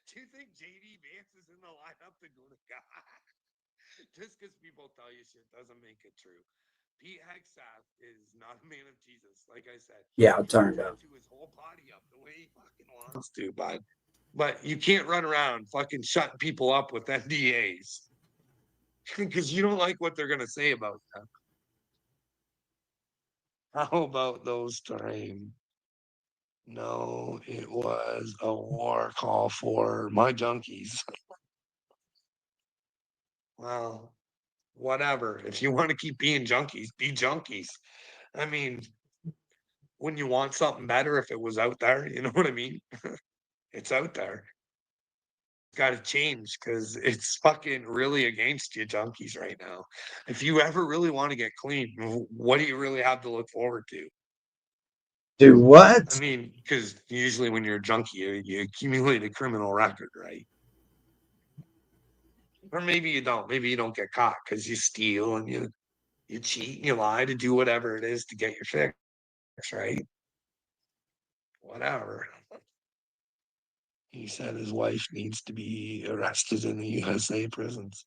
do you think JD Vance is in the lineup to go to God? Just because people tell you shit doesn't make it true. Pete Hegseth is not a man of Jesus, like I said. Yeah, I turned up. To his whole body up the way he fucking wants to, but you can't run around fucking shutting people up with NDAs because you don't like what they're gonna say about them. How about those times? No, it was a war call for my junkies. Well, whatever. If you want to keep being junkies, be junkies. I mean, wouldn't you want something better if it was out there? You know what I mean? It's out there. Got to change because it's fucking really against you junkies right now. If you ever really want to get clean, what do you really have to look forward to? Do what? I mean, because usually when you're a junkie, you accumulate a criminal record, right? Or maybe you don't. Maybe you don't get caught because you steal and you cheat and you lie to do whatever it is to get your fix, right? Whatever. He said his wife needs to be arrested in the USA prisons.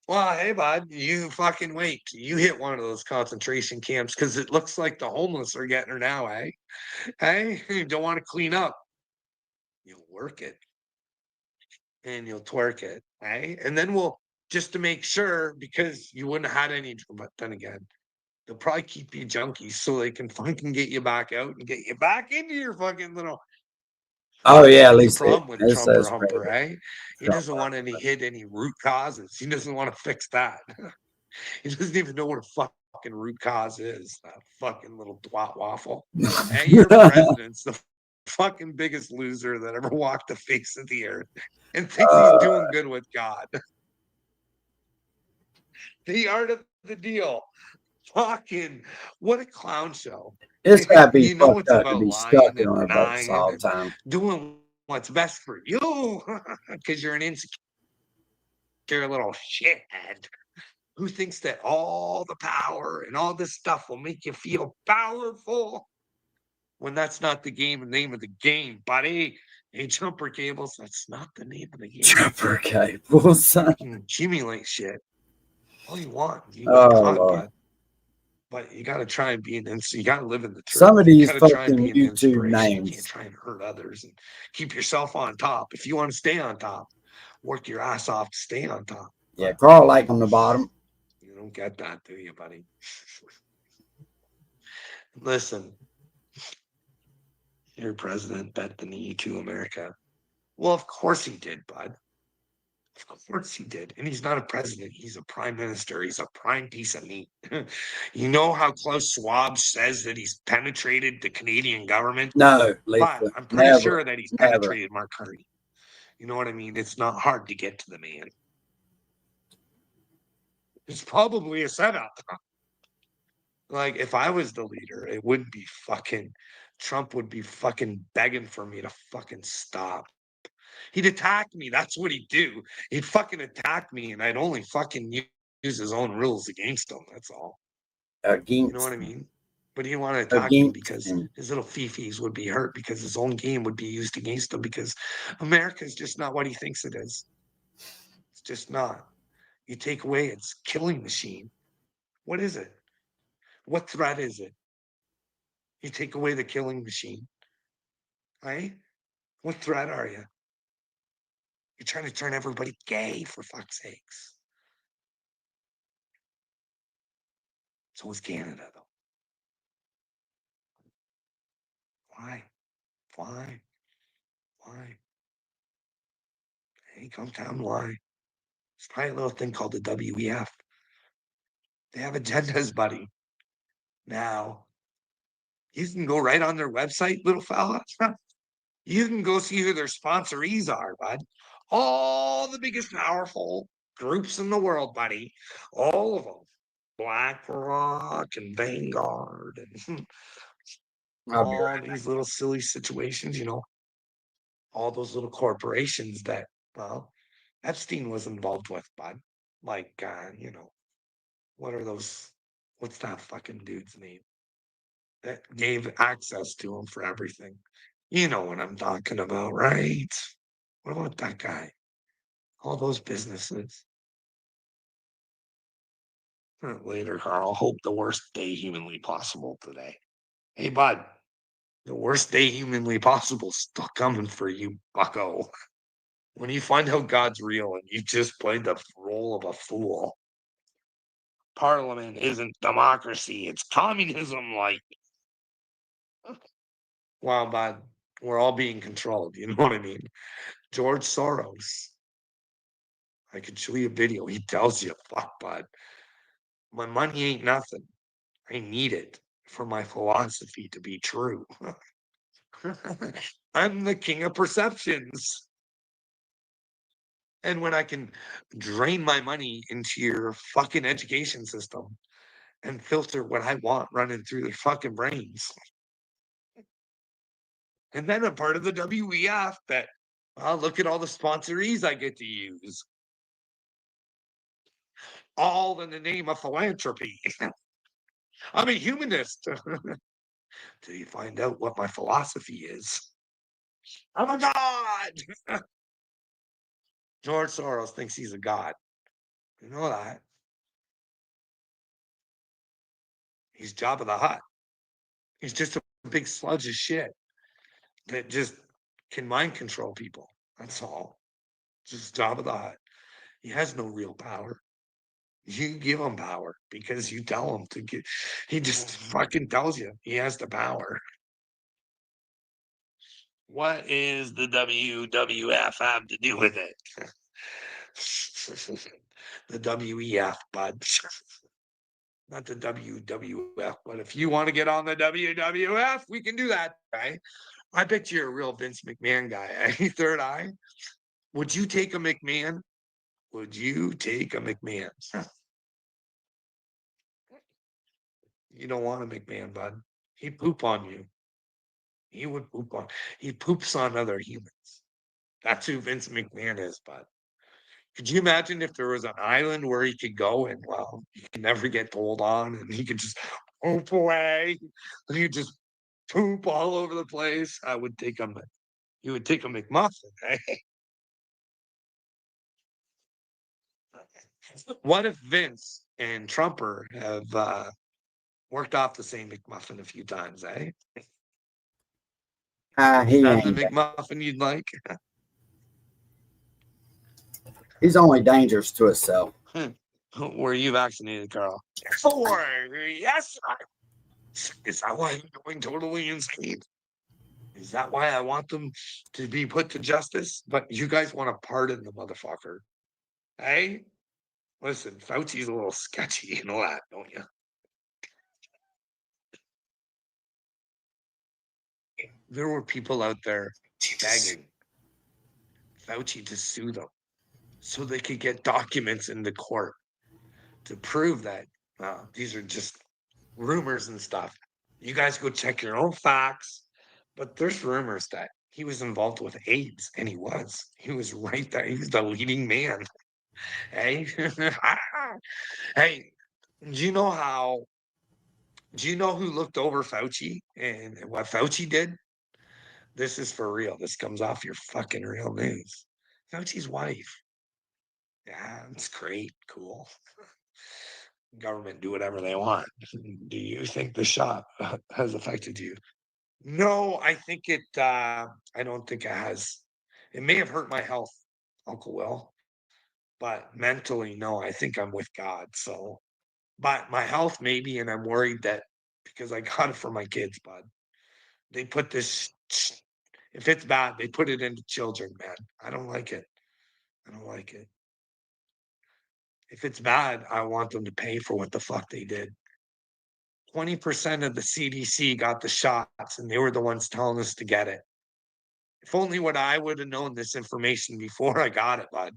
Well, hey, bud, you fucking wait. You hit one of those concentration camps because it looks like the homeless are getting her now, eh? Hey, you don't want to clean up. You'll work it and you'll twerk it, eh? And then we'll, just to make sure, because you wouldn't have had any, but then again, they'll probably keep you junkies so they can fucking get you back out and get you back into your fucking little. Oh yeah, at The least problem with it Trump or says Humper, credit. eh? He doesn't want any hit any root causes. He doesn't want to fix that. He doesn't even know what a fucking root cause is. That fucking little twat waffle. Hey, your president's the fucking biggest loser that ever walked the face of the earth and thinks he's doing good with God. The art of the deal. Fucking what a clown show. It's gotta be You know fucked it's up to about be lying stuck in and our butts denying all the and time. doing what's best for you because you're an insecure little shithead who thinks that all the power and all this stuff will make you feel powerful when that's not the name of the game, buddy. Hey, jumper cables, that's not the name of the game. Jumper cables. You can accumulate shit all you want. You can Oh, get caught, Lord. but you got to try and be an you got to live in the truth. Some of You these got to try and fucking be an YouTube inspiration. You names. can't try and hurt others and keep yourself on top. If you want to stay on top, work your ass off to stay on top. Yeah, crawl like on the bottom. You don't get that, do you, buddy? Listen, your president bent the knee to America. Well, of course he did, bud. Of course he did. And he's not a president. He's a prime minister. He's a prime piece of meat. You know how Klaus Schwab says that he's penetrated the Canadian government? No, But Lisa, I'm pretty never, sure that he's never. penetrated Mark Carney. You know what I mean? It's not hard to get to the man. It's probably a setup. Like, if I was the leader, it would be fucking, Trump would be fucking begging for me to fucking stop. He'd attack me. That's what he'd do. He'd fucking attack me, and I'd only fucking use his own rules against him. That's all. You know what I mean? But he'd want to attack me because his little fifis would be hurt because his own game would be used against him because America is just not what he thinks it is. It's just not. You take away its killing machine. What is it? What threat is it? You take away the killing machine. Right? What threat are you? You're trying to turn everybody gay, for fuck's sakes. So is Canada, though. Why? Why? Why? Hey, come down, why? There's probably a little thing called the WEF. They have agendas, buddy. Now, you can go right on their website, little fella. You can go see who their sponsorees are, bud. All the biggest powerful groups in the world, buddy. All of them. BlackRock and Vanguard and all these little silly situations, you know, all those little corporations that, well, Epstein was involved with, bud. Like, you know, what are those? What's that fucking dude's name? That gave access to him for everything. You know what I'm talking about, right? What about that guy? All those businesses. Later, Carl. Hope the worst day humanly possible today. Hey, bud. The worst day humanly possible is still coming for you, bucko. When you find out God's real and you just played the role of a fool. Parliament isn't democracy, it's communism like. Wow, bud. We're all being controlled. You know what I mean? George Soros I could show you a video. He tells you, fuck, bud. My money ain't nothing. I need it for my philosophy to be true. I'm the king of perceptions. And when I can drain my money into your fucking education system and filter what I want running through their fucking brains. And then I'm part of the WEF that, well, look at all the sponsorees I get to use. All in the name of philanthropy. I'm a humanist. Till you find out what my philosophy is. I'm a god. George Soros thinks he's a god. You know that. He's Jabba the Hutt. He's just a big sludge of shit that just can mind control people. That's all. Just Jabba the Hutt. He has no real power. You give him power because you tell him to get. He just fucking tells you he has the power. What is the WWF have to do with it? The WEF, bud. Not the WWF, but if you want to get on the WWF, we can do that, right? I bet you're a real Vince McMahon guy, eh? Third Eye. Would you take a McMahon? Would you take a McMahon? You don't want a McMahon, bud. He'd poop on you. He would poop on. He poops on other humans. That's who Vince McMahon is, bud. Could you imagine if there was an island where he could go and, well, he could never get told on and he could just poop away? And he just poop all over the place. I would take him. You would take a McMuffin, eh? What if Vince and Trumper have worked off the same McMuffin a few times, eh? He Is that the ain't. McMuffin you'd like? He's only dangerous to himself. Were you vaccinated, Carl? Yes. Is that why I'm going totally insane? Is that why I want them to be put to justice? But you guys want to pardon the motherfucker. Hey? Listen, Fauci's a little sketchy and all that, don't you? There were people out there begging Fauci to sue them so they could get documents in the court to prove that these are just rumors and stuff. You guys go check your own facts, but there's rumors that he was involved with AIDS, and he was. He was right there. He was the leading man. Hey, hey, do you know who looked over Fauci and what Fauci did? This is for real. This comes off your fucking real news. Fauci's wife. Yeah, it's great. Cool. Government do whatever they want. Do you think the shot has affected you? No, I think it, I don't think it has. It may have hurt my health, Uncle Will, but mentally, no, I think I'm with God. So, but my health maybe, and I'm worried that because I got it for my kids, bud. They put this, if it's bad, they put it into children, man. I don't like it. I don't like it. If it's bad, I want them to pay for what the fuck they did. 20% of the CDC got the shots, and they were the ones telling us to get it. If only what I would have known this information before I got it, bud.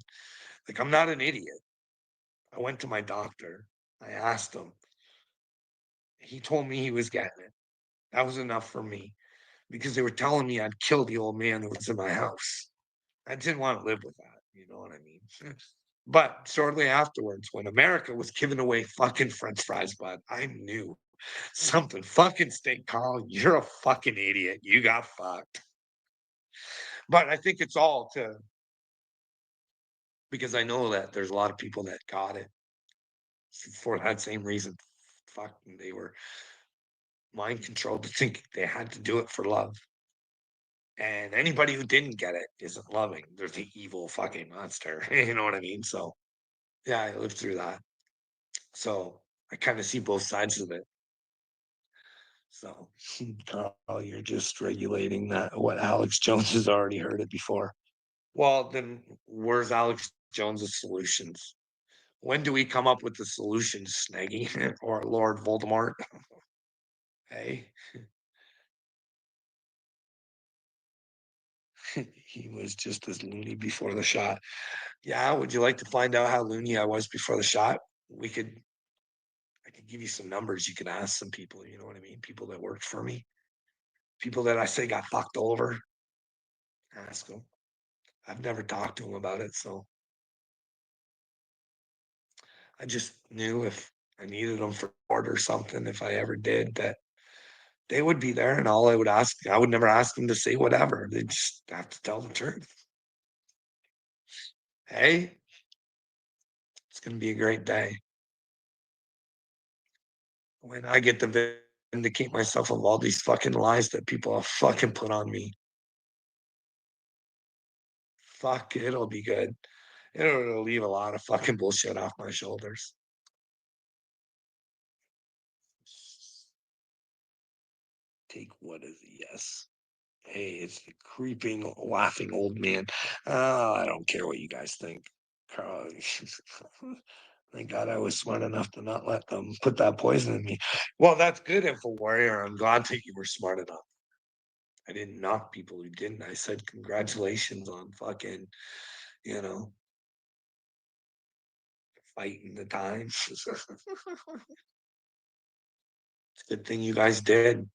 Like, I'm not an idiot. I went to my doctor. I asked him. He told me he was getting it. That was enough for me because they were telling me I'd kill the old man who was in my house. I didn't want to live with that. You know what I mean? But shortly afterwards, when America was giving away fucking French fries, bud, I knew something fucking stink. Carl, you're a fucking idiot. You got fucked. But I think it's all to, because I know that there's a lot of people that got it for that same reason. Fuck, they were mind controlled to think they had to do it for love. And anybody who didn't get it isn't loving. They're the evil fucking monster. You know what I mean? So, yeah, I lived through that. So I kind of see both sides of it. So, Carl, you're just regulating that what Alex Jones has already heard it before. Well, then where's Alex Jones's solutions. When do we come up with the solutions, Snaggy or Lord Voldemort? Hey, he was just as loony before the shot. Yeah, would you like to find out how loony I was before the shot? I could give you some numbers. You could ask some people, you know what I mean? People that worked for me, people that I say got fucked over. Ask them. I've never talked to them about it, so I just knew if I needed them for sport or something, if I ever did, that they would be there. And all I would ask, I would never ask them to say whatever. They just have to tell the truth. Hey, it's going to be a great day. When I get to vindicate myself of all these fucking lies that people have fucking put on me. Fuck, it'll be good. It'll leave a lot of fucking bullshit off my shoulders. Take what is a yes? Hey, it's the creeping, laughing old man. I don't care what you guys think. Carl, thank God I was smart enough to not let them put that poison in me. Well, that's good, Info Warrior. I'm glad that you were smart enough. I didn't knock people who didn't. I said congratulations on fucking, you know, fighting the times. It's a good thing you guys did.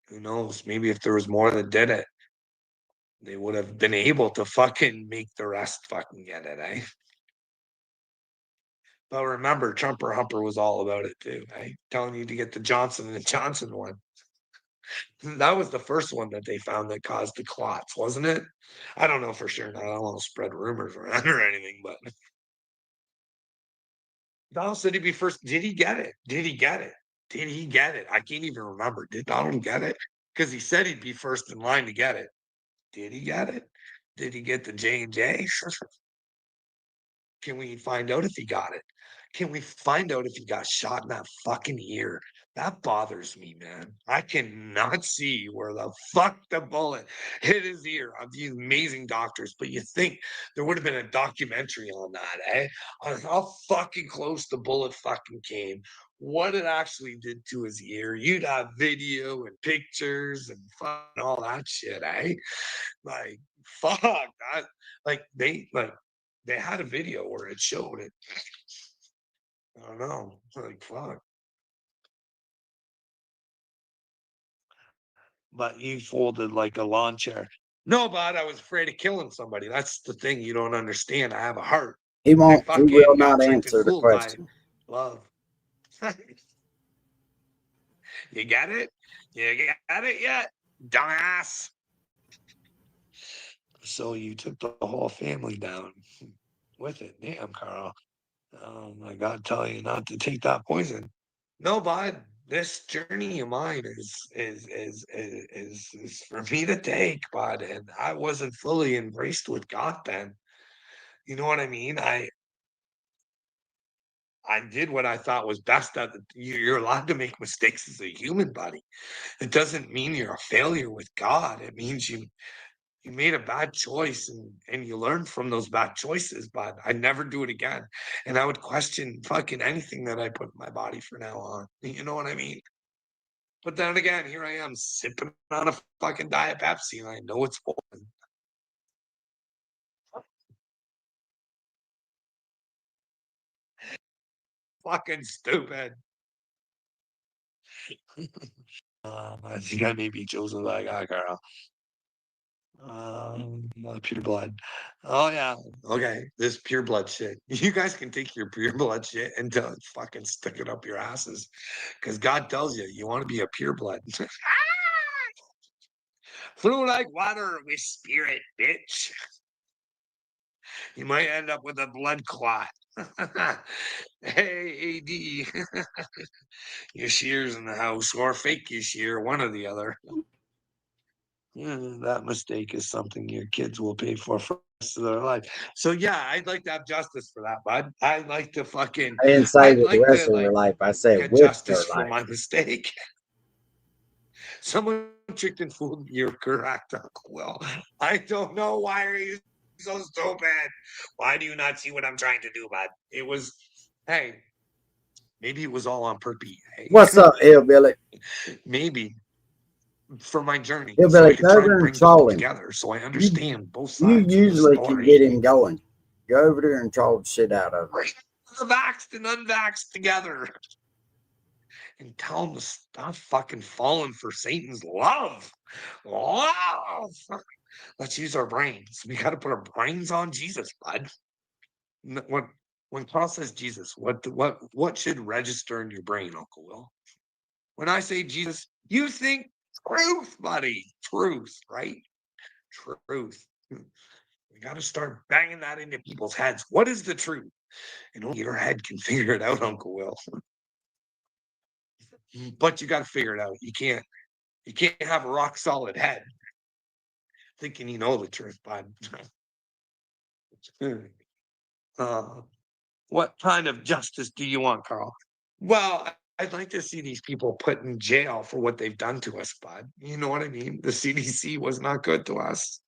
Who knows? Maybe if there was more that did it, they would have been able to fucking make the rest fucking get it, eh? But remember, Trumper Humper was all about it too, eh? Telling you to get the Johnson and Johnson one. That was the first one that they found that caused the clots, wasn't it? I don't know for sure. I don't want to spread rumors around or anything, but Donald said he'd be first. Did he get it? Did he get it? Did he get it? I can't even remember. Did Donald get it? Because he said he'd be first in line to get it. Did he get it? Did he get the J&J? Can we find out if he got it? Can we find out if he got shot in that fucking ear? That bothers me, man. I cannot see where the fuck the bullet hit his ear of these amazing doctors. But you think there would have been a documentary on that, eh? On how fucking close the bullet fucking came, what it actually did to his ear. You'd have video and pictures and fucking all that shit, eh? Like, fuck that. They had a video where it showed it. I don't know. Like, fuck. But you folded like a lawn chair. No, but I was afraid of killing somebody. That's the thing you don't understand. I have a heart. He won't. He will not answer the question. Love. You got it? You got it yet? Dumbass. So you took the whole family down with it. Damn, Carl. I gotta tell you not to take that poison. No, bud. This journey of mine is for me to take, bud. And I wasn't fully embraced with God then. You know what I mean? I did what I thought was best. You're allowed to make mistakes as a human, buddy. It doesn't mean you're a failure with God. It means you made a bad choice and you learn from those bad choices, but I'd never do it again. And I would question fucking anything that I put in my body from now on. You know what I mean? But then again, here I am sipping on a fucking Diet Pepsi and I know it's poison. Fucking stupid. I think I may be chosen by God, Carl. Pure blood. Oh yeah. Okay. This pure blood shit. You guys can take your pure blood shit and fucking stick it up your asses. Because God tells you want to be a pure blood. Flow like water with spirit, bitch. You might end up with a blood clot. Hey, AD. Your shear's in the house, or fake your shear, one or the other. That mistake is something your kids will pay for the rest of their life. So yeah, I'd like to have justice for that, bud. I'd like to fucking. I didn't say with the rest of their life. I said get with justice their for life. my mistake. Someone tricked and fooled. You're correct, Uncle Will. I don't know why are you so bad. Why do you not see what I'm trying to do, bud? It was, hey, maybe it was all on purpose. Hey. What's up, Hillbilly? Maybe for my journey, so Hillbilly, I could go try over and there bring and people troll him. together, so I understand both You sides of the usually can story. get him going. Go over there and troll the shit out of him. Bring the vaxxed and unvaxxed together and tell them to stop fucking falling for Satan's love. Love. Let's use our brains. We got to put our brains on Jesus, bud. When Carl says Jesus, what should register in your brain, Uncle Will? When I say Jesus, you think truth, buddy. Truth, right? Truth. We got to start banging that into people's heads. What is the truth? And only your head can figure it out, Uncle Will. But you got to figure it out. You can't have a rock solid head thinking you know the truth, bud. What kind of justice do you want, Carl? Well, I'd like to see these people put in jail for what they've done to us, bud. You know what I mean? The CDC was not good to us.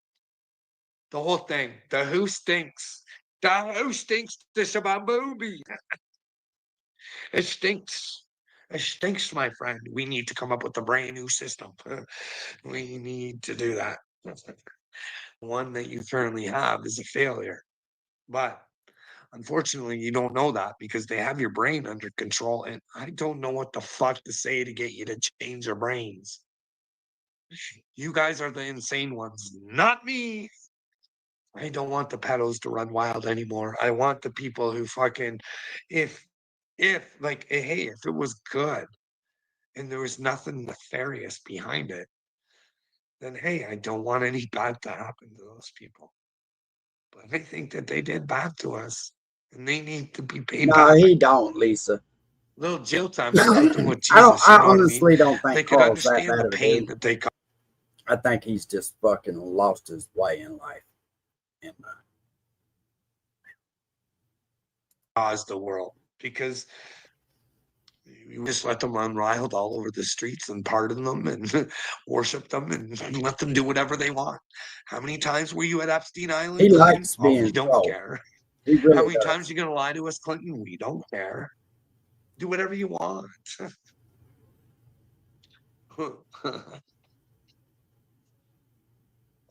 The whole thing. The WHO stinks. The WHO stinks to Shabamboobie. It stinks. It stinks, my friend. We need to come up with a brand new system. We need to do that. One that you currently have is a failure. But unfortunately, you don't know that because they have your brain under control. And I don't know what the fuck to say to get you to change your brains. You guys are the insane ones, not me. I don't want the pedos to run wild anymore. I want the people who fucking, if like, hey, if it was good and there was nothing nefarious behind it, then hey, I don't want any bad to happen to those people. But I think that they did bad to us and they need to be paid No, back. he don't, Lisa. Little jail time for something with Jesus. I you know what honestly mean? don't They think could Carl's that understand bad the of a pain dude. that they I think he's just fucking lost his way in life. And caused the world because you just let them run wild all over the streets and pardon them and worship them and let them do whatever they want. How many times were you at Epstein Island? he Clinton? likes being we don't trolled. care. He really How many does. times are you gonna lie to us, Clinton? We don't care. Do whatever you want.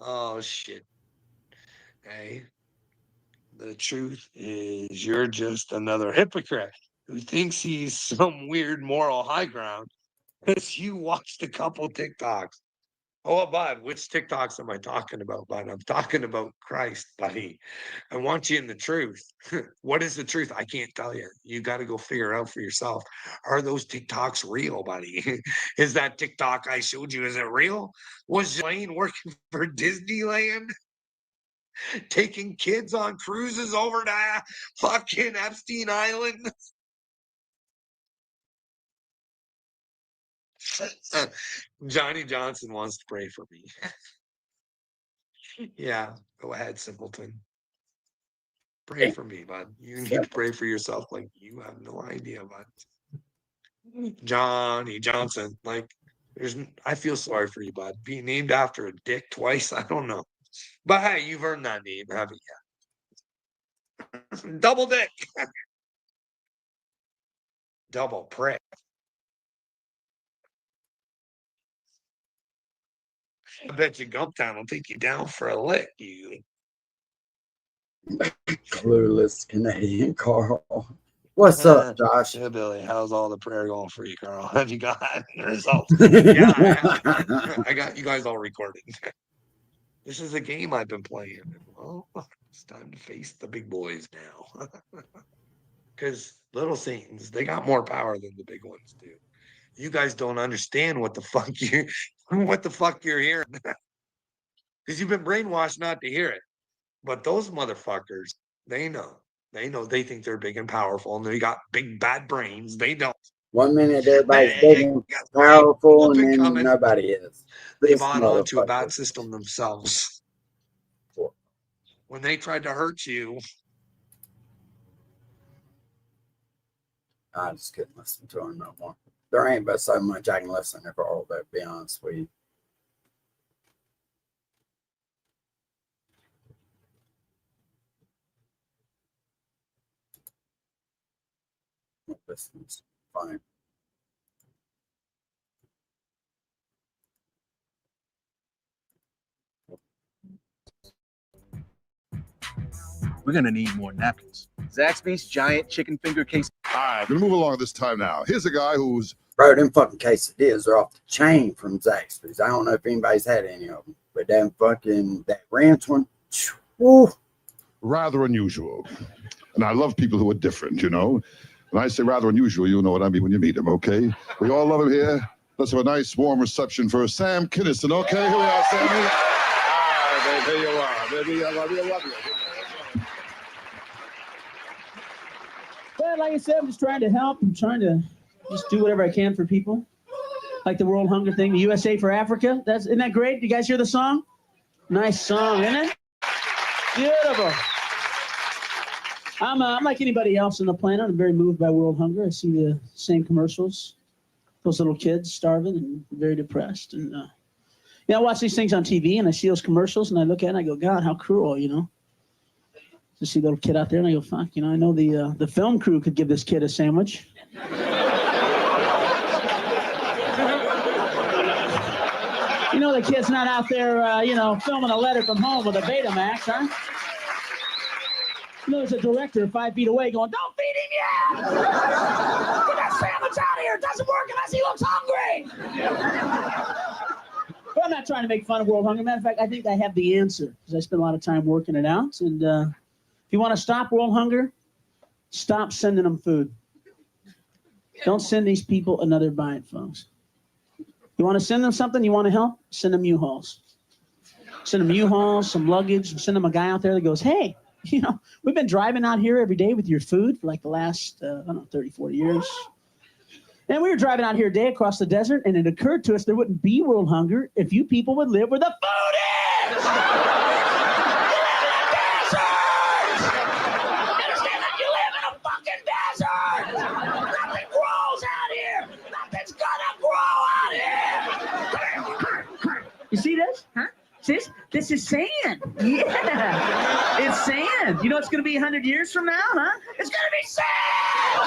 Oh shit. Hey, the truth is you're just another hypocrite who thinks he's some weird moral high ground because you watched a couple TikToks. Oh, bud, which TikToks am I talking about, bud? I'm talking about Christ, buddy. I want you in the truth. What is the truth? I can't tell you. You got to go figure it out for yourself. Are those TikToks real, buddy? Is that TikTok I showed you, is it real? Was Lane working for Disneyland? Taking kids on cruises over to fucking Epstein Island? Johnny Johnson wants to pray for me. Yeah, go ahead, simpleton. Pray for me, bud. You need to pray for yourself like you have no idea, bud. Johnny Johnson, like, I feel sorry for you, bud. Being named after a dick twice, I don't know. But hey, you've earned that name, haven't you? Double dick. Double prick. I bet you Gumptown will take you down for a lick, you. Clueless Canadian Carl. What's up, Josh? Hey, Billy, how's all the prayer going for you, Carl? Have you got any results? Yeah, I got you guys all recorded. This is a game I've been playing. Well, it's time to face the big boys now. Because little Satans, they got more power than the big ones do. You guys don't understand what the fuck you're hearing. Because you've been brainwashed not to hear it. But those motherfuckers, they know. They think they're big and powerful and they got big bad brains. They don't. 1 minute everybody's big and powerful, and then coming. nobody is. They This bought onto a bad motherfucker. system themselves. When they tried to hurt you, I just couldn't listen to him no more. There ain't but so much I can listen to Carl, to be honest with you. Listen's fine. We're gonna need more napkins. Zaxby's giant chicken finger case. All right, we're gonna move along this time now. Here's a guy who's Bro, them fucking quesadillas are off the chain from Zaxby's. I don't know if anybody's had any of them, but that ranch one, woo. rather unusual. And I love people who are different, you know. When I say rather unusual, you'll know what I mean when you meet him, okay? We all love him here. Let's have a nice, warm reception for Sam Kinison, okay? Here we are, Sammy. Ah, there you are, baby. I love you, I love you. Well, like I said, I'm just trying to help. I'm trying to just do whatever I can for people. Like the World Hunger thing, the USA for Africa. Isn't that great? You guys hear the song? Nice song, isn't it? Beautiful. I'm like anybody else on the planet. I'm very moved by world hunger. I see the same commercials. Those little kids starving and very depressed. And I watch these things on TV and I see those commercials and I look at it and I go, God, how cruel, you know? To see a little kid out there and I go, fuck, you know, I know the film crew could give this kid a sandwich. You know, the kid's not out there, filming a letter from home with a Betamax, huh? You know, there's a director 5 feet away going, don't feed him yet! Get that sandwich out of here! It doesn't work unless he looks hungry! But I'm not trying to make fun of world hunger. Matter of fact, I think I have the answer because I spent a lot of time working it out. And if you want to stop world hunger, stop sending them food. Don't send these people another bite, folks. You want to send them something, you want to help, send them U-Hauls. Send them U-Hauls, some luggage, send them a guy out there that goes, hey, you know, we've been driving out here every day with your food for like the last, 30, 40 years. And we were driving out here a day across the desert, and it occurred to us there wouldn't be world hunger if you people would live where the food is! You live in a desert! Understand that? You live in a fucking desert! Nothing grows out here! Nothing's gonna grow out here! You see this? Huh? This is sand. Yeah. It's sand. You know it's going to be 100 years from now, huh? It's going to be sand! You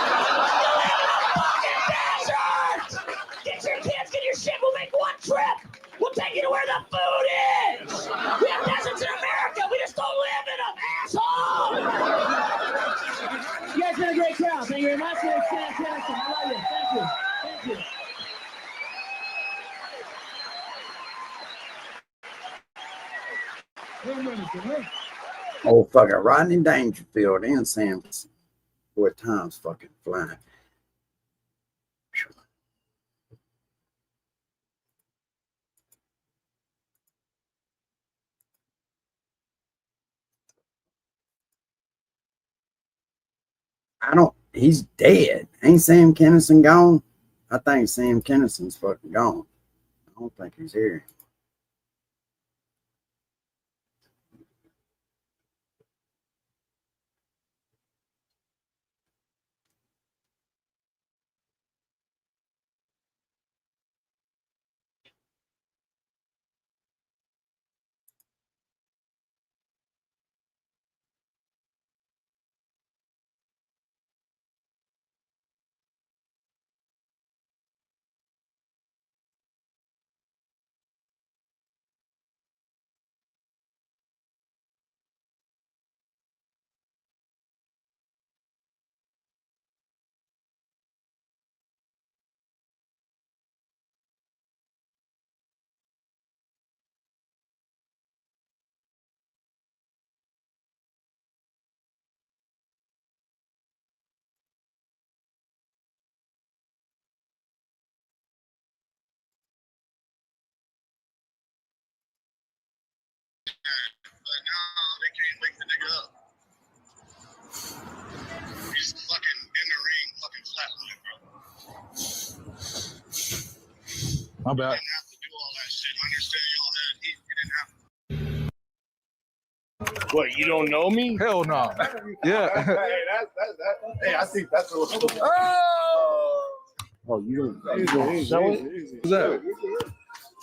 live in a fucking desert! Get your kids, get your shit. We'll make one trip. We'll take you to where the food is. We have deserts in America. We just don't live in them, asshole! You guys been a great crowd. Thank you very much. It's fantastic. I love you. Thank you. Thank you. Oh, fucking Rodney Dangerfield and Sam. Boy, time's fucking flying. He's dead. Ain't Sam Kinison gone? I think Sam Kinison's fucking gone. I don't think he's here. He's fucking in the ring, fucking flatline, bro. My bad. Didn't have to do all that shit. I understand y'all had heat. You didn't have to. What, you don't know me? Hell no. Yeah. Hey, I think that's a little. Oh, you don't sell it? What's that?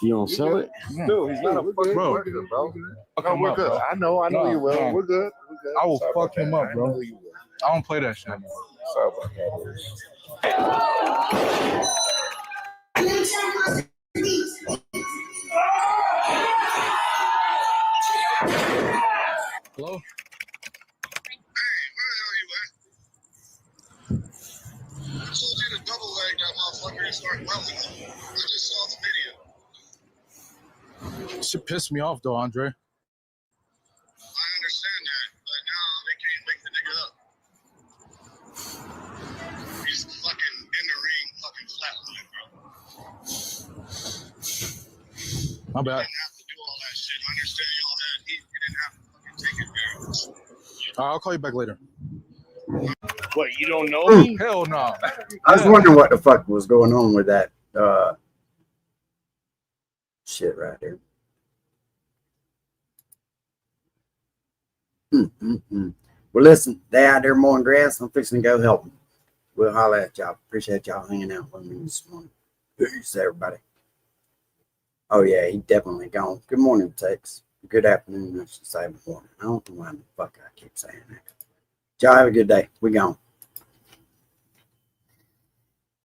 You don't sell it? Dude, he's not a fucking worker, bro. No, we're good. I know you will. We're good. I will fuck him up, bro. I don't play that shit. Sorry about that. Hello? I told you to double leg that motherfucker and start welding. I just saw the video. Shit pissed me off though, Andre. I understand that, but now they can't wake the nigga up. He's fucking in the ring, fucking flatline, bro. My bad. You didn't have to do all that shit. I understand y'all had heat. You didn't have to fucking take advantage. I'll call you back later. What, you don't know me? Hell no. I was wondering what the fuck was going on with that shit right there. Well, listen, they out there mowing grass. I'm fixing to go help them. We'll holler at y'all. Appreciate y'all hanging out with me this morning. Peace, everybody. Oh, yeah, he definitely gone. Good morning, Tex. Good afternoon, I should say morning. I don't know why the fuck I keep saying that. Y'all have a good day. We gone.